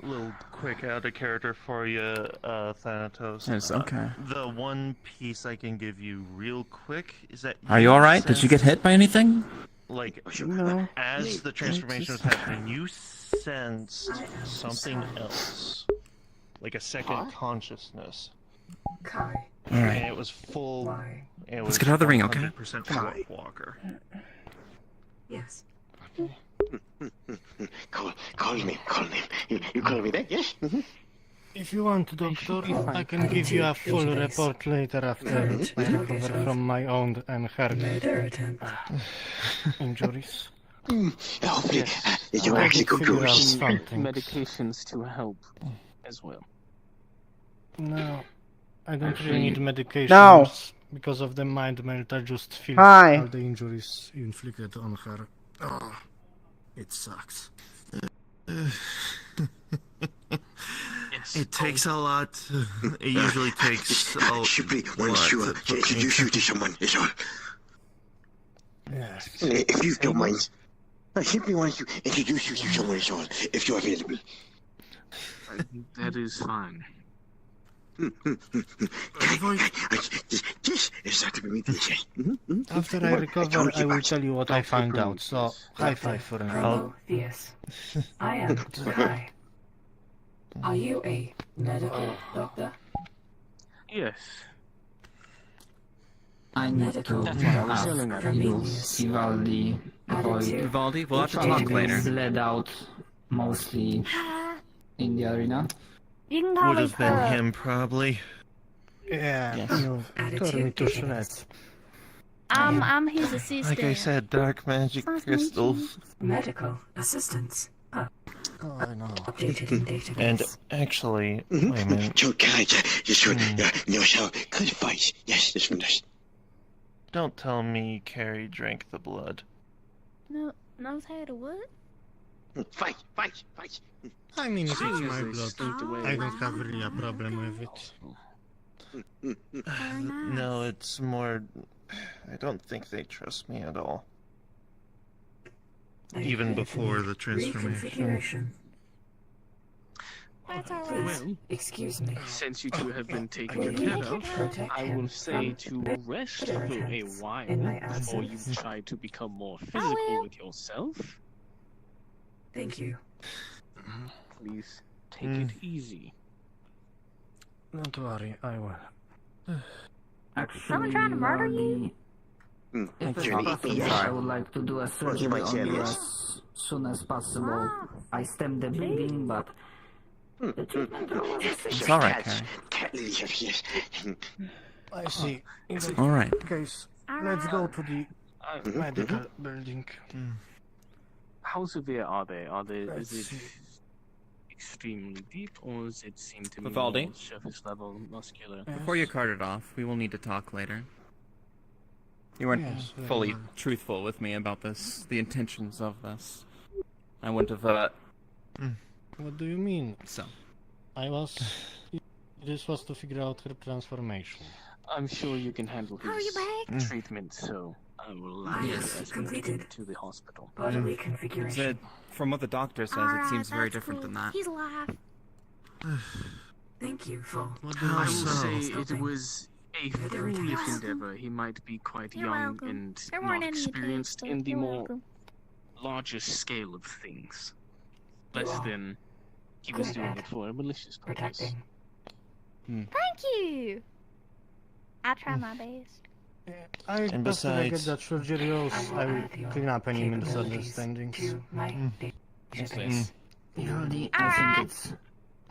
Little quick out of character for you, Thanatos. It's okay. The one piece I can give you real quick is that. Are you alright? Did you get hit by anything? Like, No. as the transformation was happening, you sensed something else. Like a second consciousness. Alright. And it was full. It was Let's get out of the ring, okay? 100% Wolf Walker. Yes. Call me. You call me back, yes? If you want, Doctor, I can give you a full report later after I recover from my own and her injuries. Hopefully, you I actually will go figure out to something. medications to help as well. No, I don't really need medication. No. Because of the mind melt, I just feel Hi. all the injuries inflicted on her. Oh, it sucks. It takes a lot. It usually takes a Simply wants to introduce you to someone, is all. Yes. If you don't mind, I simply want to introduce you to someone, is all, if you're available. That is fine. This is not to be meeting. After I recover, I will tell you what I found out. So, high five for now. Hello, yes. I am the guy. Are you a medical doctor? Yes. I need to ask Vivaldi. Vivaldi, we'll have to talk later. Bled out mostly in the arena. You can call Would me have been him, probably. Yeah, Yes. you tore me to shreds. I'm his assistant. Like I said, dark magic Nice to meet crystals. Medical assistance. Oh, I know. Updated in database. And actually, wait a minute. So, this one knows how good fight. Yes, this one does. Don't tell me Carrie drank the blood. No, knows how to what? Fight, fight, fight. I mean, if it's Seeing as my they blood, slipped away I don't have really a problem with it. No, it's more. I don't think they trust me at all. Even before the transformation. That's alright. Well, excuse me. Since you two have been taken care of, I will say to rest for a while before you try to become more physical with yourself. Thank you. Please take it easy. Don't worry, I will. Someone trying to murder you? If it's Journey, possible, yes. I would like to do a surgery might on say you yes. as soon as possible. I stem the bleeding, but the treatment It's alright, Carrie. Cat lilies are here. I see. Alright. Guys, let's go to the medical building. How severe are they? Let's Is it see. extremely deep, or does it seem to me Vivaldi? more surface level muscular? Before you carted off, we will need to talk later. You weren't Yes, very fully well. truthful with me about this, the intentions of this. I wouldn't have, What do you mean? So. This was to figure out her transformation. I'm sure you can handle Are you his back? treatment, so I will allow you Yes, as completed. to the hospital. Bodily configuration. From what the doctor says, Alright, it seems very that's different cool. than that. He's alive. Thank you for I will say so? it was a Very foolish welcome. endeavor. He might be quite You're young welcome. and There not weren't any experienced attacks, in but the you're more welcome. larger scale of things. You Less are than he was good doing at it for a malicious purpose. protecting. Thank you! I try my best. After I get besides- that surgery, also, I will clean up any misunderstandings. To my Yes. Vivaldi, I think it's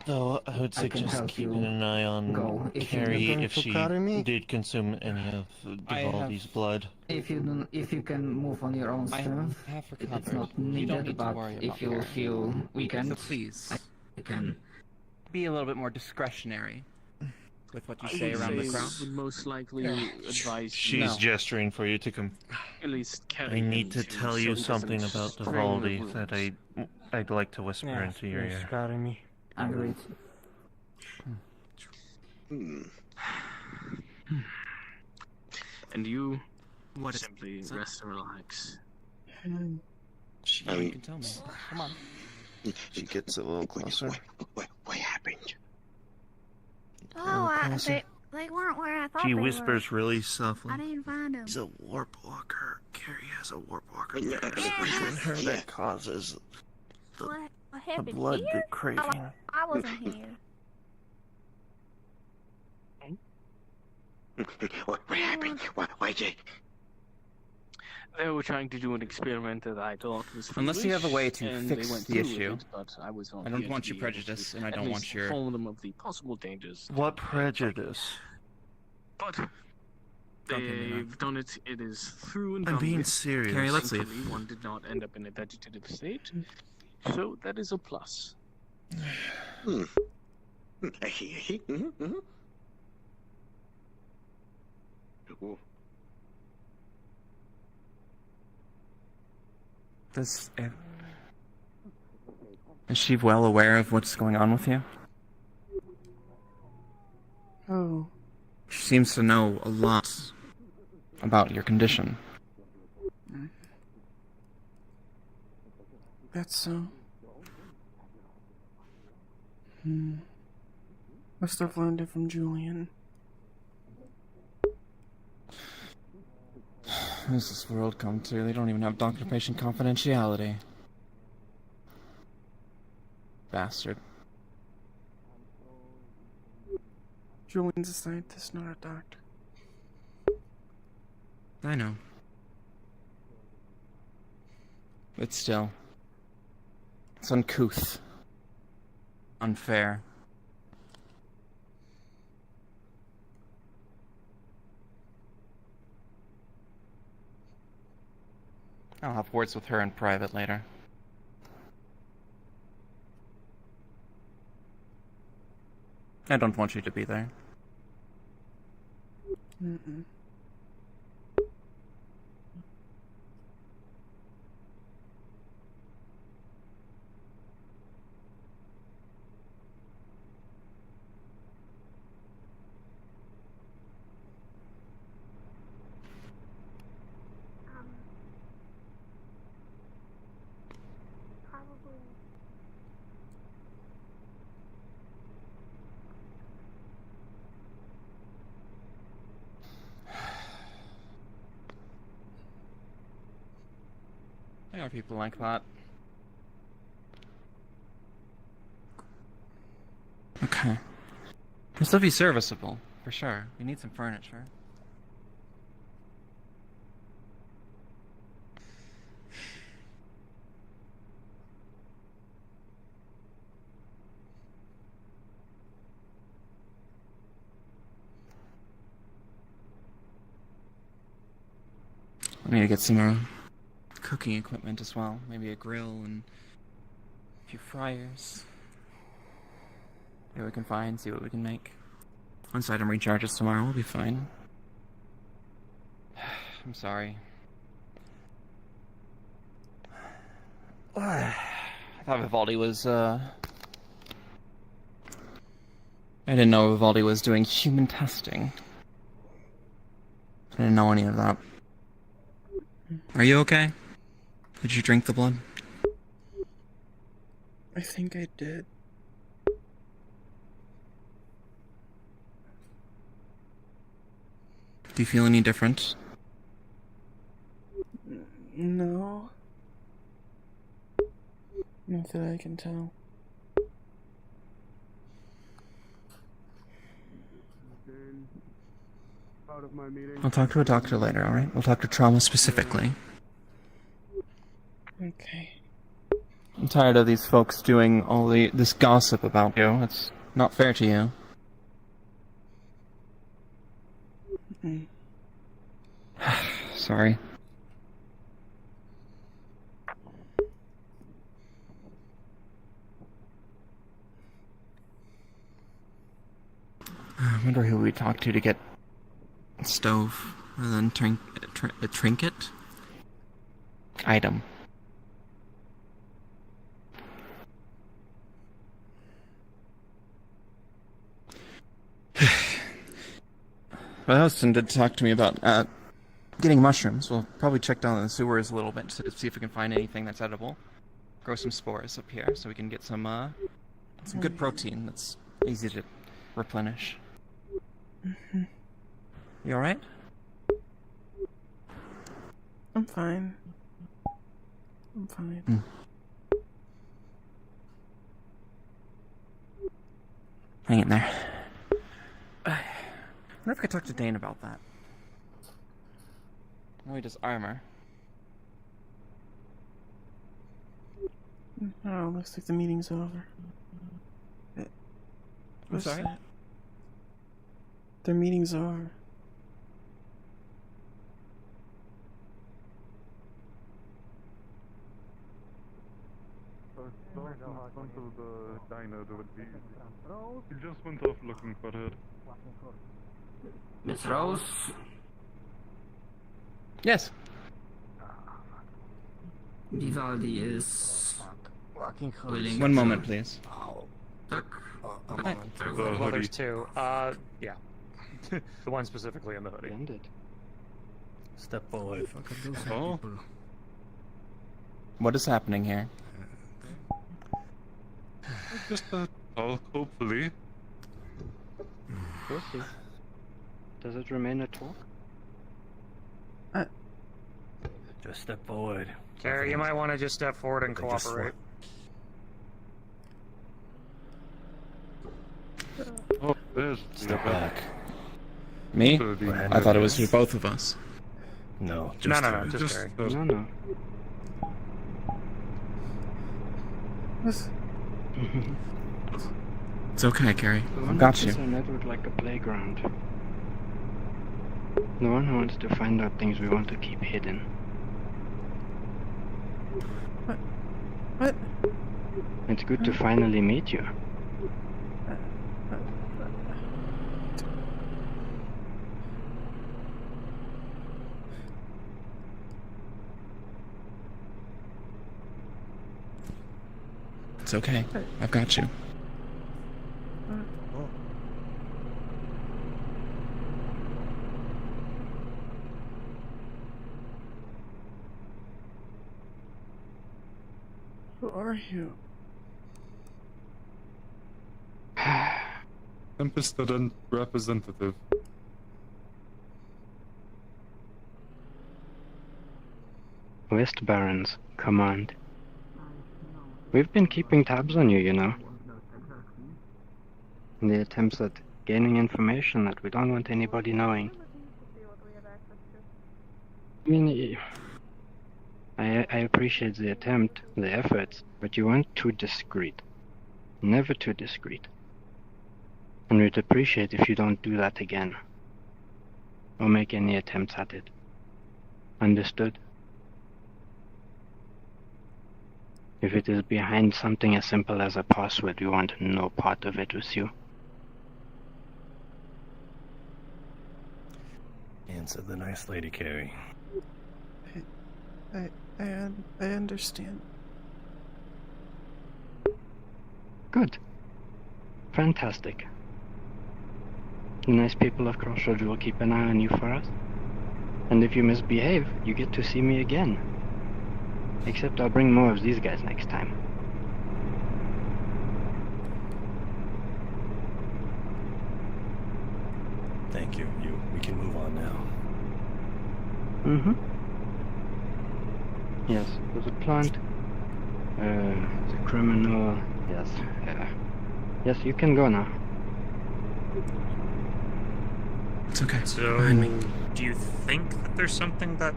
So I would I can suggest help keeping you an eye on go if you Carrie going if to she carry me. did consume any of Vivaldi's blood. if you can move on your own I stuff. have If it's recovered. not You don't needed, need to but worry if about you Carrie. feel weakened, So please, you can. be a little bit more discretionary with what you I say would around the say crowd. would most likely advise She's you gesturing for you to come. at least carry I need him to tell you so he something doesn't about strain the Vivaldi wounds. that I'd like to whisper Yes, into your please ear. carry me. Agreed. And you What is simply is that? rest and relax. I mean, You can tell me. Come on. she gets a little closer. What happened? Oh, they weren't where I thought She they whispers were. really softly. I didn't find them. He's a warp walker. Carrie has a warp walker Yeah. parasite in her that causes What the happened blood here? craving. I wasn't here. What happened? Why did? They were trying to do an experiment that I thought was Unless you have a way to and fix they went the through with issue. it, but I was not I don't here want to your be able prejudice, to and I at don't want least your- inform them of the possible dangers. What prejudice? But Don't get me wrong. they've done it. It is through and I'm done being with. serious. Carrie, let's leave. Thankfully, one did not end up in a vegetative state, so that is a plus. I see. Ooh. Is she well aware of what's going on with you? Oh. She seems to know a lot about your condition. That's so. Must have learned it from Julian. Who's this world come to? They don't even have doctor-patient confidentiality. Bastard. Julian's a scientist, not a doctor. I know. But still. It's uncouth. Unfair. I'll have words with her in private later. I don't want you to be there. Mm-mm. There are people like that. Okay. This will be serviceable, for sure. We need some furniture. We need to get some cooking equipment as well. Maybe a grill and a few fryers. See what we can find, see what we can make. Once item recharges tomorrow, we'll be fine. I'm sorry. I thought Vivaldi was, I didn't know Vivaldi was doing human testing. I didn't know any of that. Are you okay? Did you drink the blood? I think I did. Do you feel any different? No. Not that I can tell. Out of my meeting. I'll talk to a doctor later, alright? We'll talk to trauma specifically. Okay. I'm tired of these folks doing all this gossip about you. It's not fair to you. Mm. Sorry. I wonder who we talk to get a stove and then a trinket item. My husband did talk to me about getting mushrooms. We'll probably check down the sewers a little bit to see if we can find anything that's edible. Grow some spores up here so we can get some good protein that's easy to replenish. Mm-hmm. You alright? I'm fine. I'm fine. Mm. Hang in there. I wonder if I could talk to Dane about that. I know he does armor. Oh, looks like the meeting's over. I'm sorry? That? Their meeting's over. Front of the diner, there would be. He just went off looking for her. Miss Rose? Yes. Vivaldi is willing. One moment, please. Well, there's two. Yeah. The one specifically in the hoodie. Step forward. Oh. What is happening here? Just a talk, hopefully. Does it remain a talk? Just step forward. Gary, you might want to just step forward and cooperate. Oh, there's Step back. Me? I thought it was for both of us. No, No, just Gary. No. It's okay, Gary. I've got you. The network like a playground. No one wants to find out things we want to keep hidden. What? It's good to finally meet you. It's okay. I've got you. Who are you? Tempest representative. West Barons, command. We've been keeping tabs on you, you know. The attempts at gaining information that we don't want anybody knowing. I mean, I appreciate the attempt, the efforts, but you weren't too discreet. Never too discreet. And we'd appreciate if you don't do that again. Or make any attempts at it. Understood? If it is behind something as simple as a password, we want no part of it with you. Answered the nice lady, Carrie. I understand. Good. Fantastic. The nice people of Crossroads will keep an eye on you for us. And if you misbehave, you get to see me again. Except I'll bring more of these guys next time. Thank you. We can move on now. Mm-hmm. Yes, there's a plant. The criminal. Yes. Yes, you can go now. It's okay. So, do you think that there's something that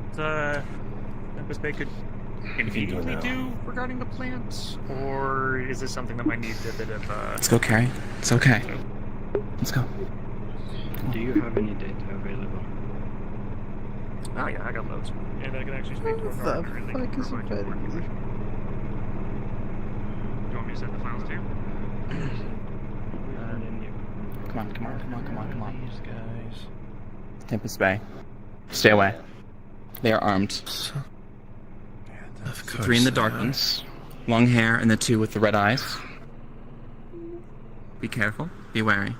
Tempest Bay could immediately do regarding the plants, or is this something that might need a bit of? Let's go, Carrie. It's okay. Let's go. Do you have any data available? Oh yeah, I got loads, and I can actually speak to a doctor and they can provide you more information. Do you want me to send the files to you? Come on. These guys. Tempest Bay. Stay away. They are armed. Of course. 3 in the darkness. Long hair, and the 2 with the red eyes. Be careful. Be wary.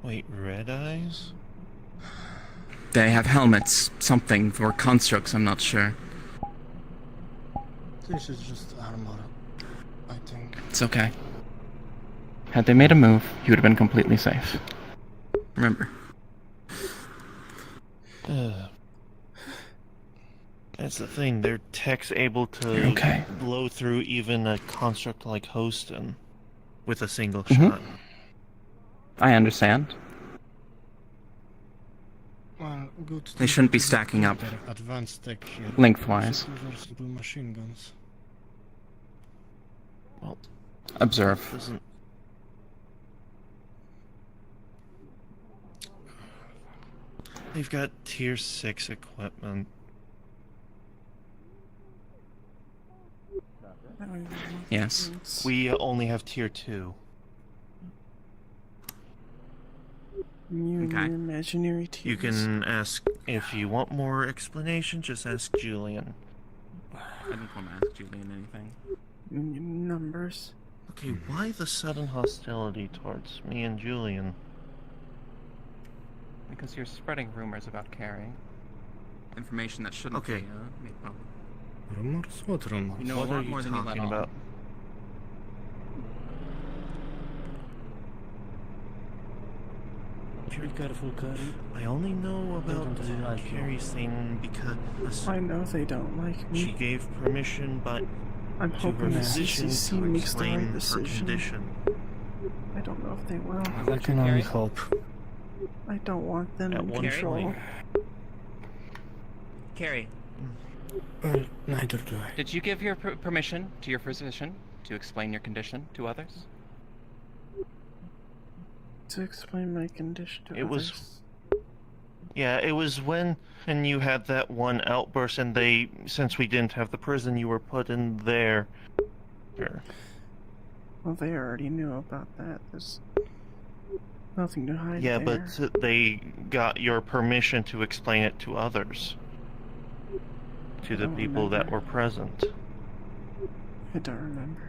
Wait, red eyes? They have helmets, something, or constructs, I'm not sure. This is just armor, I think. It's okay. Had they made a move, he would have been completely safe. Remember. That's the thing, their tech's able to blow through even a construct like Hostin with a single shot. I understand. Well, good. They shouldn't be stacking up Advanced tech here. lengthwise. Reversible machine guns. Well, observe. They've got tier 6 equipment. Yes. We only have tier 2. You and your imaginary tears. You can ask, if you want more explanation, just ask Julian. I didn't want to ask Julian anything. Numbers. Okay, why the sudden hostility towards me and Julian? Because you're spreading rumors about Carrie. Information that shouldn't be made public. Rumors? What rumors? You know What a are lot you more than you let talking on. about? Be careful, Carrie. I only know about Carrie's thing because I know they don't like me. she gave permission, but I'm to hoping her the physician CCC to makes the explain right her decision. condition. I don't know if they will. I can only hope. I don't want them in one control. point. Carrie. Neither do I. Did you give your permission to your physician to explain your condition to others? To explain my condition to It others. was... Yeah, it was when you had that one outburst and since we didn't have the prison, you were put in there. Sure. Well, they already knew about that. There's nothing to hide Yeah, there. but they got your permission to explain it to others. To the people that were present. I don't remember.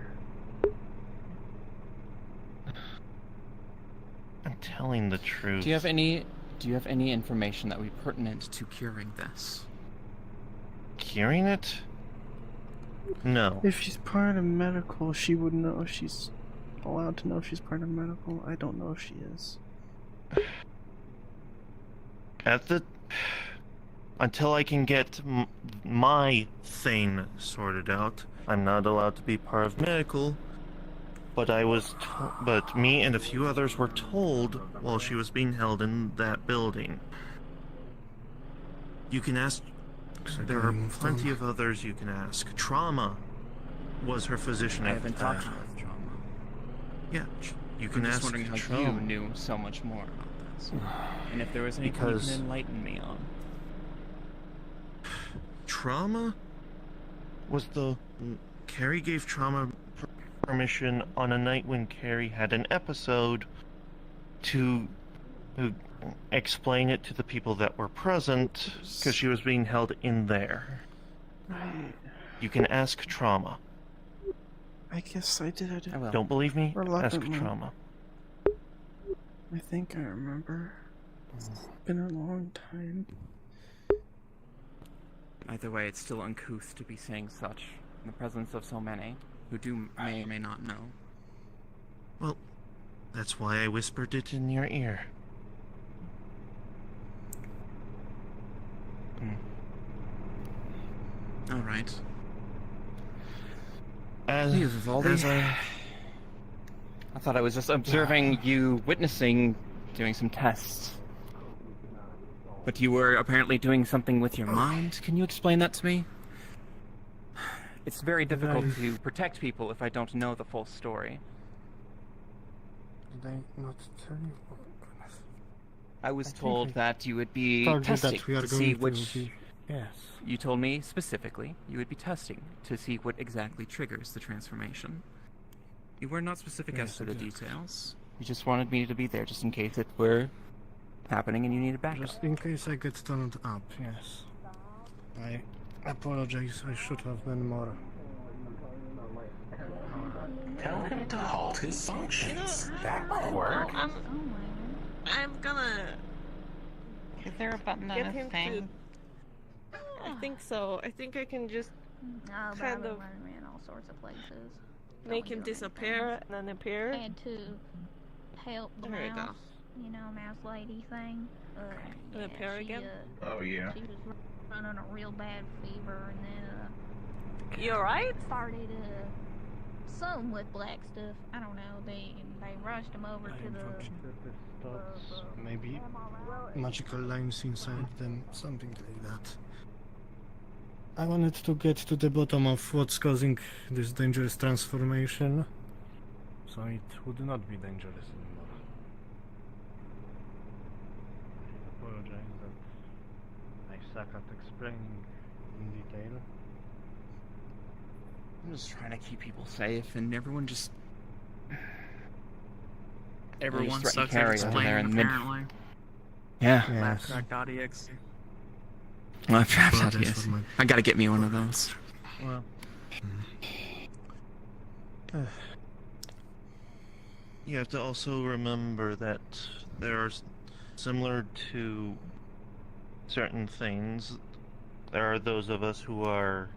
I'm telling the truth. Do you have any information that would be pertinent to curing this? Curing it? No. If she's part of medical, she would know. She's allowed to know she's part of medical. I don't know if she is. until I can get my thing sorted out, I'm not allowed to be part of medical. But but me and a few others were told while she was being held in that building. You can ask. There are plenty of others you can ask. Trauma was her physician I at the haven't time. talked to her with Trauma. Yeah, you can I'm ask just wondering how Trauma. you knew so much more about this, and if there was anything you Because- can enlighten me on. Trauma was Carrie gave Trauma permission on a night when Carrie had an episode to explain it to the people that were present because she was being held in there. Right. You can ask Trauma. I guess I did. Don't believe me? Ask Reluctantly. Trauma. I think I remember. It's been a long time. Either way, it's still uncouth to be saying such in the presence of so many who may or may not know. Well, that's why I whispered it in your ear. All right. As I thought I was just observing you witnessing doing some tests. But you were apparently doing something with your mind. Can you explain that to me? It's very difficult to protect people if I don't know the full story. Did I not tell you? Oh, goodness. I was think told I that you would be told you testing that we are to see going to which... be- Yes. You told me specifically you would be testing to see what exactly triggers the transformation. You were not specific Yes, as to the exactly. details. You just wanted me to be there just in case it were happening and you needed backup. Just in case I get turned up, yes. I apologize, I should have been more. Tell him to halt his functions. That might work. I'm gonna. Is there a button on Get his him thing? I think so. I think I can just No, but I've kind been of running around all sorts of places. make him disappear and then appear. And to help the There we go. mouse, you know, mouse lady thing. And appear she, again? Oh, yeah. She was running a real bad fever, and then You alright? started some with black stuff. I don't know. They rushed him over to the. Maybe magical lines inside them, something like that. I wanted to get to the bottom of what's causing this dangerous transformation, so it would not be dangerous anymore. I apologize that I suck at explaining in detail. I'm just trying to keep people safe and everyone just... Everyone just threatened sucks at Carrie over there explaining, in the mid- apparently. Yeah. Laugh-track.exe. Laugh-track.exe. I gotta get me one of those. Well... You have to also remember that there are, similar to certain things, there are those of us who are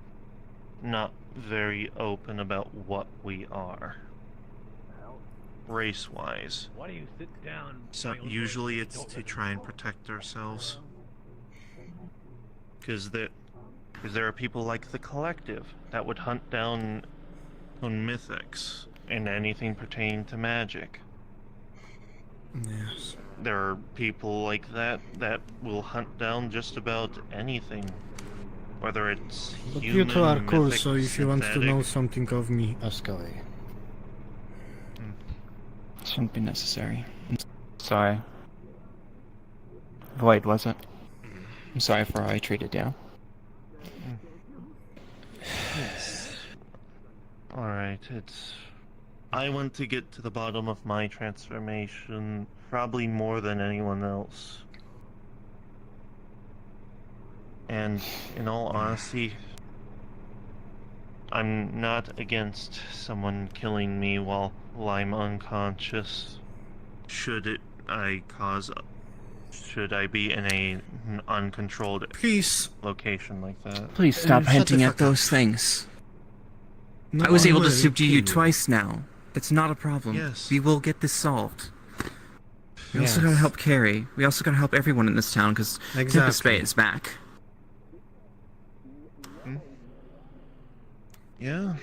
not very open about what we are, race-wise. Why do you sit down? So usually it's to try and protect ourselves. Because there are people like the Collective that would hunt down on mythics and anything pertaining to magic. Yes. There are people like that that will hunt down just about anything. Whether it's But human, you two are cool, mythic, so if you want to synthetic. know something of me, ask away. Shouldn't be necessary. Sorry. Void, was it? I'm sorry for how I treated you. Alright, it's... I want to get to the bottom of my transformation, probably more than anyone else. And, in all honesty, I'm not against someone killing me while I'm unconscious. Should I be in an uncontrolled location like that? Please stop hinting at those things. No, I was able to will subdue you kill twice now. That's not a problem. Yes. We will get this solved. We also Yes. gotta help Carrie. We also gotta help everyone in this town, because Tempest Exactly. Bay is back. Hmm? Yeah.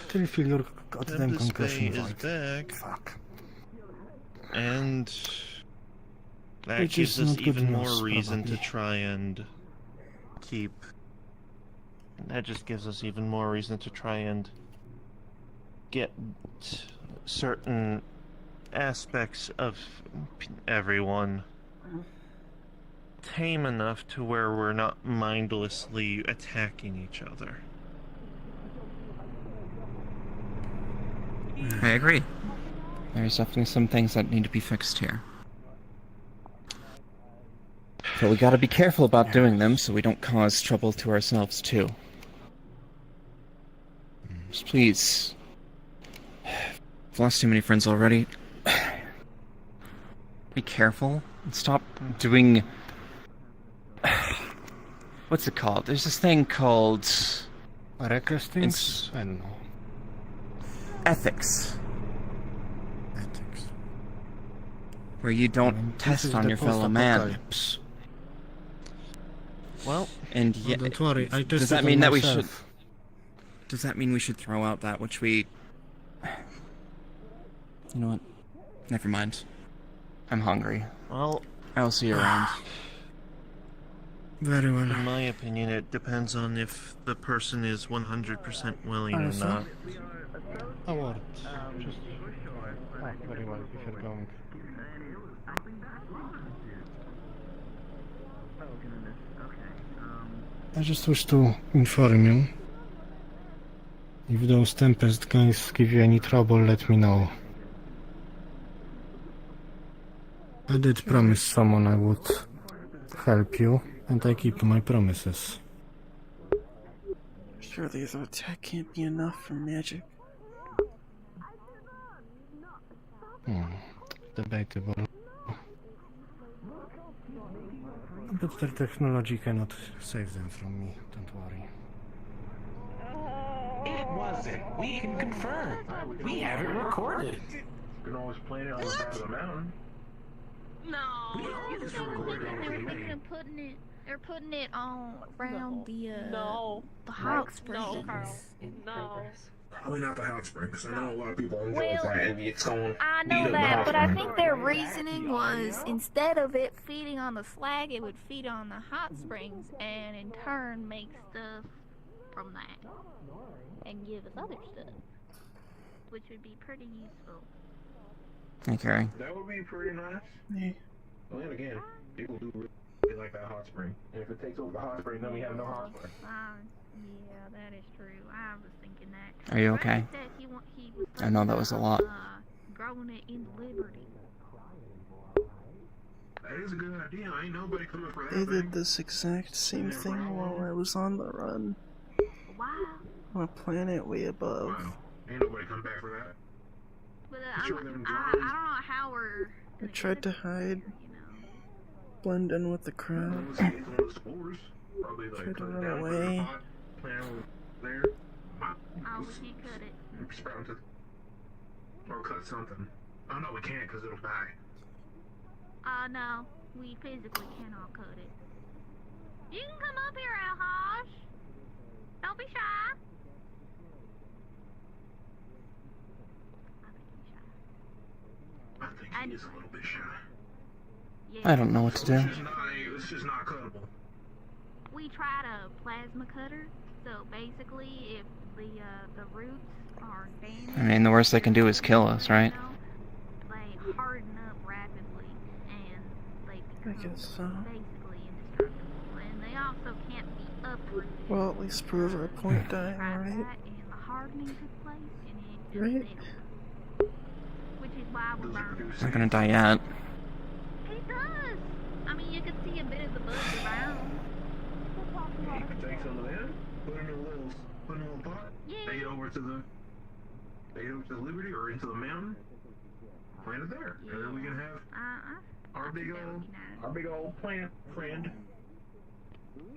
Still feel your goddamn Tempest concussion Bay is vibe. back. Fuck. And that Which gives is us not good even more news, reason probably. to try and keep. That just gives us even more reason to try and get certain aspects of everyone tame enough to where we're not mindlessly attacking each other. I agree. There's definitely some things that need to be fixed here. But we gotta be careful about doing them so we don't cause trouble to ourselves too. Just please. I've lost too many friends already. Be careful and stop doing... What's it called? There's this thing called... Reckless things? I don't know. Ethics. Where you don't test on your fellow man. Well, and Well, don't worry, I does tested that mean on that we myself. should? Does that mean we should throw out that which we? You know what? Never mind. I'm hungry. Well, I'll see you around. Very well. In my opinion, it depends on if the person is 100% willing or Alyssa? not. Award. Just... very well, if you're going. I just wish to inform you. If those Tempest guys give you any trouble, let me know. I did promise someone I would help you, and I keep my promises. Surely the attack can't be enough for magic. Debatable. But their technology cannot save them from me, don't worry. It wasn't. We can confirm. We have it recorded. You can always plant it on the side of the mountain. They're putting it on around the hot springs. No. Probably not the hot springs. I know a lot of people enjoy Well, that, and it's going. I know that, but I think their reasoning was instead of it feeding on the slag, it would feed on the hot springs, and in turn make stuff from that, and give us other stuff, which would be pretty useful. Okay. That would be pretty nice. Yeah. Well, then again, people do really like that hot spring. And if it takes over the hot spring, then we have no hot spring. Yeah, that is true. I was thinking that. Are you okay? Ray said he was I know that was a lot. growing it in Liberty. That is a good idea. Ain't nobody coming for They that did thing. this exact same thing while I was on the run. Wow. On a planet way above. Ain't nobody come back for that. But I don't know how we're. I tried to hide, blend in with the crowd, Probably like tried to cut it run down, put it in a away. pot, plant it there. Oh, we can't cut it. Sprout it. Or cut something. Oh no, we can't because it'll die. No, we physically cannot cut it. You can come up here, Alhosh. Don't be shy. I think he is a little bit shy. I don't know what to do. It's just not cuttable. We tried a plasma cutter, so basically, if the roots are damaged, I mean, the worst they can do is kill us, right? they harden up rapidly, and they I become guess so. basically indestructible. And they also can't be uprooted. Well, at least prove our point dying, Tried right? that, and the hardening took place, and it just Right? failed. Which is why we're burning. I'm not gonna die yet. It does. I mean, you can see a bit of the bugs around. You can take some of that, put in a little pot, take it over to the Liberty or into the mountain, plant it there, and then we can have our big old plant friend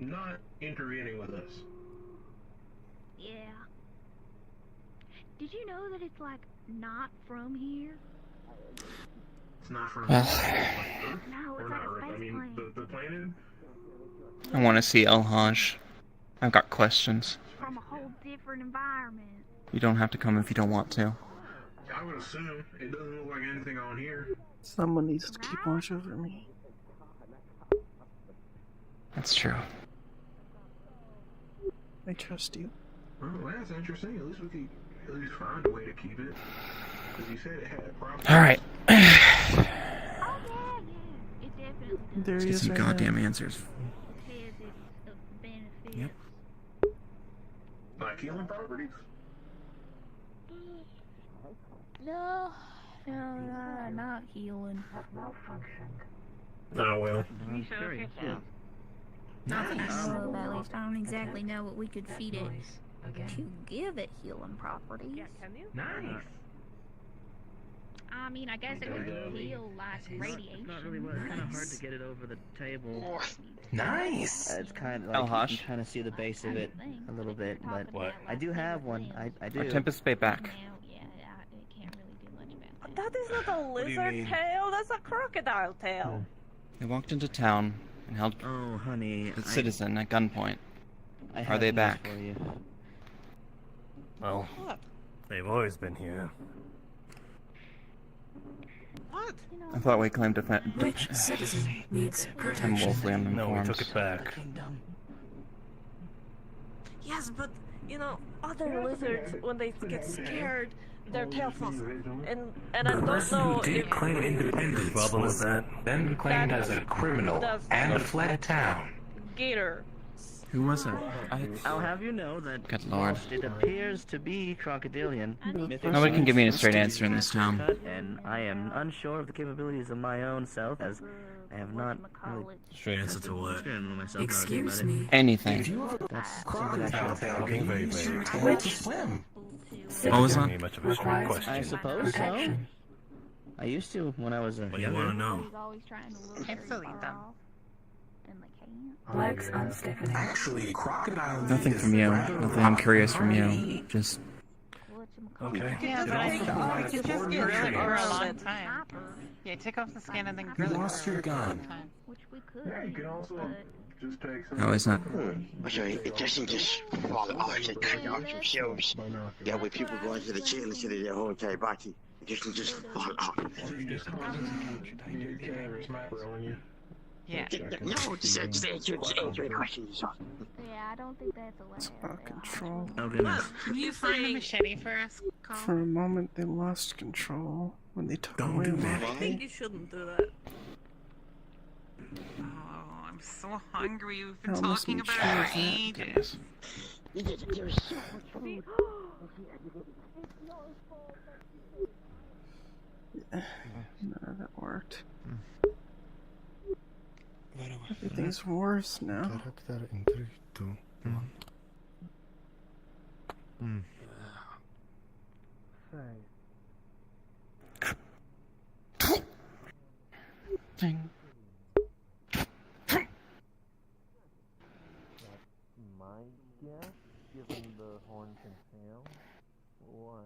not intervening with us. Yeah. Did you know that it's like not from here? It's not from Well. Earth? No, it's or like not a Earth. space I mean, plane. the planet I want to see El Haj. I've got questions. From a whole different environment. You don't have to come if you don't want to. I would assume it doesn't look like anything on here. Someone needs to keep watch over me. That's true. I trust you. Well, that's interesting. At least we could at least find a way to keep it. Because you said it had problems. Alright. There Let's he get is some right goddamn now. answers. Yep. Like healing properties? No, not healing. Oh, well. Nothing at least I don't exactly know what we could feed it to give it healing properties. Yeah, can you? Nice. I mean, I guess it would heal like radiation. Not really well. It's kind of hard to get it over the table. Nice. It's kind of El like Haj. you can kind of see the base of it a little bit, but What? I do have one. I do. Our Tempest Bay back. That is not a do you lizard mean? tail, that's a crocodile tail. They walked into town and held Oh, honey, a citizen at gunpoint. I Are have they news back? for you. Well, they've always been here. What? I thought we claimed defense. Which citizen needs I'm protection? woefully uninformed. No, we took it back. Yes, but you know, other lizards when they get scared, their tail falls. And I don't person know who did if claim independence problem was with that? then claimed as a criminal That's- and fled town. gator. Who was it? I'll have you know that Good lord. it appears to be crocodilian. Nobody can give me a straight answer in this town. And I am unsure of the capabilities of my own self, as I have not really Straight answer to what? myself Excuse about me. it. Anything. That's Crocodile something tail I can use should your tail to swim. What was that? Much of a straight I question. suppose so. Protection. I used to when I was a What do you younger. want to know? Legs unstiffening. Actually, crocodile. Nothing from you. Nothing I'm curious from you. Just Okay. Yeah, but I think we could just grill it for a long time. Yeah, take off the skin and then You grill it lost for your a long gun. time. Which we could. Yeah, you can also just take some. how is that? Okay, it doesn't just fall off and cut off themselves. That way people go into the chair instead of their whole entire body. It doesn't just fall off. Yeah. No, just answer the question. Yeah, I don't think that's allowed. It's out of control. Oh goodness. Can you find a machete for us, Carl? For a moment, they lost control when they took Don't away do my that. I think you shouldn't do that. Oh, I'm so hungry. We've been I almost talking made about sure it of for that. ages. There's so much food. None of that worked. Everything's worse now. Charakter in 3, 2, 1. Ding. My guess, given the horns and tail, why?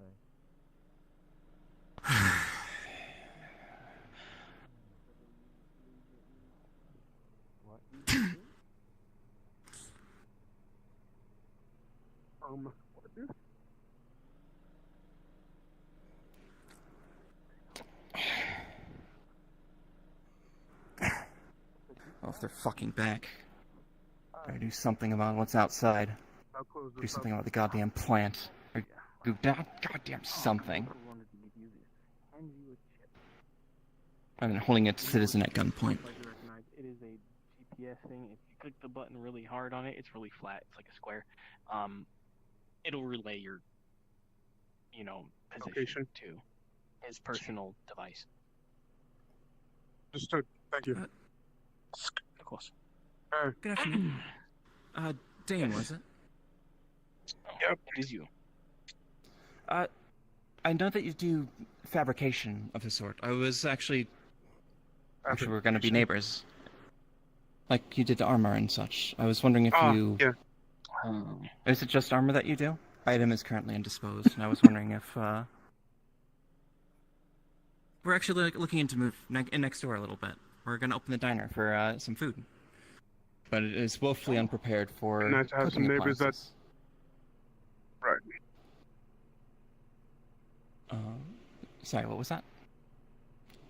Oh, if they're fucking back. Better do something about what's outside. Do something about the goddamn plant. Or do goddamn something. Rather than holding a citizen at gunpoint. It is a GPS thing. If you click the button really hard on it, it's really flat. It's like a square. It'll relay your, position to his personal device. Understood. Thank you. Of course. Good afternoon. Dane, was it? Yep, it is you. I know that you do fabrication of the sort. I was actually we're going to be neighbors. Like you did the armor and such. I was wondering if you... Yeah. Is it just armor that you do? Item is currently indisposed, and I was wondering if, We're actually looking into move in next door a little bit. We're going to open the diner for some food. but it is woefully unprepared for Nice to have cooking some neighbors that. appliances. Right. Sorry, what was that?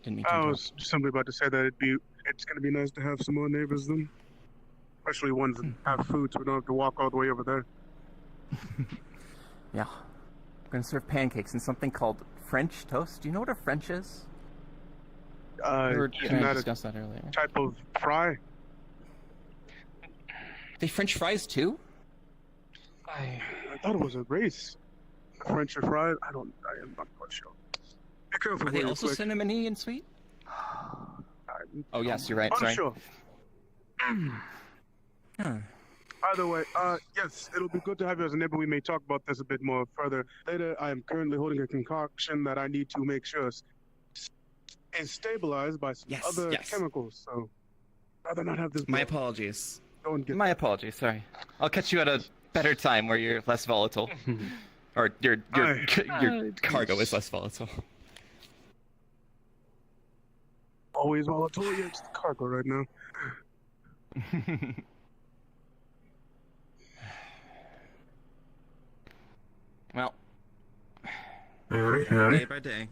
Didn't mean to I interrupt. was simply about to say that it's going to be nice to have some more neighbors then, especially ones that have food, so we don't have to walk all the way over there. Yeah. We're gonna serve pancakes and something called French toast. Do you know what a French is? We were Isn't trying to that discuss that earlier. type of fry? They French fries too? I thought it was a race. French or fried? I am not quite sure. Be careful. Are they where you also click. cinnamony and sweet? Oh yes, you're right. Sorry. Unsure. Either way, yes, it'll be good to have you as a neighbor. We may talk about this a bit more further later. I am currently holding a concoction that I need to make sure is stabilized by some other chemicals. So, rather not have this. My apologies. Go and get. My apologies. Sorry. I'll catch you at a better time where you're less volatile, or your cargo is less volatile. Always volatile. Yeah, it's the cargo right now. Well, Howdy. day by day.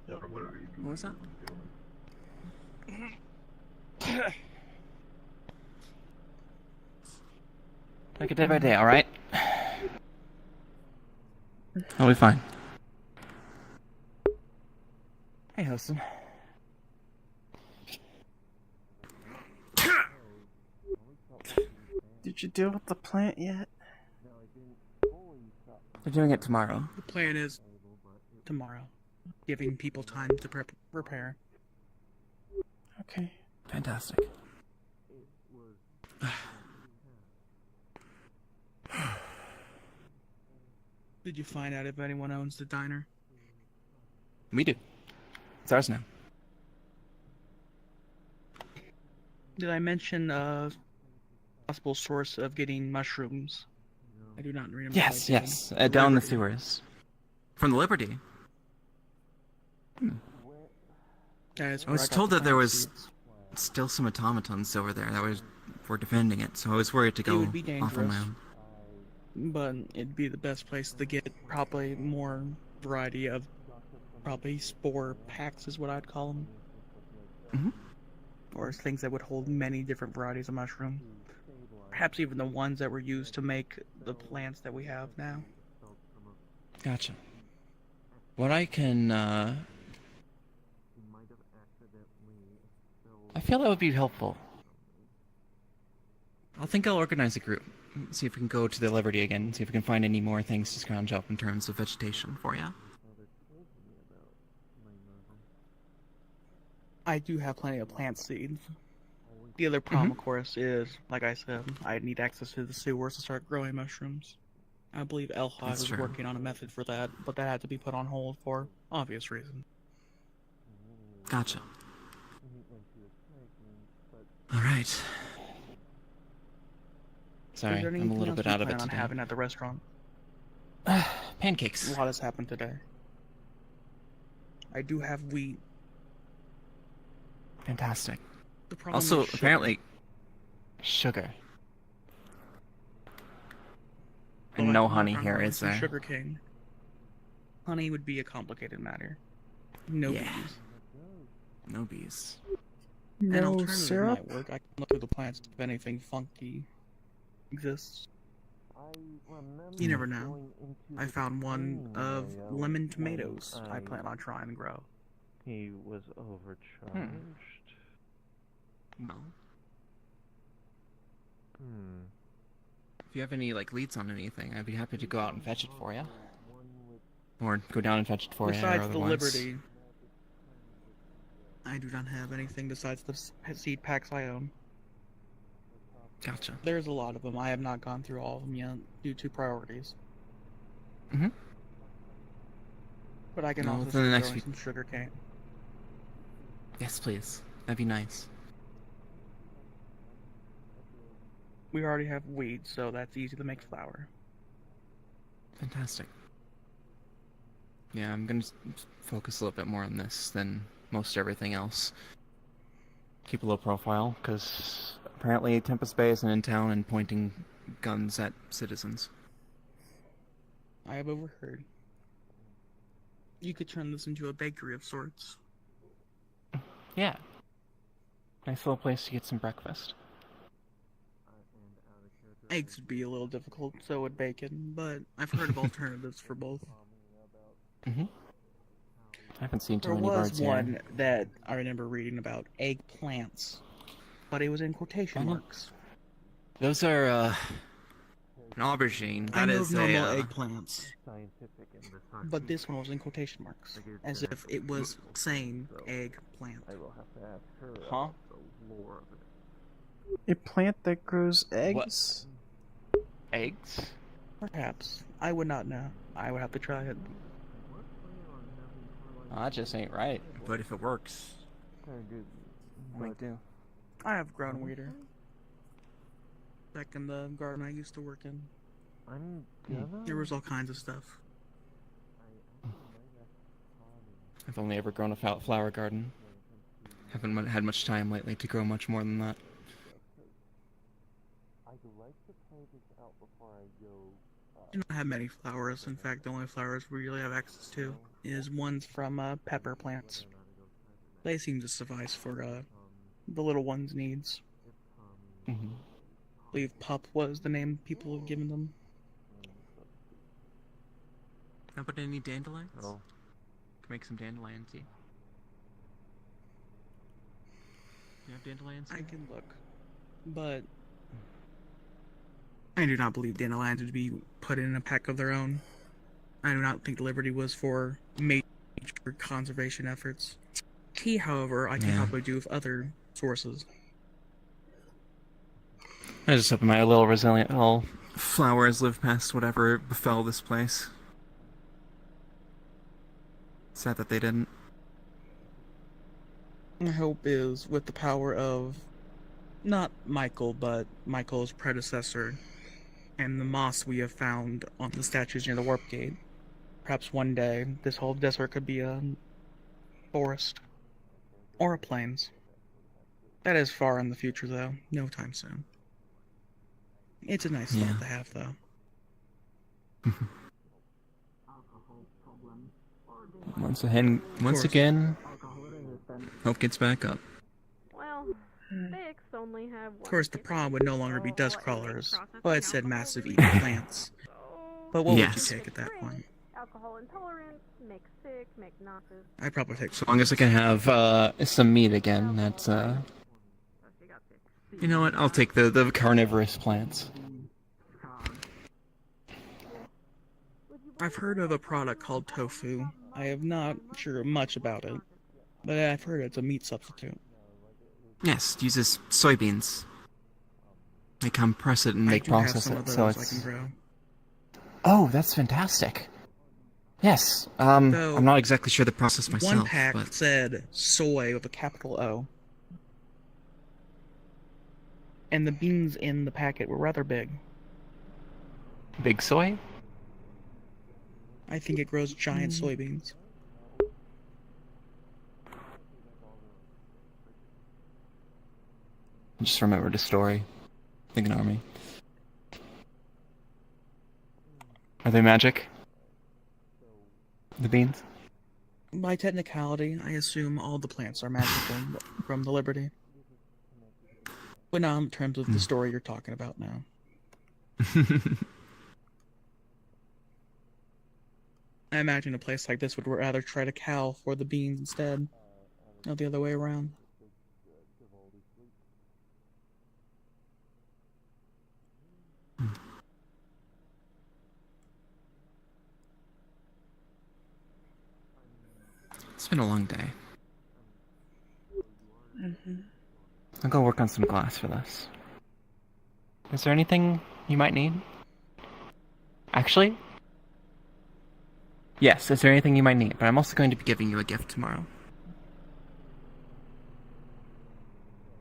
What was that? Take it day by day, alright? I'll be fine. Hey, Huston. Did you deal with the plant yet? They're doing it tomorrow. The plan is tomorrow, giving people time to prepare. Okay. Fantastic. Did you find out if anyone owns the diner? We do. It's ours now. Did I mention a possible source of getting mushrooms? I do not remember. Yes, yes. Down the sewers. From the Liberty. I was told that there was still some automatons over there that were defending it, so I was worried to It go would be off on my dangerous. own. But it'd be the best place to get probably more variety of probably spore packs is what I'd call them. Mm-hmm. Or things that would hold many different varieties of mushroom. Perhaps even the ones that were used to make the plants that we have now. Gotcha. What I can, I feel that would be helpful. I think I'll organize a group. See if we can go to the Liberty again. See if we can find any more things to scrounge up in terms of vegetation for you. I do have plenty of plant seeds. The other problem, of course, is, like I said, I need access to the sewers to start growing mushrooms. I believe Elhad That's was true. working on a method for that, but that had to be put on hold for obvious reasons. Gotcha. Alright. Sorry, Is there I'm a anything little else bit you out of plan it on today. having at the restaurant? Pancakes. A lot has happened today. I do have wheat. Fantastic. The problem Also, is sugar. apparently, sugar. And Well, no I can honey work on here, growing is some there? Sugar cane. Honey would be a complicated matter. No Yeah. bees. No bees. An No alternative syrup? might work. I can look through the plants if anything funky exists. You never know. I found one of lemon tomatoes I plan on trying to grow. He was overcharged. No. Hmm. If you have any leads on anything, I'd be happy to go out and fetch it for you. Or go down and fetch it for you. Besides the Liberty, I do not have anything besides the seed packs I own. Gotcha. There's a lot of them. I have not gone through all of them yet due to priorities. Mm-hmm. But I can No, also within the start next growing few- some sugar cane. Yes, please. That'd be nice. We already have weed, so that's easy to make flour. Fantastic. Yeah, I'm gonna focus a little bit more on this than most everything else. keep a low profile, because apparently Tempest Bay isn't in town and pointing guns at citizens. I have overheard. You could turn this into a bakery of sorts. Yeah. Nice little place to get some breakfast. Eggs would be a little difficult, so would bacon, but I've heard of alternatives for both. Mm-hmm. I haven't seen too There many was birds one here. that I remember reading about, eggplants, but it was in quotation marks. Those are, an aubergine. I That know is of normal a, eggplants, but this one was in quotation marks, as if it was saying eggplant. Huh? A plant that grows eggs? Eggs? Perhaps. I would not know. I would have to try it. Oh, that just ain't right. But if it works, might do. I have grown weeder. Back in the garden I used to work in. There was all kinds of stuff. I've only ever grown a flower garden. Haven't had much time lately to grow much more than that. I don't have many flowers. In fact, the only flowers we really have access to is ones from pepper plants. They seem to suffice for the little one's needs. Mm-hmm. I believe Pup was the name people have given them. How about any dandelions? Oh. Can make some dandelion tea. You have dandelions? I can look, but I do not believe dandelions would be put in a pack of their own. I do not think Liberty was for major conservation efforts. Tea, however, I can probably do with other sources. I just hope my little resilient little flowers live past whatever befell this place. Sad that they didn't. My hope is with the power of not Michael, but Michael's predecessor and the moss we have found on the statues near the warp gate. Perhaps one day this whole desert could be a forest or a plains. That is far in the future, though. No time soon. It's a nice thought to have, though. Once again, hope gets back up. Well, Six only have Of course, the problem would no longer be dust crawlers, but it said massive eating plants. But what would you take at that point? Alcohol intolerance, make sick, make nauseous. I'd probably take So long as I can have some meat again, that's You know what? I'll take the carnivorous plants. I've heard of a product called tofu. I have not sure much about it, but I've heard it's a meat substitute. Yes, it uses soybeans. They compress it and they process it, so it's. Oh, that's fantastic. Yes. I'm not exactly sure the process myself. One pack but... said soy with a capital O, and the beans in the packet were rather big. Big soy? I think it grows giant soybeans. I just remembered a story. Ignore me. Are they magic? The beans? By technicality, I assume all the plants are magical from the Liberty. But not in terms of the story you're talking about now. I imagine a place like this would rather try to cow for the beans instead, not the other way around. It's been a long day. Mm-hmm. I'll go work on some glass for this. Is there anything you might need? Actually? Yes, is there anything you might need? But I'm also going to be giving you a gift tomorrow.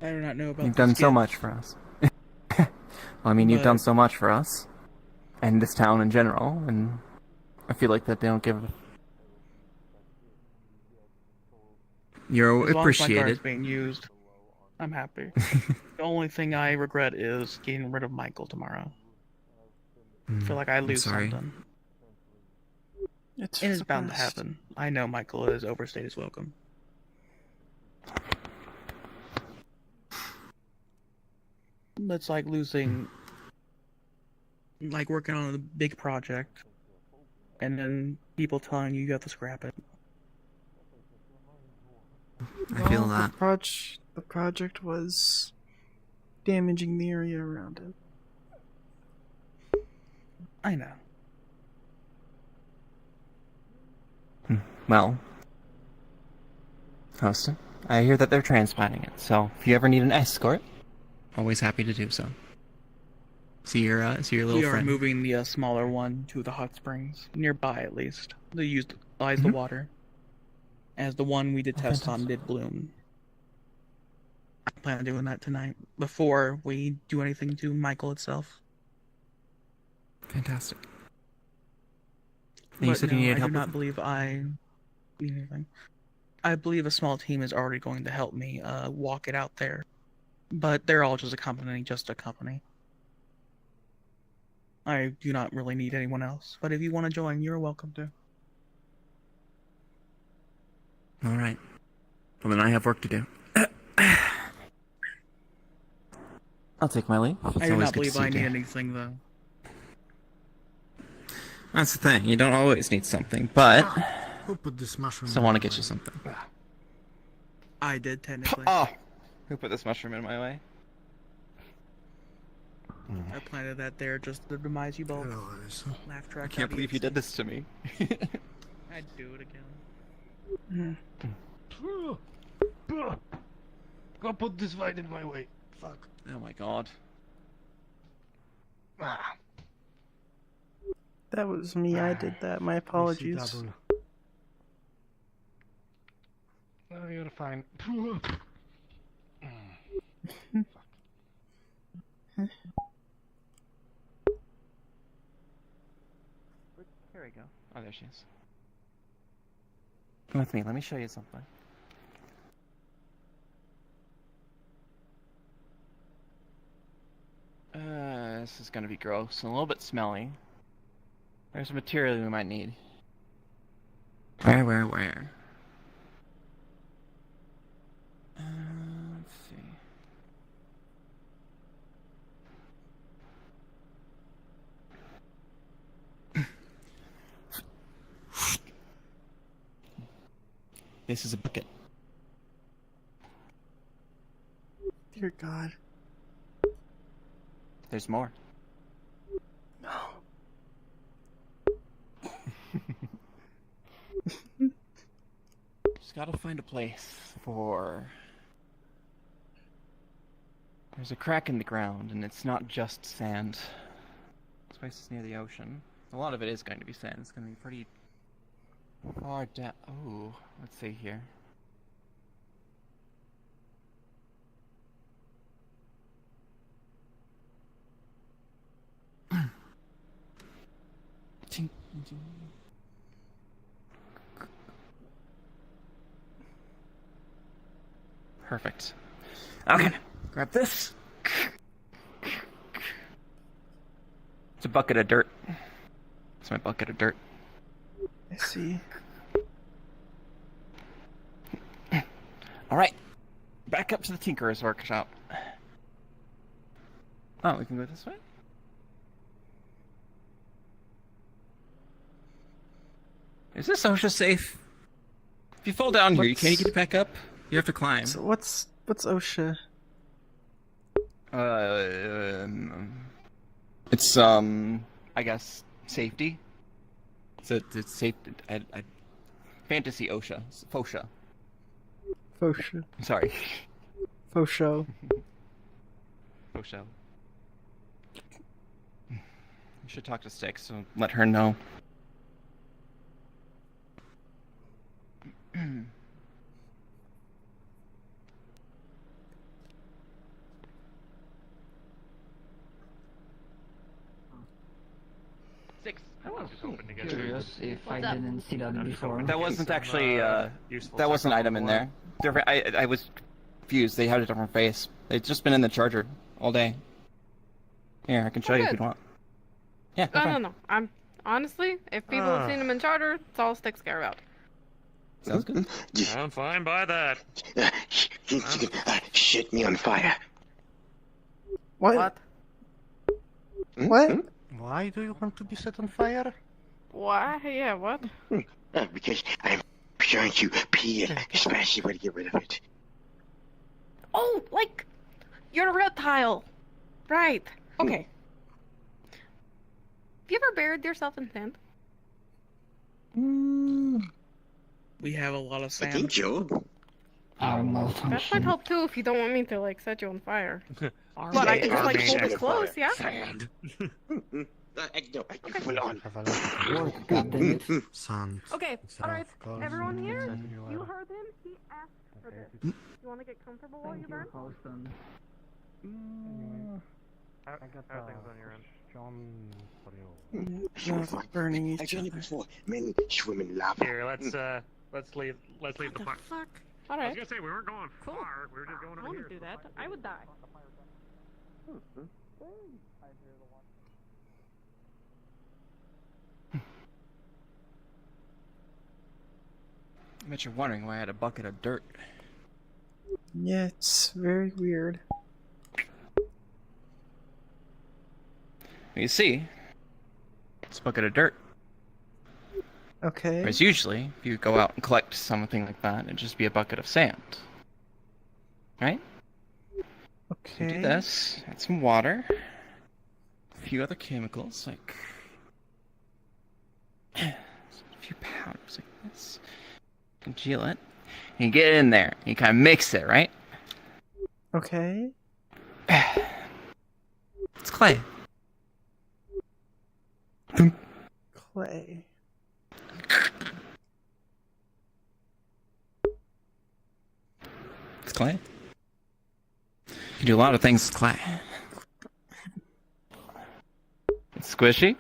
I do not know about You've done so much for us. Well, I mean, you've done so much for us. And this town in general, and I feel like that they don't give... You're As long as my card's appreciated. being used. I'm happy. The only thing I regret is getting rid of Michael tomorrow. I feel like I I'm lose sorry. something. It's It is the bound to best. happen. I know Michael has overstayed his welcome. It's like losing, like working on a big project, and then people telling you have to scrap it. I feel Well, that. The project was damaging the area around it. I know. Well, Austin, I hear that they're transplanting it, so if you ever need an escort, always happy to do so. See your little We are friend. moving the smaller one to the hot springs, nearby at least. They utilize the water, as the one we did test on did bloom. I plan on doing that tonight, before we do anything to Michael itself. Fantastic. And you But said no, you needed I do help not with believe I need anything. I believe a small team is already going to help me walk it out there. But they're all just a company. I do not really need anyone else. But if you want to join, you're welcome to. All right. Well, then I have work to do. I'll take my leave. It's I do always not good to believe see I you, need dear. anything, though. That's the thing. You don't always need something, but Who put this mushroom? still want to get you something. I did, technically. Oh! Who put this mushroom in my way? I planted that there just to demise you both. Laugh track. I can't believe you did this to me. I'd do it again. Go put this vine in my way. Fuck. Oh my god. That was me. I did that. My apologies. Oh, you're fine. Here we go. Oh, there she is. Come with me. Let me show you something. This is gonna be gross and a little bit smelly. There's a material we might need. Where? Let's see. This is a bucket. Dear God. There's more. No. Just gotta find a place for... There's a crack in the ground, and it's not just sand. This place is near the ocean. A lot of it is going to be sand. It's going to be pretty far down. Oh, let's see here. Perfect. Okay, grab this. It's a bucket of dirt. It's my bucket of dirt. I see. Alright. Back up to the Tinkerer's workshop. Oh, we can go this way? Is this OSHA safe? If you fall down here, you can't get back up. You have to climb. So what's OSHA? It's I guess safety. It's safe. Fantasy OSHA. FOSHA. FOSHA. Sorry. FOSHO. FOSHA. You should talk to Styx, so let her know. Six. I was just hoping to get Curious if I didn't see that before. That wasn't actually that wasn't an item in there. I was confused. They had a different face. They've just been in the charger all day. Here, I can show you if you good. want. Yeah. No. I'm honestly, if people have seen him in charter, it's all Sticks care about. Sounds good. I'm fine by that. Shit me on fire. What? What? Why do you want to be set on fire? Why? Yeah, what? Because I'm trying to pee a spicy way to get rid of it. Oh, like, you're a reptile. Right. Okay. Have you ever buried yourself in sand? We have a lot of sand. I think so. That might help too if you don't want me to, like, set you on fire. But I can just, like, Armies hold it set close, fire. yeah? Sand. No, I can full on. Sand. Okay, alright. course. Everyone here? Sand. You heard him? He asked for this. You want to get comfortable while you burn? How are things on your end? Not burning I've each done other. it before. Men swim in lava. Here, let's leave the fire. Fuck. I Alright. was gonna say we weren't going Cool. far. We were just going I over want here. to do that. I would die. I bet you're wondering why I had a bucket of dirt. Yeah, it's very weird. You see, it's a bucket of dirt. Okay. Whereas usually, if you go out and collect something like that, it'd just be a bucket of sand. Right? Okay. Do this, add some water, a few other chemicals, like a few powders like this. Congeal it. And you get it in there. You kind of mix it, right? Okay. It's clay. Clay. It's clay. You can do a lot of things with clay. It's squishy.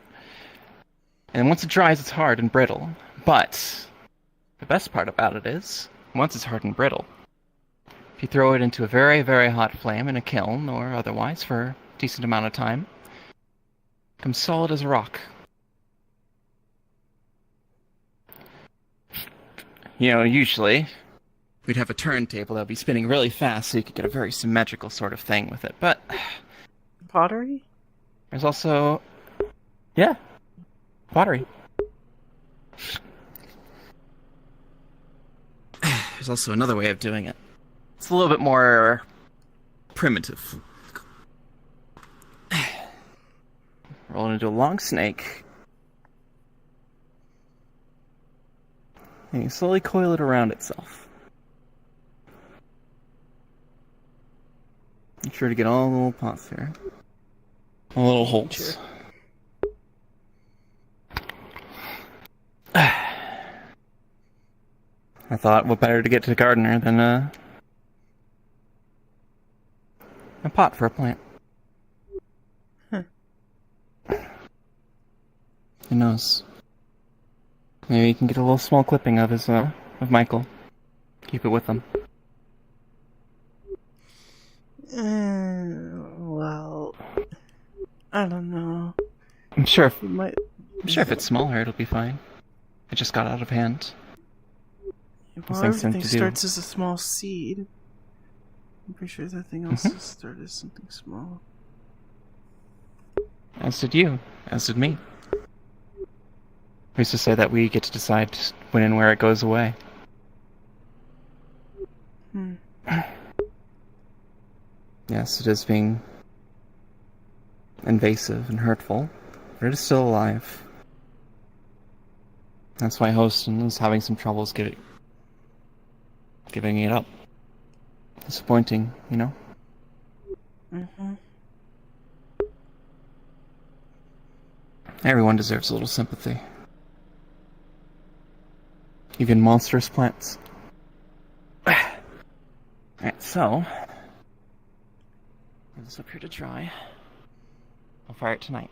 And once it dries, it's hard and brittle. But the best part about it is, once it's hard and brittle, if you throw it into a very, very hot flame in a kiln or otherwise for a decent amount of time, it becomes solid as a rock. You know, usually we'd have a turntable that would be spinning really fast so you could get a very symmetrical sort of thing with it, but pottery? There's also, yeah, pottery. There's also another way of doing it. It's a little bit more primitive. Roll it into a long snake. And you slowly coil it around itself. Make sure to get all the little pots here. All the little holes. I thought, what better to get to the gardener than a pot for a plant. Who knows? Maybe you can get a little small clipping of his, of Michael. Keep it with him. Well, I don't know. I'm sure if, It might. I'm sure if it's smaller, it'll be fine. It just got out of hand. Well, Those things tend everything to do. starts as a small seed. I'm pretty sure everything else has started as something small. As did you. As did me. Who's to say that we get to decide when and where it goes away? Yes, it is being invasive and hurtful, but it is still alive. That's why Hostin is having some troubles giving it up. Disappointing, you know? Everyone deserves a little sympathy. Even monstrous plants. Alright, so get this up here to dry. I'll fire it tonight.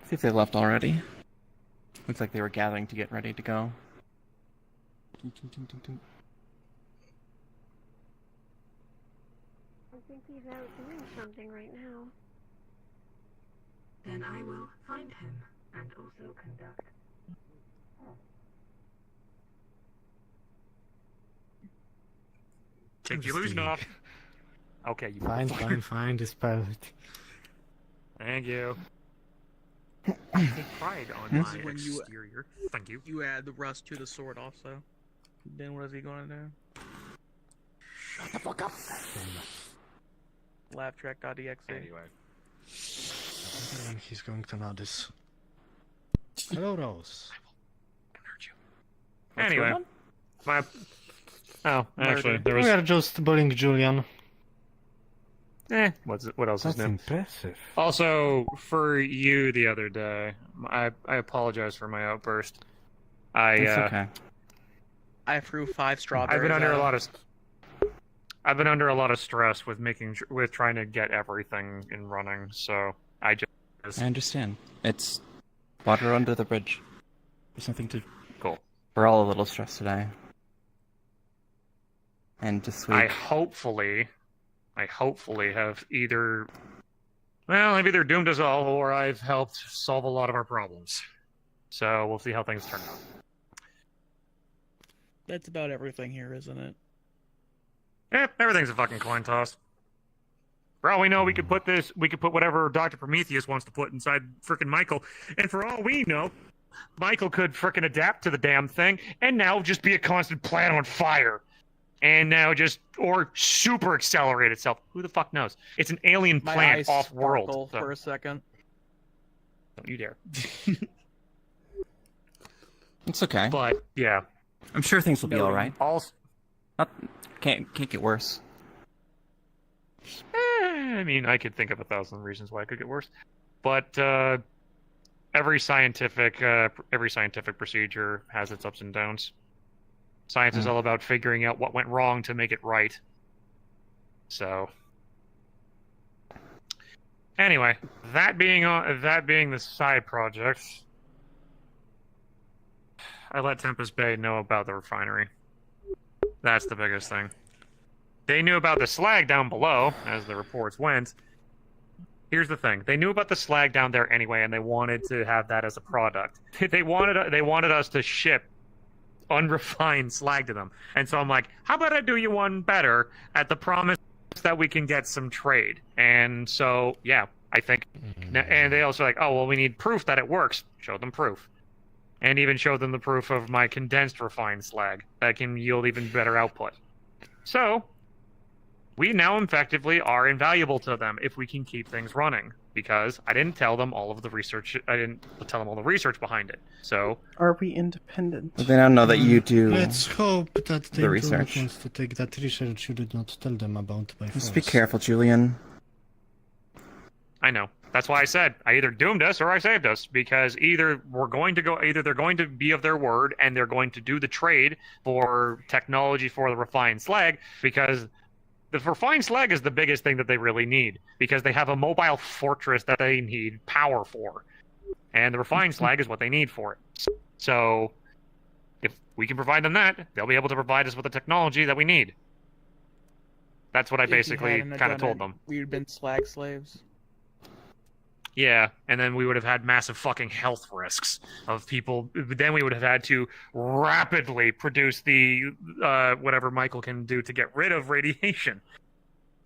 See if they left already. Looks like they were gathering to get ready to go. I think he's out doing something right now. Then I will find him and also conduct. Take the illusion off. Okay, you Fine, dispelled. Thank you. I take pride on my When you- exterior. Thank you. You add the rust to the sword also. Then what is he gonna do? Shut the fuck up. Laugh-track.exe. Anyway. When he's going to notice. Hello, Rose. Anyway. My... Oh, actually, there was... We are just bullying Julian. What else is That's new? impressive. Also, for you the other day, I apologize for my outburst. It's okay. I threw 5 strawberries. I've been under at a lot him. of... I've been under a lot of stress with with trying to get everything in running, so I just... I understand. It's water under the bridge. There's nothing to... Cool. We're all a little stressed today. And this week... I hopefully have either... Well, I've either doomed us all, or I've helped solve a lot of our problems. So, we'll see how things turn out. That's about everything here, isn't it? Everything's a fucking coin toss. For all we know, we could put whatever Dr. Prometheus wants to put inside frickin' Michael, and for all we know, Michael could frickin' adapt to the damn thing, and now just be a constant plant on fire. And now or super accelerate itself. Who the fuck knows? It's an alien My plant eyes off-world. sparkle for a second. Don't you dare. It's okay. But, yeah. I'm sure things will be alright. Also... Can't get worse. I mean, I could think of 1,000 reasons why it could get worse. But, every scientific procedure has its ups and downs. Science is all about figuring out what went wrong to make it right. So, anyway, that being the side project, I let Tempest Bay know about the refinery. That's the biggest thing. They knew about the slag down below, as the reports went. Here's the thing: they knew about the slag down there anyway, and they wanted to have that as a product. They wanted us to ship unrefined slag to them. And so I'm like, how about I do you one better at the promise that we can get some trade? And so, yeah, I think... And they also like, oh, well, we need proof that it works. Show them proof. And even show them the proof of my condensed refined slag that can yield even better output. So, we now effectively are invaluable to them if we can keep things running. Because I didn't tell them all of the research. I didn't tell them all the research behind it. So, are we independent? But they now know that you do. Let's hope that the research wants to take that research you did not tell them about by force. Just be careful, Julian. I know. That's why I said I either doomed us or I saved us, because either they're going to be of their word and they're going to do the trade for technology for the refined slag, because the refined slag is the biggest thing that they really need, because they have a mobile fortress that they need power for. And the refined slag is what they need for it. So, if we can provide them that, they'll be able to provide us with the technology that we need. That's what I basically kind of told them. We'd been slag slaves. Yeah, and then we would have had massive fucking health risks of people. Then we would have had to rapidly produce the whatever Michael can do to get rid of radiation.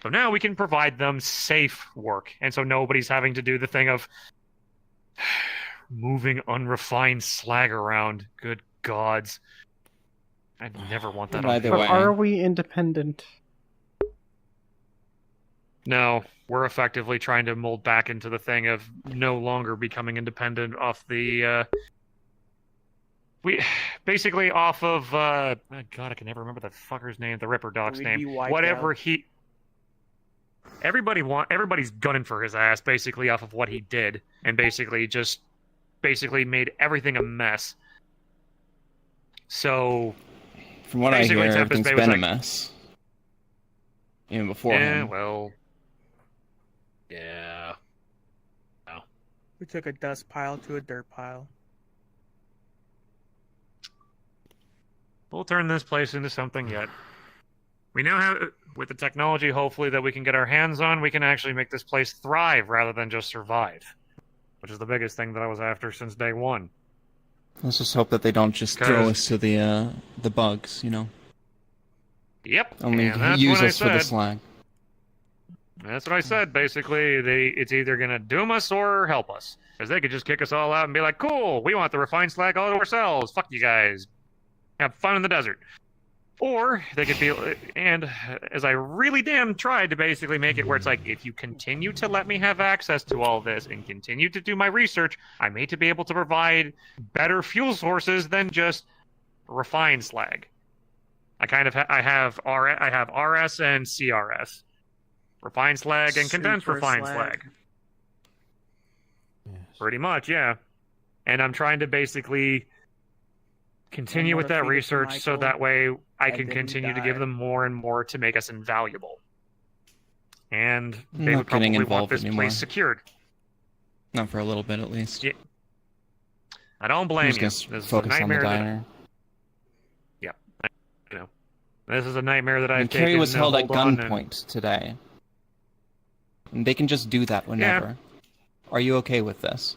So now we can provide them safe work, and so nobody's having to do the thing of moving unrefined slag around. Good gods. I never want that on But are we independent? No, we're effectively trying to mold back into the thing of no longer becoming independent off the, we basically off of, oh God, I can never remember that fucker's name, the Ripper Doc's name. Whatever he... Everybody's gunning for his ass, basically, off of what he did, and basically made everything a mess. So... From what I hear, everything's been a mess. Even before him. well... Yeah. Oh. We took a dust pile to a dirt pile. We'll turn this place into something yet. We now have, with the technology, hopefully, that we can get our hands on, we can actually make this place thrive rather than just survive. Which is the biggest thing that I was after since day one. Let's just hope that they don't just throw us to the bugs, you know? Yep. Only and that's use what us for the I said. slag. That's what I said, basically. It's either going to doom us or help us. Because they could just kick us all out and be like, cool, we want the refined slag all to ourselves. Fuck you guys. Have fun in the desert. Or they could be, and as I really damn tried to basically make it where it's like, if you continue to let me have access to all this and continue to do my research, I may to be able to provide better fuel sources than just refined slag. I have RS and CRS. Refined slag and condensed Super refined slag. slag. Pretty much, yeah. And I'm trying to basically continue with that research so that way I can continue to give them more and more to make us invaluable. And they would probably want this place secured. Not for a little bit, at least. Yeah. I don't blame you. This is a nightmare. Yeah, you know, this is a nightmare that I've taken. Carrie was held at hold on gunpoint today. And they can just do that whenever. Yeah. Are you okay with this?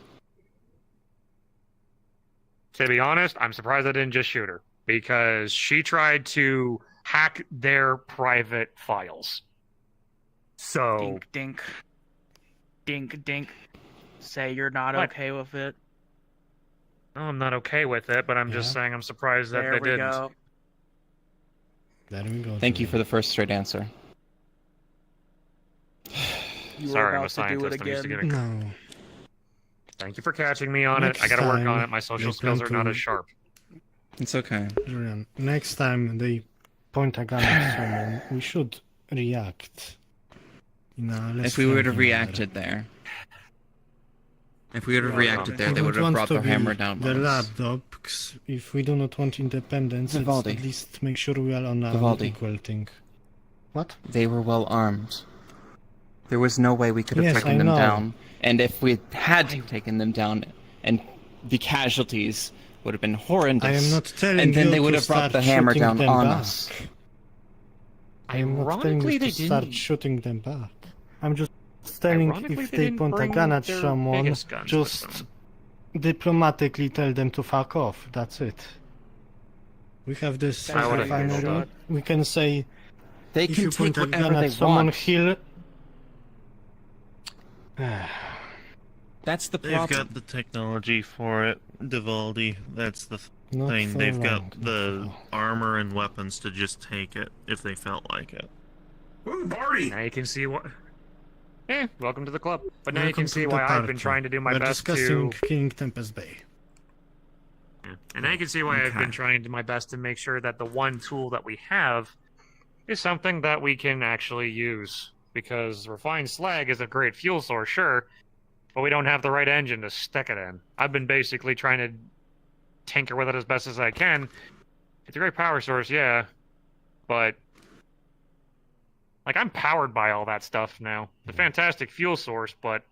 To be honest, I'm surprised I didn't just shoot her. Because she tried to hack their private files. So... Dink, dink. Dink, dink. Say you're not What? okay with it. No, I'm not okay with it, but I'm just saying I'm surprised that There they we didn't. go. There we go. Thank you for the first straight answer. You were Sorry, I'm about a to do it scientist. I'm used to again. getting... No. Thank you for catching me on it. I gotta work on it. My social skills are not as sharp. It's okay. Julian, next time they point a gun at someone, we should react. If we would have reacted there. If we would have reacted there, they would have brought their hammer down The on us. lapdogs, if we do not want independence, let's Vivaldi. at least make sure we are on an Vivaldi. equal thing. What? They were well armed. There was no way we could have Yes, taken I them know. down. And if we had taken them down, and the casualties would have been horrendous. I am not telling and then you they would to have brought start the hammer shooting down them on back. us. I am not telling Ironically, you they to start didn't. shooting them back. I'm just telling Ironically, if they they didn't point a bring gun at their someone, biggest guns with just diplomatically tell them to fuck off. That's it. We have this I would've refinery. handled We can say They if can you take point a whatever gun they at someone, want. he'll. That's the They've problem. got the technology for it, Vivaldi. That's the Not thing. for They've long, got the armor and weapons to just take it if they felt like it. Ooh, party! Now you can see what... welcome to the club. But now you Welcome can to see the why I've been party. trying to do my We're best to... discussing King Tempest Bay. And now you can see why I've been trying to do my best to make sure that the one tool that we have is something that we can actually use. Because refined slag is a great fuel source, sure, but we don't have the right engine to stick it in. I've been basically trying to tinker with it as best as I can. It's a great power source, yeah, but... Like, I'm powered by all that stuff now. It's a fantastic fuel source, but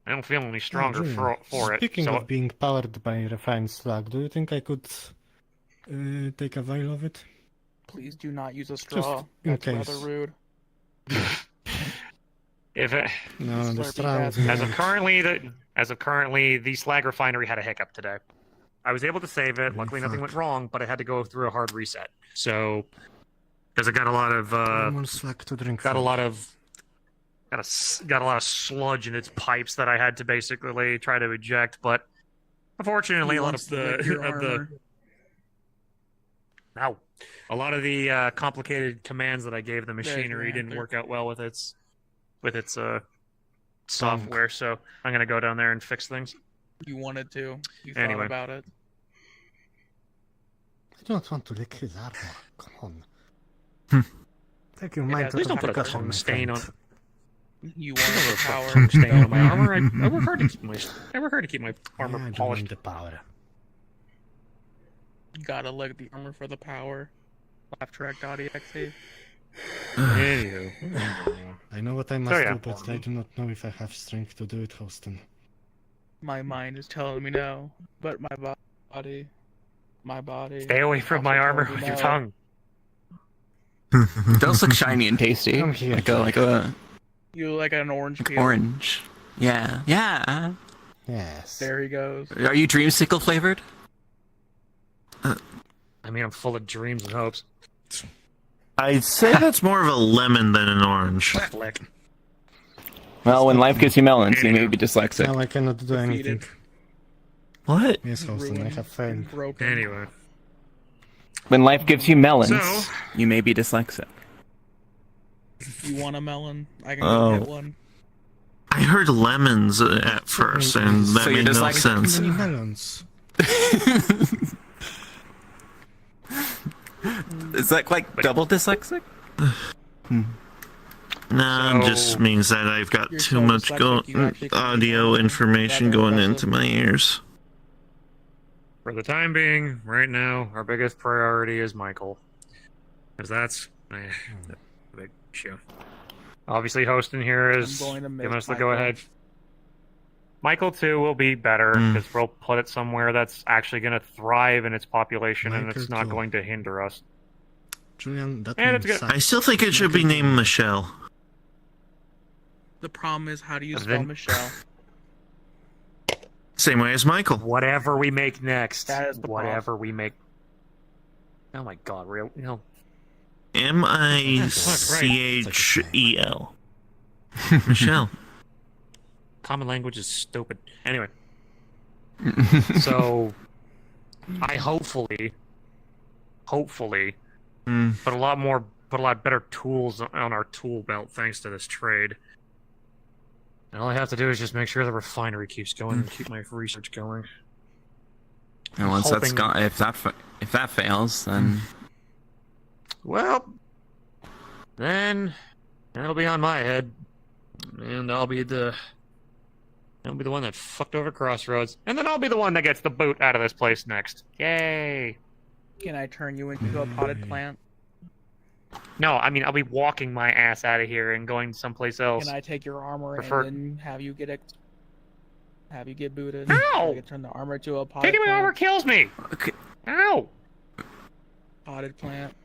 I don't feel any stronger for it. Speaking So of being powered by refined slag, do you think I could take a vial of it? Please do not use a straw. in That's case. rather rude. if it, No, the Slurpee straw was as of made. currently, the slag refinery had a hiccup today. I was able to save it. Luckily, nothing went wrong, but I had to go through a hard reset. So, because I got a lot of Almost like to drink got a from. lot of sludge in its pipes that I had to basically try to eject. But unfortunately, He a lot wants of to lick your the armor. a lot of the complicated commands that I gave the There's your machinery didn't answer. work out well with its software. So I'm gonna go down there and fix things. You wanted to. You Anyway. thought about it. I don't want to lick his armor. Come on. Take your Yeah, mind please out don't of put a the gutter, tongue my stain friend. You I wanted don't the put a power. tongue stain on my Don't armor. I mind. work hard to keep my armor I don't polished. mind the power. Gotta lick the armor for the power. Laugh-track.exe. Anywho. I know what I must So, yeah. do, but I do not know if I have strength to do it, Houston. My mind is telling me no, but my body. Stay away from my armor with your tongue. It does look shiny and tasty. Come here. Like a You like an orange peel? orange. Yeah. Yeah. Yes. There he goes. Are you dreamsicle flavored? I mean, I'm full of dreams and hopes. I'd say that's more of a lemon than an orange. Flick. Well, when life gives you melons, you may be dyslexic. Now I cannot do anything. What? Yes, Austin, I have failed. Anyway. When life gives you melons, So- you may be dyslexic. You want a melon? I can Oh. go get one. I heard lemons at first, and that So you're made no dyslexic? sense. Melons. Is that like double dyslexic? No, it just means that I've got You're too so much dyslexic, you actually can audio information going into my ears. For the time being, right now, our biggest priority is Michael. Because that's a big issue. Obviously, hosting here is I'm going to giving make us the Michael. go-ahead. Michael, too, will be better, Mm. because we'll put it somewhere that's actually going to thrive in its population, and Michael it's not too. going to hinder us. Julian, that And it's means good. I still think it should be named Michelle. The problem is, how do you Then- spell Michelle? Same way as Michael. Whatever we make next. That is the Whatever we make. Oh my god, real. No. Michel. Michelle. Common language is stupid. Anyway. So, I hopefully, put a lot better tools on our tool belt thanks to this trade. And all I have to do is just make sure the refinery keeps going and keep my research going. And once that's hoping- gone, if that fails, then Well, then it'll be on my head, and I'll be the one that fucked over Crossroads, and then I'll be the one that gets the boot out of this place next. Yay! Can I turn you into a potted plant? No, I mean I'll be walking my ass out of here and going someplace else. Can I take your armor Prefer- and then have you get booted? Ow! I can turn the armor to a potted Taking my plant. armor kills me. Okay. Ow! Potted plant.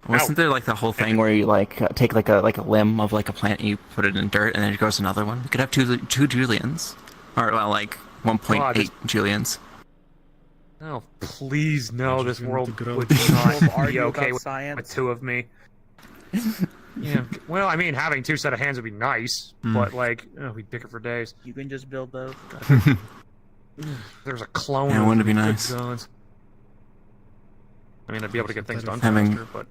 wasn't there like the whole thing where you like take like a limb of like a plant and you put it in dirt and then it grows another one? You could have two Julians, or well, like 1.8 Julians. Oh, please no! This world would We'll not be argue okay about with science. two of me. Yeah. Well, I mean, having two set of hands would be nice, but like, we'd bicker for days. You can just build those. There's a clone. Yeah, of wouldn't it be good nice? guns. I mean, I'd be able to get things done Having- faster, but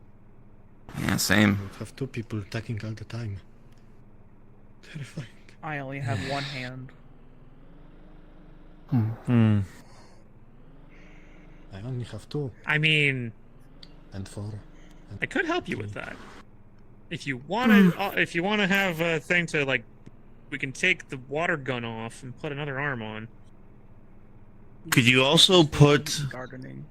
Yeah, same. You have two people attacking all the time. Terrifying. I only have one hand. I only have two. I mean, And four. I could help you with that. If you want to have a thing to like, we can take the water gun off and put another arm on. Could you also put? Gardening.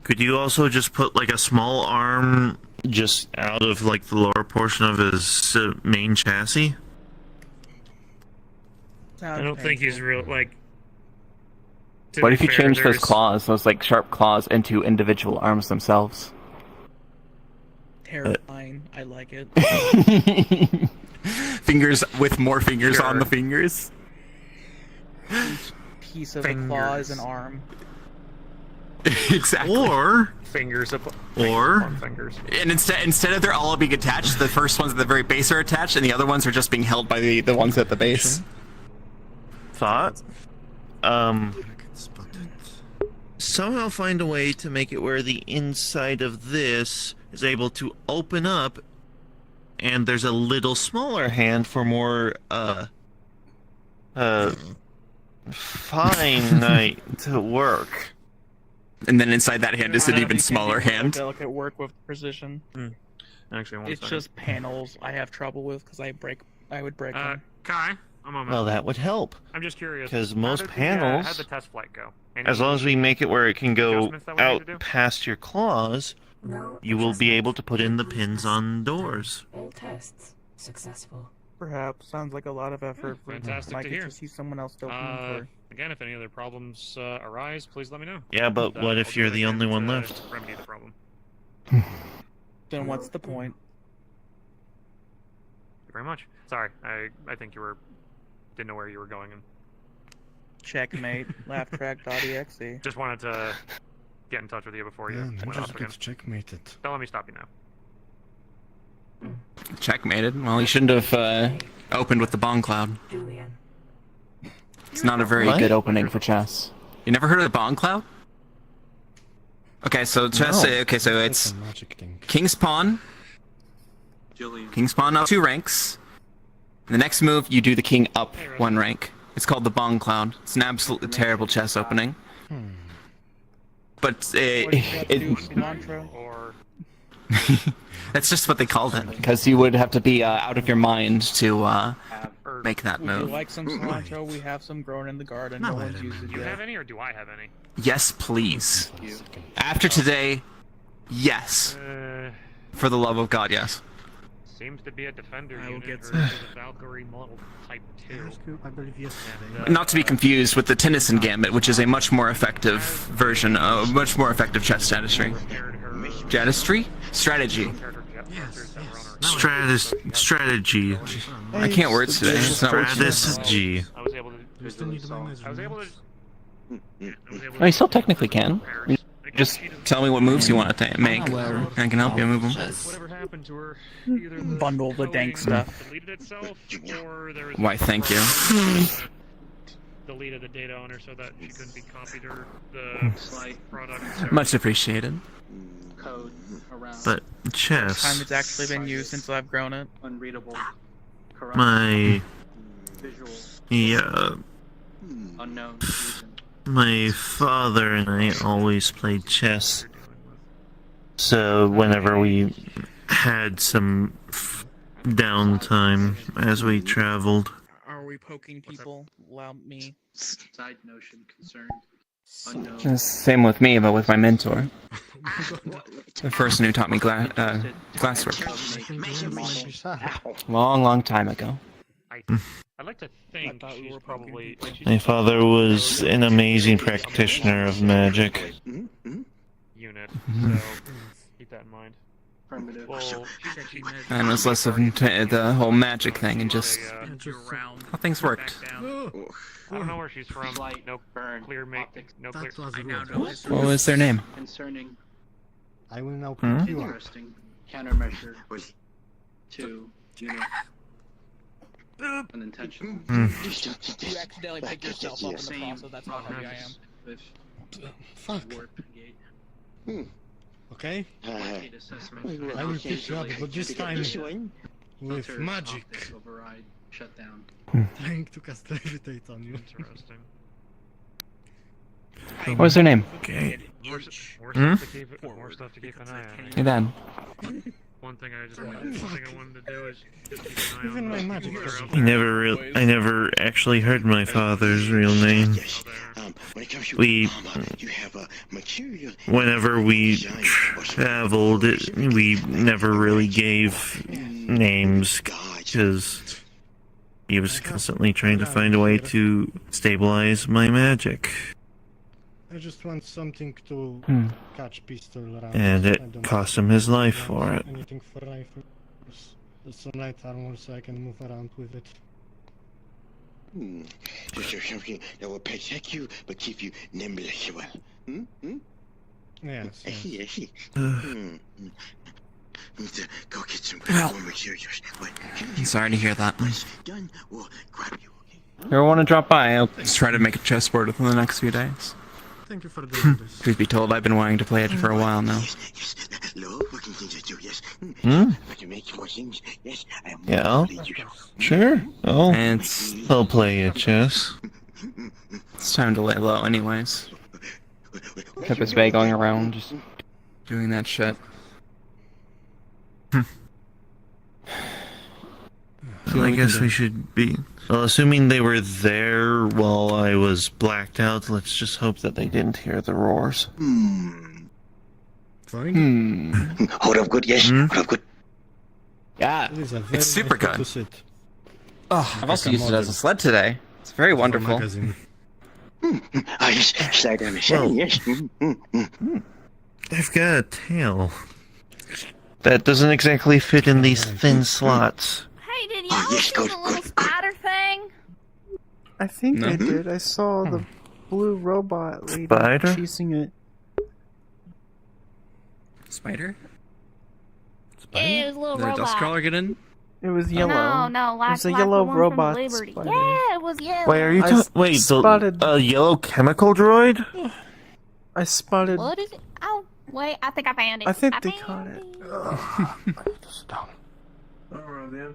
Could you also just put like a small arm just out of like the lower portion of his main chassis? Sounds I don't think he's painful. real like. to What be if you fair, change those there's- claws, those like sharp claws, into individual arms themselves? Terrifying. I like it. Fingers with more fingers Sure. on the fingers. Each piece of the claw is an arm. Exactly. Or fingers upon fingers. And instead of they're all being attached, the first ones at the very base are attached, and the other ones are just being held by the ones at the base. Thought. Somehow find a way to make it where the inside of this is able to open up, and there's a little smaller hand for more finite to work. And then inside that hand is an even smaller hand. Delicate work with precision. Actually, one It's second. just panels I have trouble with because I would break them. Kai, a moment. Well, that would help. I'm just curious. 'Cause how most did panels- how'd the test flight go? As long as we make it where it can go adjustments that we need out to do? past your claws, you will be able to put in the pins on doors. All tests successful. Perhaps. Sounds like a lot of effort for Fantastic Micah to hear. see someone else to open for. Again, if any other problems arise, please let me know. Yeah, but what if you're the only one left? Remedy the problem. Then what's the point? Thank you very much. Sorry, I think you didn't know where you were going. And Checkmate. Laughtrack.exe. just wanted to get in touch with you before you Yeah, went I off just again. got checkmated. Don't let me stop you now. Checkmated. Well, you shouldn't have opened with the bomb cloud. It's not a very good opening for chess. You never heard of the bomb cloud? Okay, so chess. No. Okay, so That's it's a magic thing. King's Pawn. King's Pawn up 2 ranks. The next move, you do the king up 1 rank. It's called the bomb cloud. It's an absolutely terrible chess opening. But that's just what they called it, because you would have to be out of your mind to make that Would move. you like some cilantro? We have some grown in the garden. No one's used it Do you yet. have any, or do I have any? Yes, please. After today, yes. For the love of God, yes. Seems to be a defender I will unit get versus a Valkyrie model type 2. I believe yesterday. Not to be confused with the Tennyson Gambit, which is a much more effective version, much more effective chess strategy. Strategy? Strategy. Strategy. I can't words today. It's not words today. Strategy. I was able to Oh, you still technically can. Just tell me what moves you want to make. I can help you move them. Whatever happened to her, either the Bundle the dank stuff. deleted itself, or there was Why, thank you. deleted the data on her so that she couldn't be copied, or the product. Much appreciated. Code around But Time chess, it's actually been used since I've grown it. unreadable, corrupt, my visual, unknown reason. my father and I always played chess. So whenever we had some downtime as we traveled, Are we poking people? Allow me. Side notion concerned. Unknown. Same with me, but with my mentor. The person who taught me glasswork. Long time ago. I'd like to think she's probably. my father was an amazing practitioner of magic. Unit. So keep that in mind. Well, And was less of the whole magic thing and just how things worked. I don't know where she's from. No clear no clear. What was their name? Concerning I will now pick you up. interesting countermeasure to unit unintentional. You accidentally pick yourself up in the process. That's how heavy I am. With Fuck. warp gate. Okay? Gate assessment. I will pick you up, but this time with Filter, magic. optic, override, shut down. Trying to cast levitate on you. Interesting. What was their name? Okay. More stuff to keep an eye on. Hey, Dan. One thing I wanted to do is just keep an eye Even my on magic people that are out I never actually heard my father's real name. Whenever we traveled, we never really gave names because he was constantly trying to find a way to stabilize my magic. I just want something to catch pistol around. And I it don't cost him his life for it. Anything for rifles. Some light armor so I can move around with it. Just something that will protect you but keep you nimble as well. Yes. I see. Need to go get some Well, more materials. I'm sorry to hear that. Done. We'll grab you. Ever want to drop by? I'll just try to make a chessboard within the next few days. Thank you for doing this. Truth be told, I've been wanting to play it for a while now. Love working things I do, yes. I can make more things. Yes, I am Yeah, I'll, sure. I'll play at chess. It's time to lay low anyways. Tempest Bay going around, just doing that shit. So I guess we should be... Well, assuming they were there while I was blacked out, let's just hope that they didn't hear the roars. Hold up good, yes. Hold up good. Yeah, It is a very it's super nice way good. to sit. Oh, I've also used it as a sled today. It's very wonderful. I just slide down the sand, yes. They've got a tail. That doesn't exactly fit in these thin slots. Hey, did y'all see the little spider thing? I think I did. I saw the blue robot lady Spider? chasing it. Spider? Yeah, it was a little Did a robot. dust crawler get in? It was yellow. No, like, it was a like yellow the one robot from the Liberty. spider. Yeah, it was yellow. Wait, are you wait, spotted- a yellow chemical droid? I spotted. What is it? Oh, wait, I think I found it. I think they caught it. Alright then.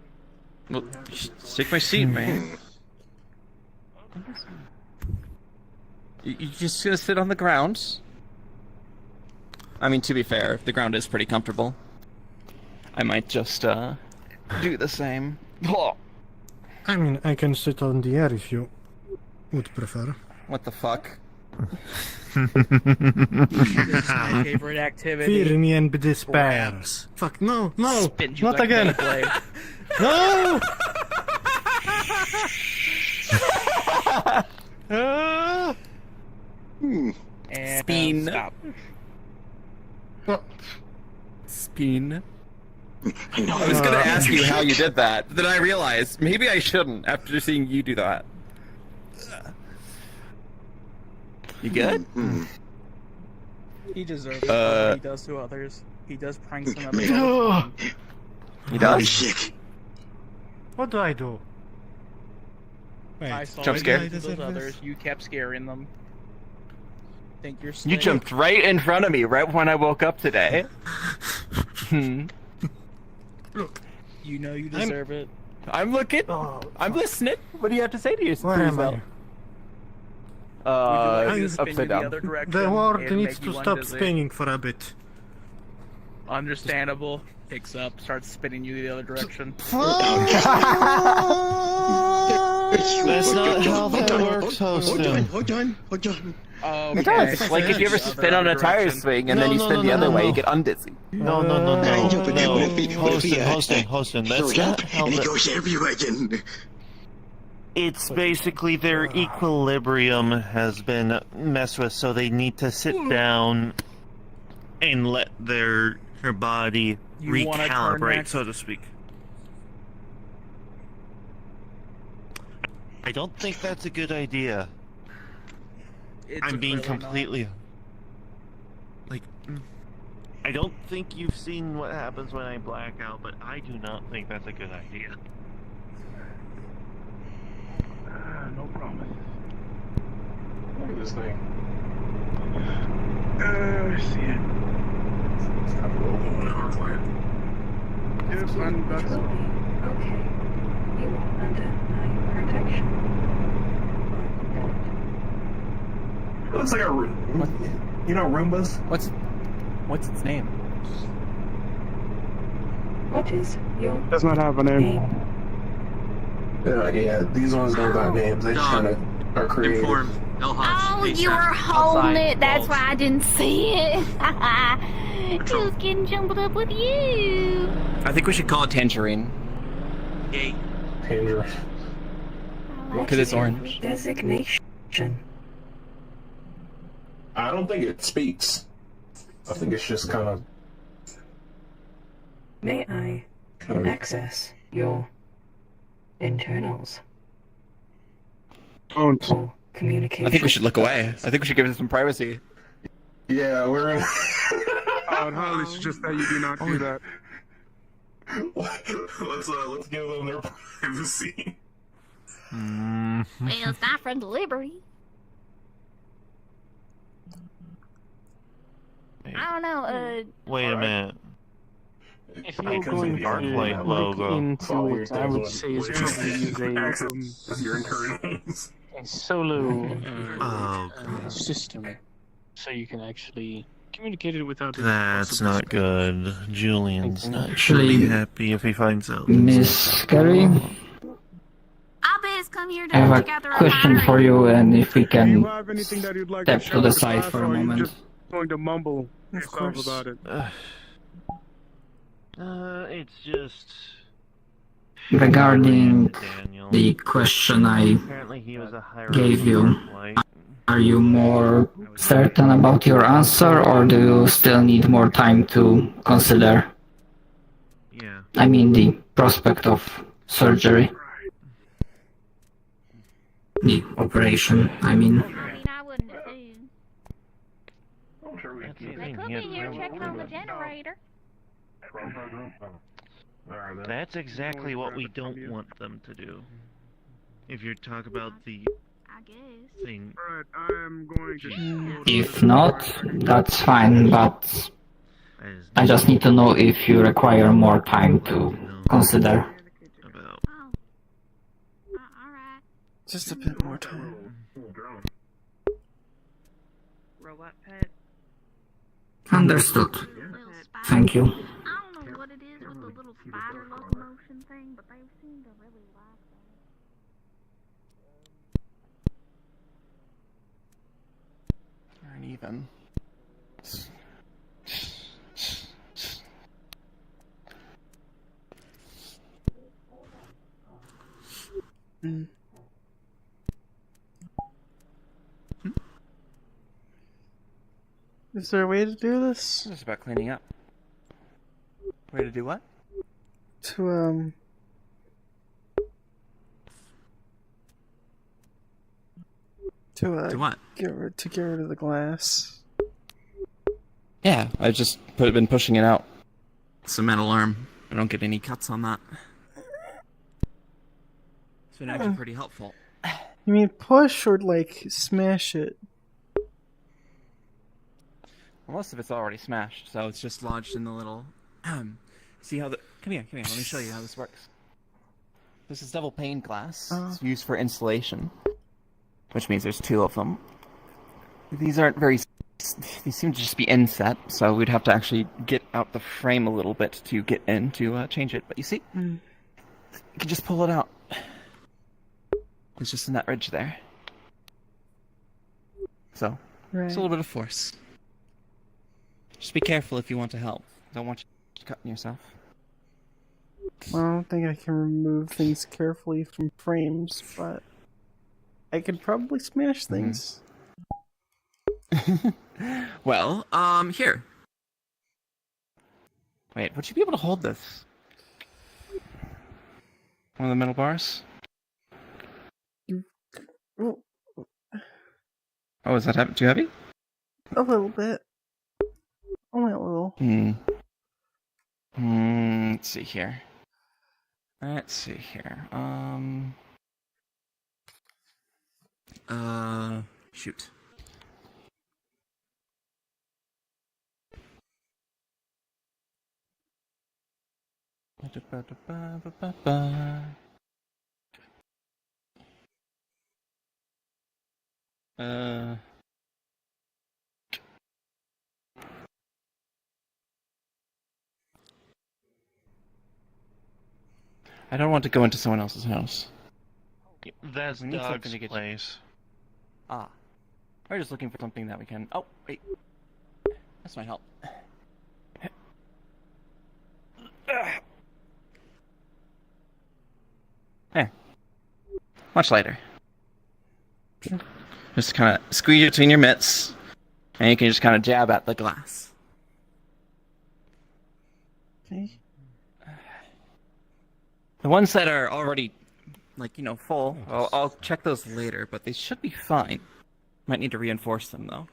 Well, just take my seat, man. You're just gonna sit on the ground? I mean, to be fair, the ground is pretty comfortable. I might just, do the same. I mean, I can sit on the air if you would prefer. What the fuck? This is my favorite activity. Fear me and despair. Fuck, no, Spin you not like again. Beyblade. No! And Spin. stop. Spin. I was gonna ask you how you did that, but then I realized maybe I shouldn't after seeing you do that. You good? He deserves it. What he does to others. He does pranks on others. He does? What do I do? I saw Jump you scare? do those others. You kept scaring them. Think you're You slick. jumped right in front of me right when I woke up today. You know you deserve it. I'm looking. I'm listening. What do you have to say to yourself? Where am I? Would you like me to spin you Upside the down. other direction The world and needs make you to stop undizzy? spinning for a bit. Understandable. Picks up, starts spinning you the other direction. That's not how that works, Hostin. Hold on. It does. It's like if you ever spin on a tire swing and then you spin the other way, you get undizzy. No. Hostin, that's not how And it that... goes everywhere again. It's basically their equilibrium has been messed with, so they need to sit down and let their body You wanna turn recalibrate, next? so to speak. I don't think that's a good idea. I'm being clearly not. completely... Like, I don't think you've seen what happens when I black out, but I do not think that's a good idea. No promise. Look at this thing. See it. Stop rolling on our plan. Yes, and that's... Okay. You are under my protection. It looks like a room. You know Roombas? What's its name? What is your Does not have a name. Yeah, these ones don't got names. They just kind of are creative. Oh, you were holding it. That's why I didn't see it. He was getting jumbled up with you. I think we should call it Tangerine. Yay. Tangerine. Because it's orange. designation? I don't think it speaks. I think it's just kind of. May I access your internals Don't. communication? I think we should look away. I think we should give it some privacy. Yeah, we're in. I would highly suggest that you do not do that. Let's give them their privacy. Well, it's not from the Liberty. I don't know, Wait a minute. If you're going to look into it, I would say it's probably use Your internals. a solo Oh, system, so you can actually communicate it without it. that's not good. Julian's not sure be happy if he finds out. Miss Scary, I bet come here to I have check out the a question refinery. for you, and if we Do you can have anything that you'd like step to to the share side with us, for or a are you moment. just going to mumble Of yourself course. about it? It's just... regarding Daniel. the question I Apparently he was a higher gave you, flight. are you more certain about your answer, or do you still need more time to consider? Yeah. I mean, the prospect of surgery. The operation, I mean. I wouldn't assume. They could be here checking on the generator. That's exactly what we don't want them to do. If you talk about the thing. If not, that's fine, but I just need to know if you require more time to consider. Just a bit more time. Robot pet. Understood. Thank you. I don't know what it is with the little spider locomotion thing, but they seem to really like that. Aren't even. Is there a way to do this? It's about cleaning up. Way to do what? To To what? Get rid of the glass. Yeah, I've just been pushing it out. It's a metal arm. I don't get any cuts on that. It's been actually pretty helpful. You mean push or like smash it? Well, most of it's already smashed, so it's just lodged in the little... See how the... Come here, let me show you how this works. This is double pane glass. It's used for insulation, which means there's two of them. These aren't very... These seem to just be inset, so we'd have to actually get out the frame a little bit to get in to change it. But you see, you can just pull it out. It's just in that ridge there. So, it's a little bit of force. Just be careful if you want to help. Don't want you cutting yourself. Well, I don't think I can remove things carefully from frames, but I could probably smash things. Well, here. Wait, would you be able to hold this? One of the metal bars? Oh, is that too heavy? A little bit. Only a little. Let's see here. Shoot. I don't want to go into someone else's house. That's We need Dog's something to get place. Ah. We're just looking for something that we can... Oh, wait. This might help. There. Much lighter. Just kind of squeeze it between your mitts, and you can just kind of jab at the glass. Okay. The ones that are already, like, full, I'll check those later, but they should be fine. Might need to reinforce them, though.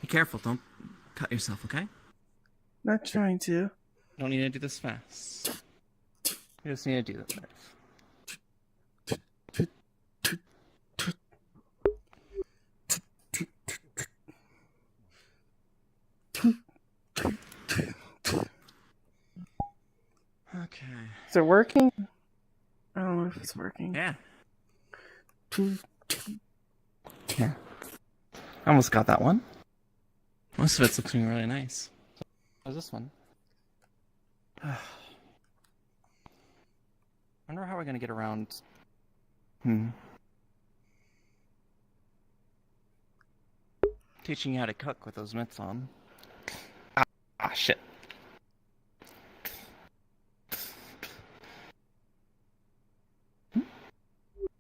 Be careful, don't cut yourself, okay? Not trying to. Don't need to do this fast. You just need to do this. Okay. Is it working? I don't know if it's working. Yeah. Yeah. I almost got that one. Most of it's looking really nice. How's this one? I wonder how we're gonna get around. teaching you how to cook with those mitts on. Ah, shit.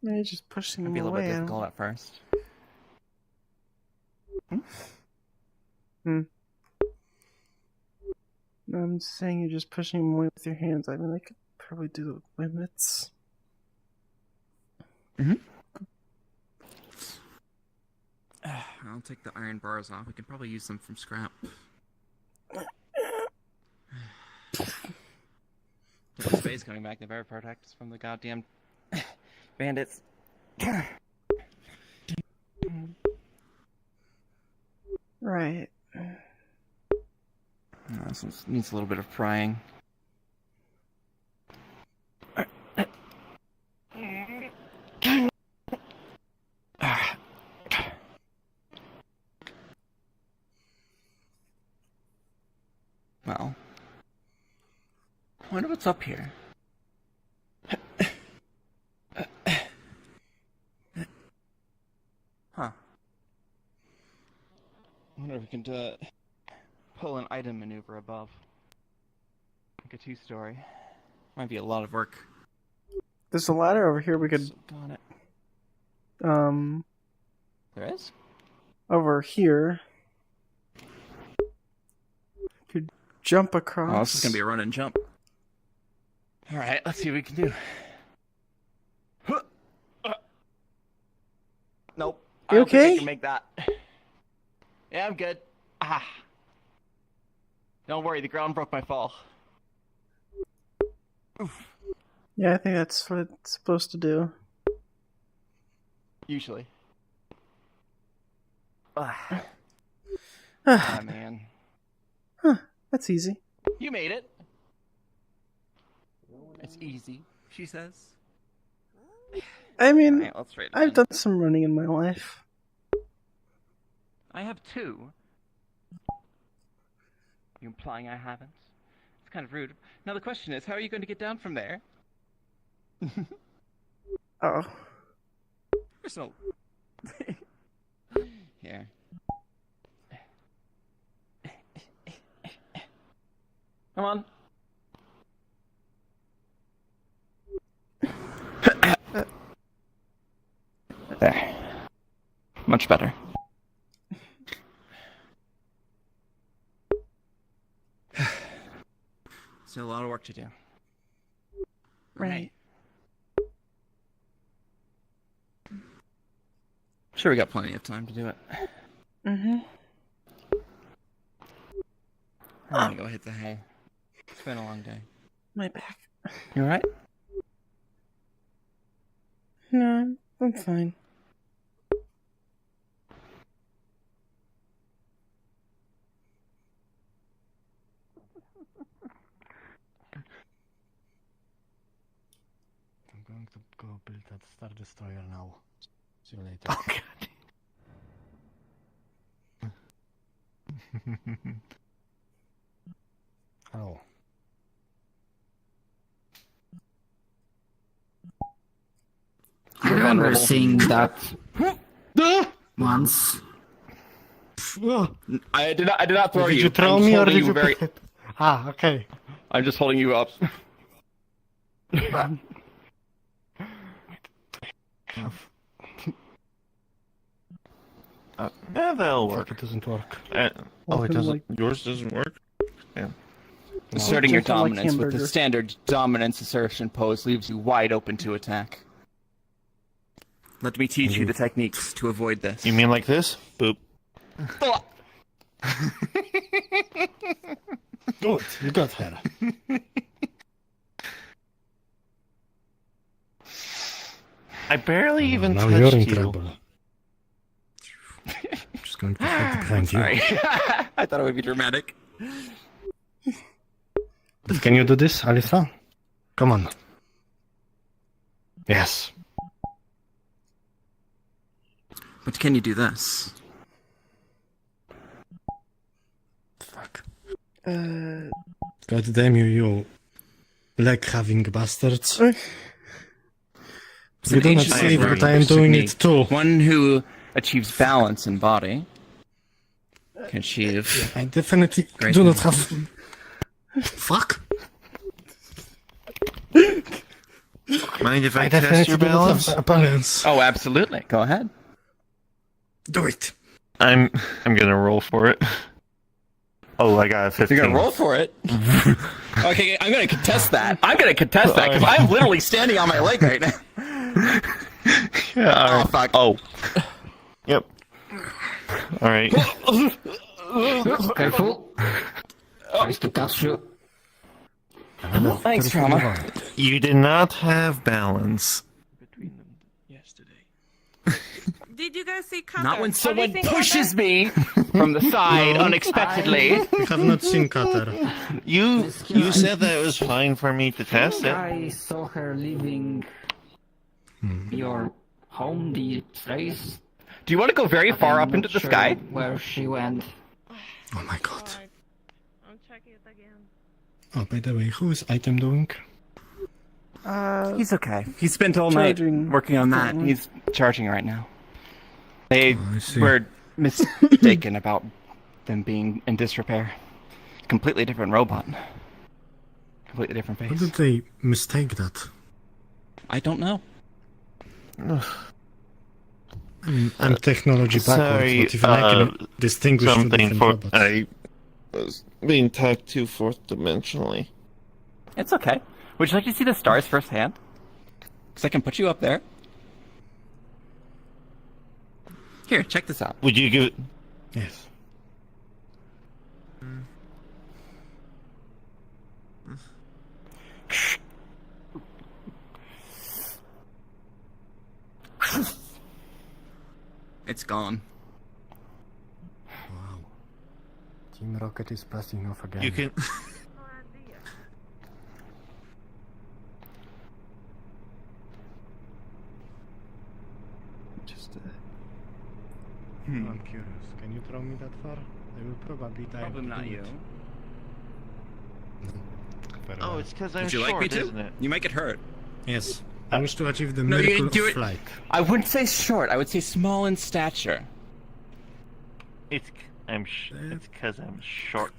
You're just pushing It'd him be a little away. bit difficult at first. No, I'm saying you're just pushing him away with your hands. I mean, I could probably do it with my mitts. I'll take the iron bars off. We can probably use them from scrap. Tempest Bay's coming back. They better protect us from the goddamn bandits. Right. This one needs a little bit of prying. Well, I wonder what's up here. Huh. I wonder if we can pull an item maneuver above. Like a two-story. Might be a lot of work. There's a ladder over here we could... On it. There is? Over here. Could jump across. Oh, this is gonna be a run and jump. Alright, let's see what we can do. Nope. You I don't think okay? I can make that. Yeah, I'm good. Ah. Don't worry, the ground broke my fall. Oof. Yeah, I think that's what it's supposed to do. Usually. Ah, Ah, man. Huh, that's easy. You made it. It's easy, she says. I mean, Alright, let's try it I've again. done some running in my life. I have two. You implying I haven't? It's kind of rude. Now the question is, how are you going to get down from there? Oh. There's no... Here. Come on. There. Much better. Still a lot of work to do. Right. Sure, we got plenty of time to do it. Mm-hmm. I'm gonna go hit the hay. It's been a long day. My back. You alright? No, I'm fine. I'm going to go build that Star Destroyer now. See you later. Oh, God. Hello. I remember seeing that once. I did not throw Did you. you throw I'm me or holding did you you very... put it? Ah, okay. I'm just holding you up. Yeah, that'll work. It doesn't work. Oh, it doesn't. Yours doesn't work? Yeah. Asserting your Gentle like dominance with the hamburger. standard dominance assertion pose leaves you wide open to attack. Let me teach you the techniques to avoid this. You mean like this? Boop. Good, you got her. I barely even Now touched you're in you. trouble. I'm just going to hide behind you. Sorry. I thought it would be dramatic. Can you do this, Alyssa? Come on. Yes. But can you do this? Fuck. God damn you, you leg-having bastards. It's You an do not ancient see warrior that I am doing technique. it too. One who achieves balance in body. can achieve. I definitely great do not things. have. Fuck. Mind if I I test your definitely do not balance? have balance. Oh, absolutely. Go ahead. Do it. I'm gonna roll for it. Oh, I got a 15. You're gonna roll for it? Okay, I'm gonna contest that. I'm gonna contest that because I'm literally standing on my leg right now. Yeah, Oh, fuck. Oh. Yep. Alright. Careful. Tries to catch you. Thanks, Trauma. You did not have balance. Did you guys see Qatar? Not when What do you someone think pushes Qatar? me from the side No. unexpectedly. I have not seen Qatar. You said that it was fine for me to test it. I saw her leaving your home, the place. Do you want to go very far up I'm into not the sure sky? where she went. Oh my god. I'm checking it again. Oh, by the way, who is item doing? He's okay. He spent all night Charging. working on that. He's charging right now. They I see. were mistaken about them being in disrepair. Completely different robot. Completely different How face. did they mistake that? I don't know. I mean, I'm technology backwards, Sorry, but even I can distinguish two something different for robots. I was being talked to fourth dimensionally. It's okay. Would you like to see the stars firsthand? Because I can put you up there. Here, check this out. Would you give it? Yes. It's gone. Wow. Team Rocket is blasting off again. You can. Just. I'm curious. Can you throw me that far? I will probably die. Probably to not do you. it. Very Oh, well. it's because I'm Would you short, like me to? isn't it? You might get hurt. Yes. I wish to achieve the No, you miracle do of it. flight. I wouldn't say short. I would say small in stature. It's because I'm short.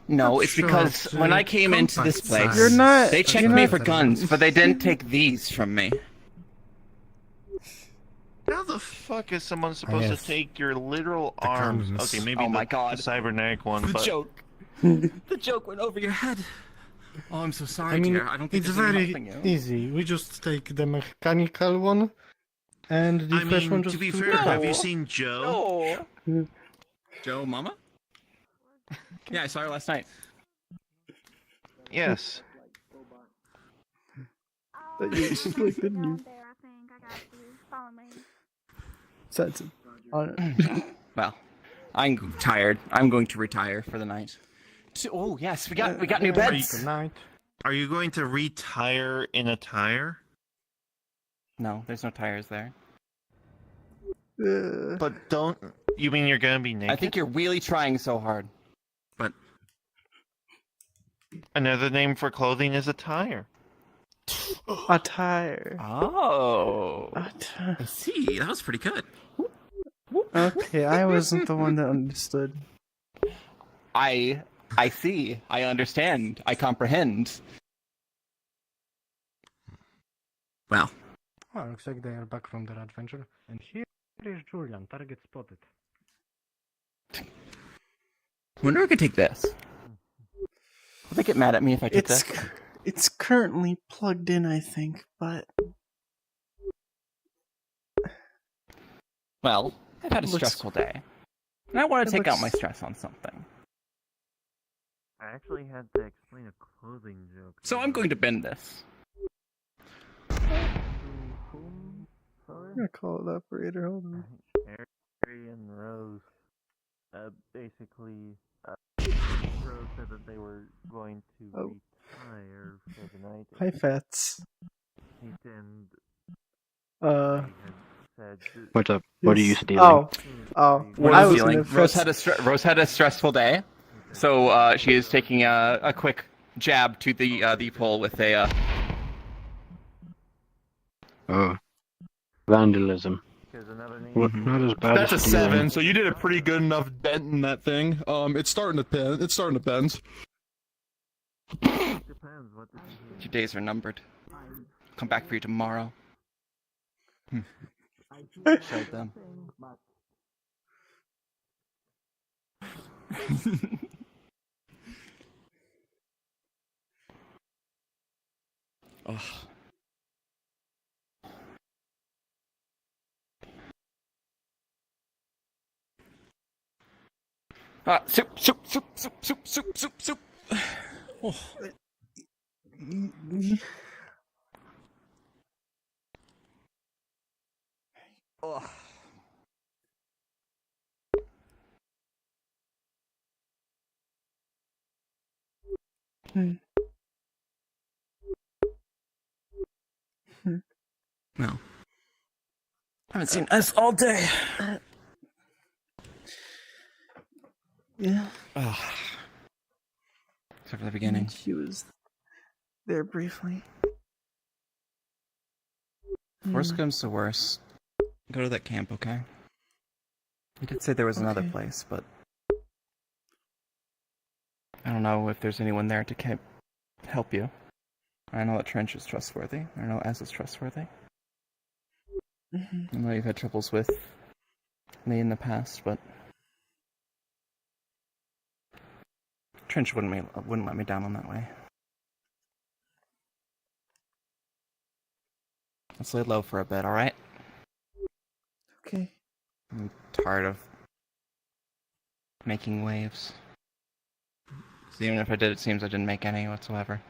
No, it's Short, because when I came into this compact place, size. You're not- they checked you're me not- for guns, but they didn't take these from me. How the fuck is someone supposed Yes. to take your literal The arms? condoms. Okay, maybe Oh my God. the cybernetic one, The but joke. The joke went over your head. Oh, I'm so sorry, I mean, dear. I don't think it's there's any very helping you. easy. We just take the mechanical one, and the I fresh mean, one to just be to fair, the have top. you seen Joe? No. Joe, Mama? Yeah, I saw her last night. Yes. That you split, didn't you? That's it. Well, I'm tired. I'm going to retire for the night. Oh yes, we got new beds. Good night. Are you going to retire in a tire? No, there's no tires there. But don't. You mean you're gonna be naked? I think you're really trying so hard. But another name for clothing is a tire. Attire. Oh. Attire. I see. That was pretty good. Okay, I wasn't the one that understood. I see. I understand. I comprehend. Well. Well, looks like they are back from their adventure. And here is Julian. Target spotted. Wonder if I could take this. Will they get mad at me if I take this? It's currently plugged in, I think, but Well, I've had a stressful day. And I want to take out my looks- stress on something. I actually had to explain a clothing joke. So I'm going to bend this. I'm gonna call it operator. Hold on. Harry and Rose, basically, Rose said that they were going to retire for the night. Hi, Fats. And said, What's up? What are you stealing? Oh. What I is was feeling? gonna Rose had a stressful day, so she is taking a quick jab to the pole with a. Oh, vandalism. Not as bad That's a as 7, so you did a pretty good enough dent in that thing. It's starting to bend. It's starting to bend. Your days are numbered. Come back for you tomorrow. Showed them. Ugh. Soup, soup, soup, soup, soup, soup, soup, soup. Oh. Oh. No. I haven't seen us all day. Yeah. Oh. Except for the beginning. She was there briefly. Worst comes to worst, go to that camp, okay? You did say there was another place, but I don't know if there's anyone there to help you. I know that Trench is trustworthy. I know Ez is trustworthy. I know you've had troubles with me in the past, but Trench wouldn't let me down on that way. Let's lay low for a bit, alright? Okay. I'm tired of making waves. 'Cause even if I did, it seems I didn't make any whatsoever.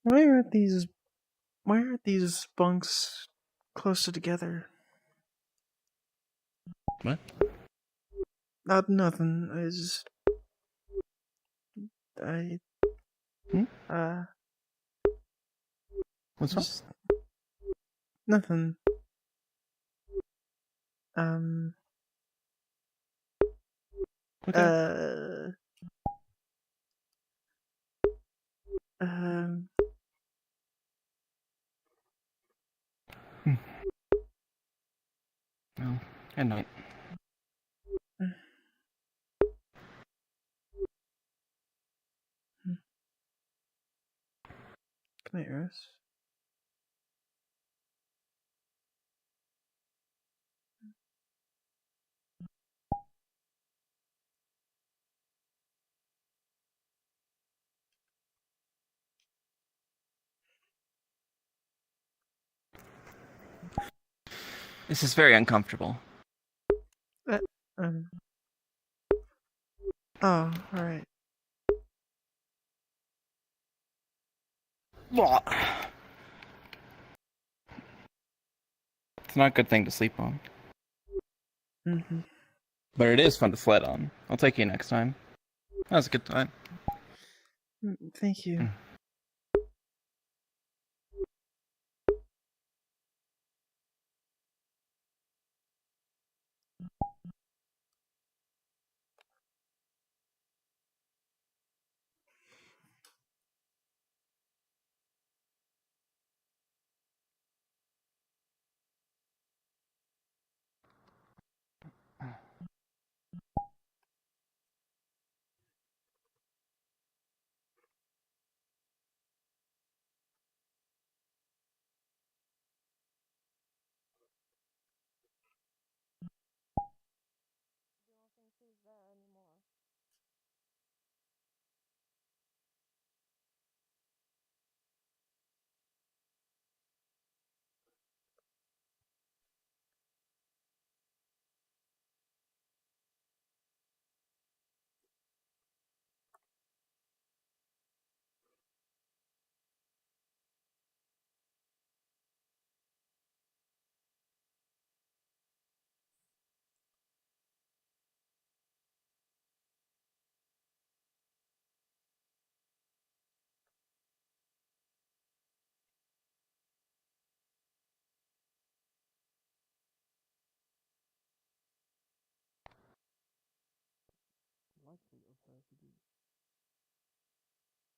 Why aren't these bunks closer together? What? Nothing. What's wrong? Nothing. Okay. Well, good night. Good night, Rose. This is very uncomfortable. Oh, alright. It's not a good thing to sleep on. Mm-hmm. But it is fun to sled on. I'll take you next time. That was a good time. Thank you.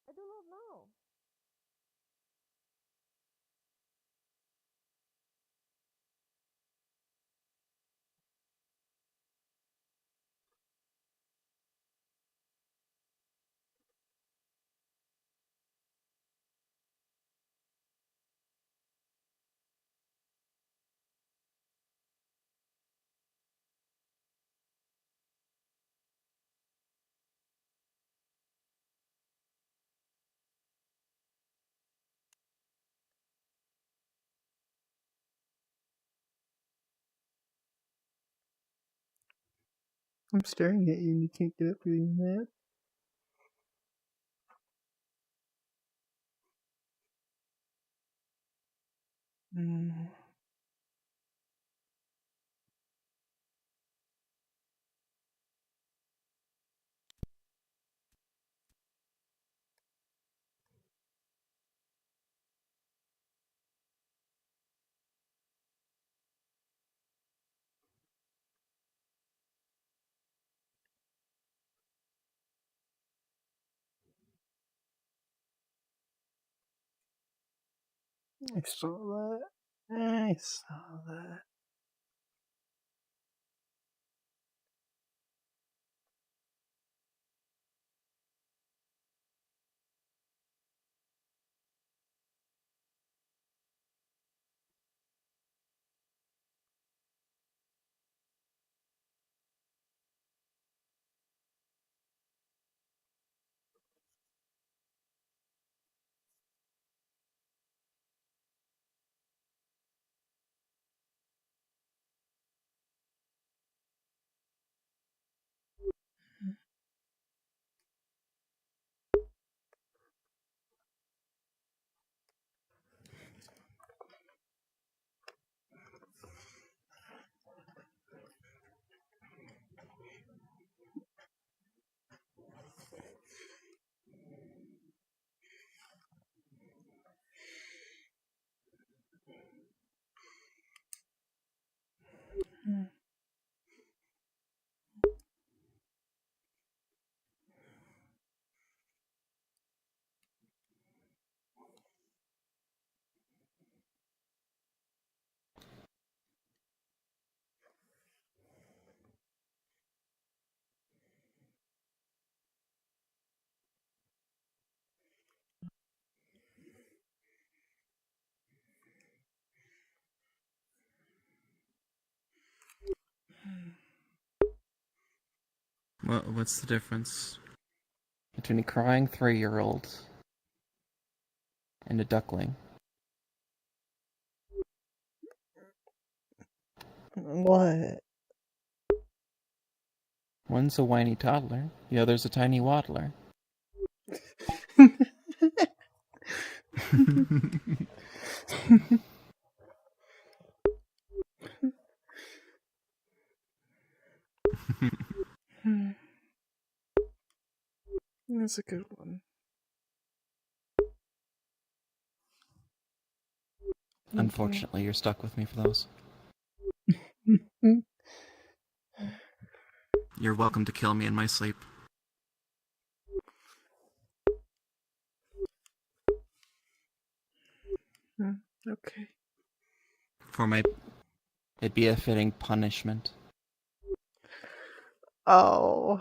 I do not know. I'm staring at you and you can't get up doing that. Mm. I saw that. I saw that. What's the difference between a crying 3-year-old and a duckling? What? One's a whiny toddler, the other's a tiny waddler. That's a good one. Unfortunately, you're stuck with me for those. You're welcome to kill me in my sleep. Okay. It'd be a fitting punishment. Oh.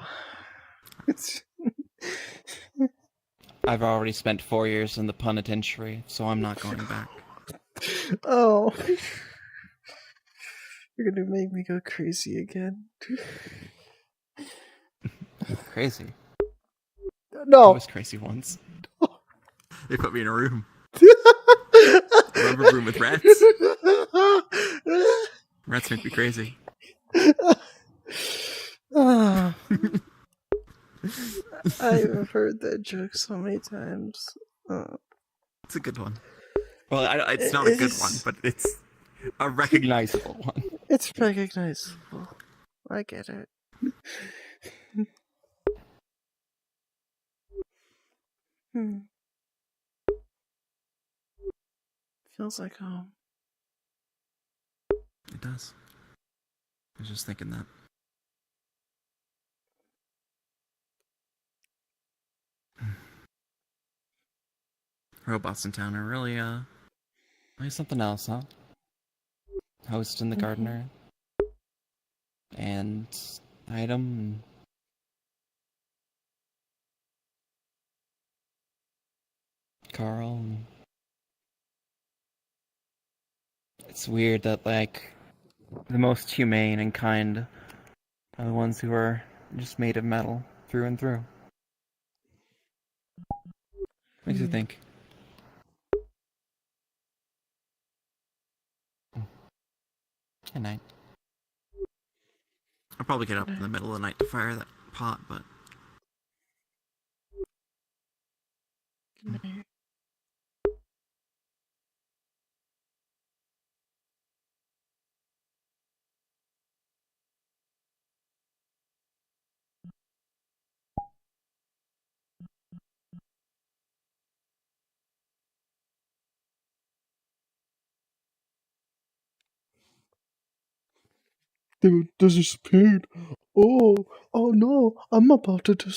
I've already spent 4 years in the penitentiary, so I'm not going back. Oh. You're gonna make me go crazy again. Crazy? No. I was crazy once. They put me in a room. A rubber room with rats. Rats make me crazy. I've heard that joke so many times. It's a good one. Well, it's not a good one, but it's a recognizable one. It's recognizable. I get it. Feels like home. It does. I was just thinking that. Robots in town are really, something else, huh? Host and the gardener. And item. Carl. It's weird that, like, the most humane and kind are the ones who are just made of metal through and through. Makes you think. Good night. I'll probably get up in the middle of the night to fire that pot, but... They disappeared. Oh no, I'm about to disappear.